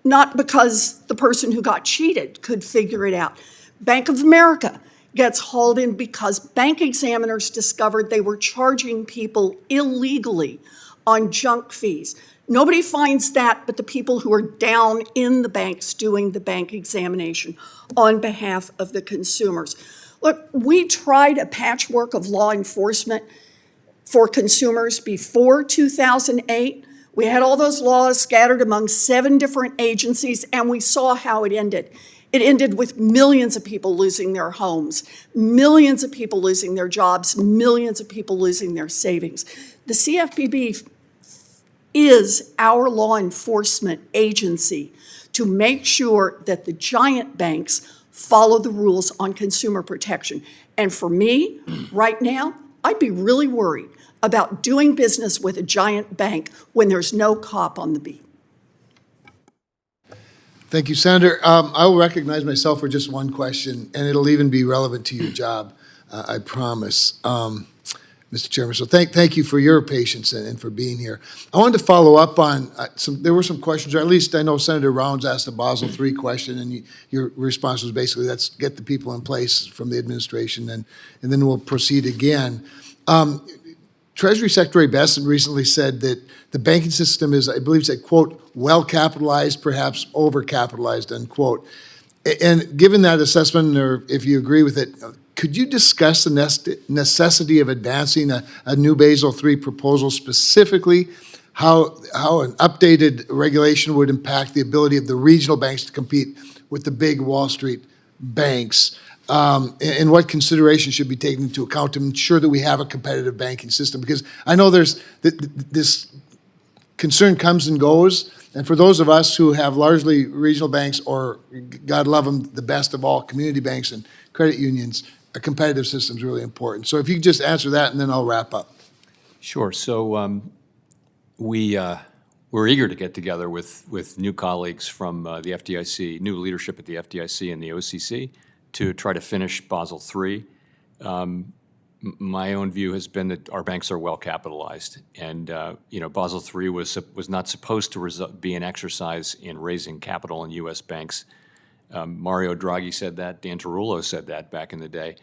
not because the person who got cheated could figure it out. Bank of America gets hauled in because bank examiners discovered they were charging people illegally on junk fees. Nobody finds that but the people who are down in the banks doing the bank examination on behalf of the consumers. Look, we tried a patchwork of law enforcement for consumers before 2008. We had all those laws scattered among 7 different agencies, and we saw how it ended. It ended with millions of people losing their homes, millions of people losing their jobs, millions of people losing their savings. The CFPB is our law enforcement agency to make sure that the giant banks follow the rules on consumer protection. And for me, right now, I'd be really worried about doing business with a giant bank when there's no cop on the beat. Thank you, Senator. I will recognize myself for just one question, and it'll even be relevant to your job, I promise, Mr. Chairman. So thank you for your patience and for being here. I wanted to follow up on there were some questions, or at least I know Senator Rounds asked a Basel III question, and your response was basically, let's get the people in place from the administration, and then we'll proceed again. Treasury Secretary Besson recently said that the banking system is, I believe, said, quote, well-capitalized, perhaps over-capitalized, unquote. And given that assessment, or if you agree with it, could you discuss the necessity of advancing a new Basel III proposal, specifically how an updated regulation would impact the ability of the regional banks to compete with the big Wall Street banks? And what considerations should be taken into account to ensure that we have a competitive banking system? Because I know there's this concern comes and goes, and for those of us who have largely regional banks, or God love them, the best of all, community banks and credit unions, a competitive system is really important. So if you could just answer that, and then I'll wrap up. Sure. So we're eager to get together with new colleagues from the FDIC, new leadership at the FDIC and the OCC, to try to finish Basel III. My own view has been that our banks are well capitalized, and Basel III was not supposed to be an exercise in raising capital in U.S. banks. Mario Draghi said that. Dan Tarullo said that back in the day,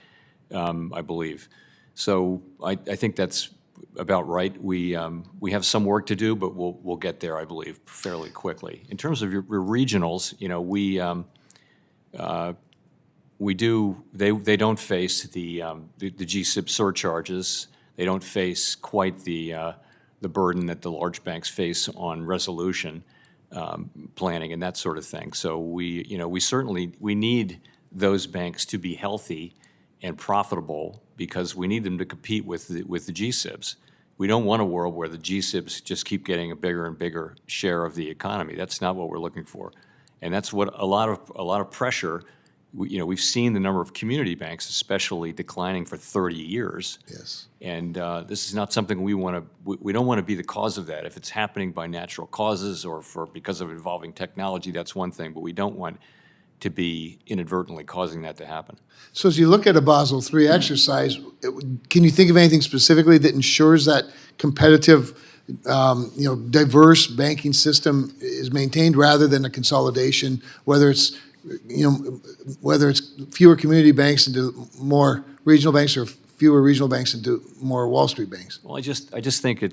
I believe. So I think that's about right. We have some work to do, but we'll get there, I believe, fairly quickly. In terms of your regionals, they don't face the GSIB surcharges. They don't face quite the burden that the large banks face on resolution planning and that sort of thing. So we certainly need those banks to be healthy and profitable, because we need them to compete with the GSIBs. We don't want a world where the GSIBs just keep getting a bigger and bigger share of the economy. That's not what we're looking for, and that's what a lot of pressure. We've seen the number of community banks, especially, declining for 30 years. Yes. And this is not something we want to. We don't want to be the cause of that. If it's happening by natural causes or because of evolving technology, that's one thing. But we don't want to be inadvertently causing that to happen. So as you look at a Basel III exercise, can you think of anything specifically that ensures that competitive, diverse banking system is maintained rather than a consolidation, whether it's fewer community banks into more regional banks, or fewer regional banks into more Wall Street banks? Well, I just think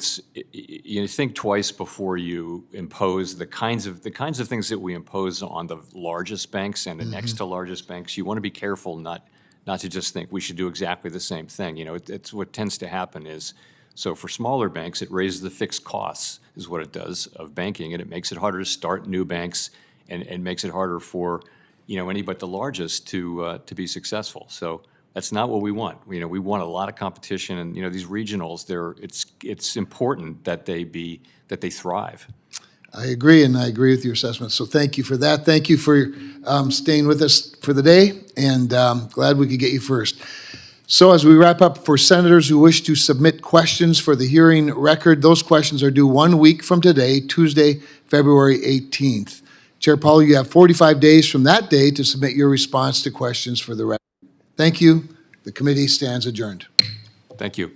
you think twice before you impose the kinds of things that we impose on the largest banks and the next to largest banks. You want to be careful not to just think we should do exactly the same thing. It's what tends to happen is, so for smaller banks, it raises the fixed costs, is what it does, of banking, and it makes it harder to start new banks, and makes it harder for any but the largest to be successful. So That's not what we want. We want a lot of competition, and these regionals, it's important that they thrive. I agree, and I agree with your assessment. So thank you for that. Thank you for staying with us for the day, and glad we could get you first. So as we wrap up, for senators who wish to submit questions for the hearing record, those questions are due 1 week from today, Tuesday, February 18th. Chair Powell, you have 45 days from that day to submit your response to questions for the record. Thank you. The committee stands adjourned. Thank you.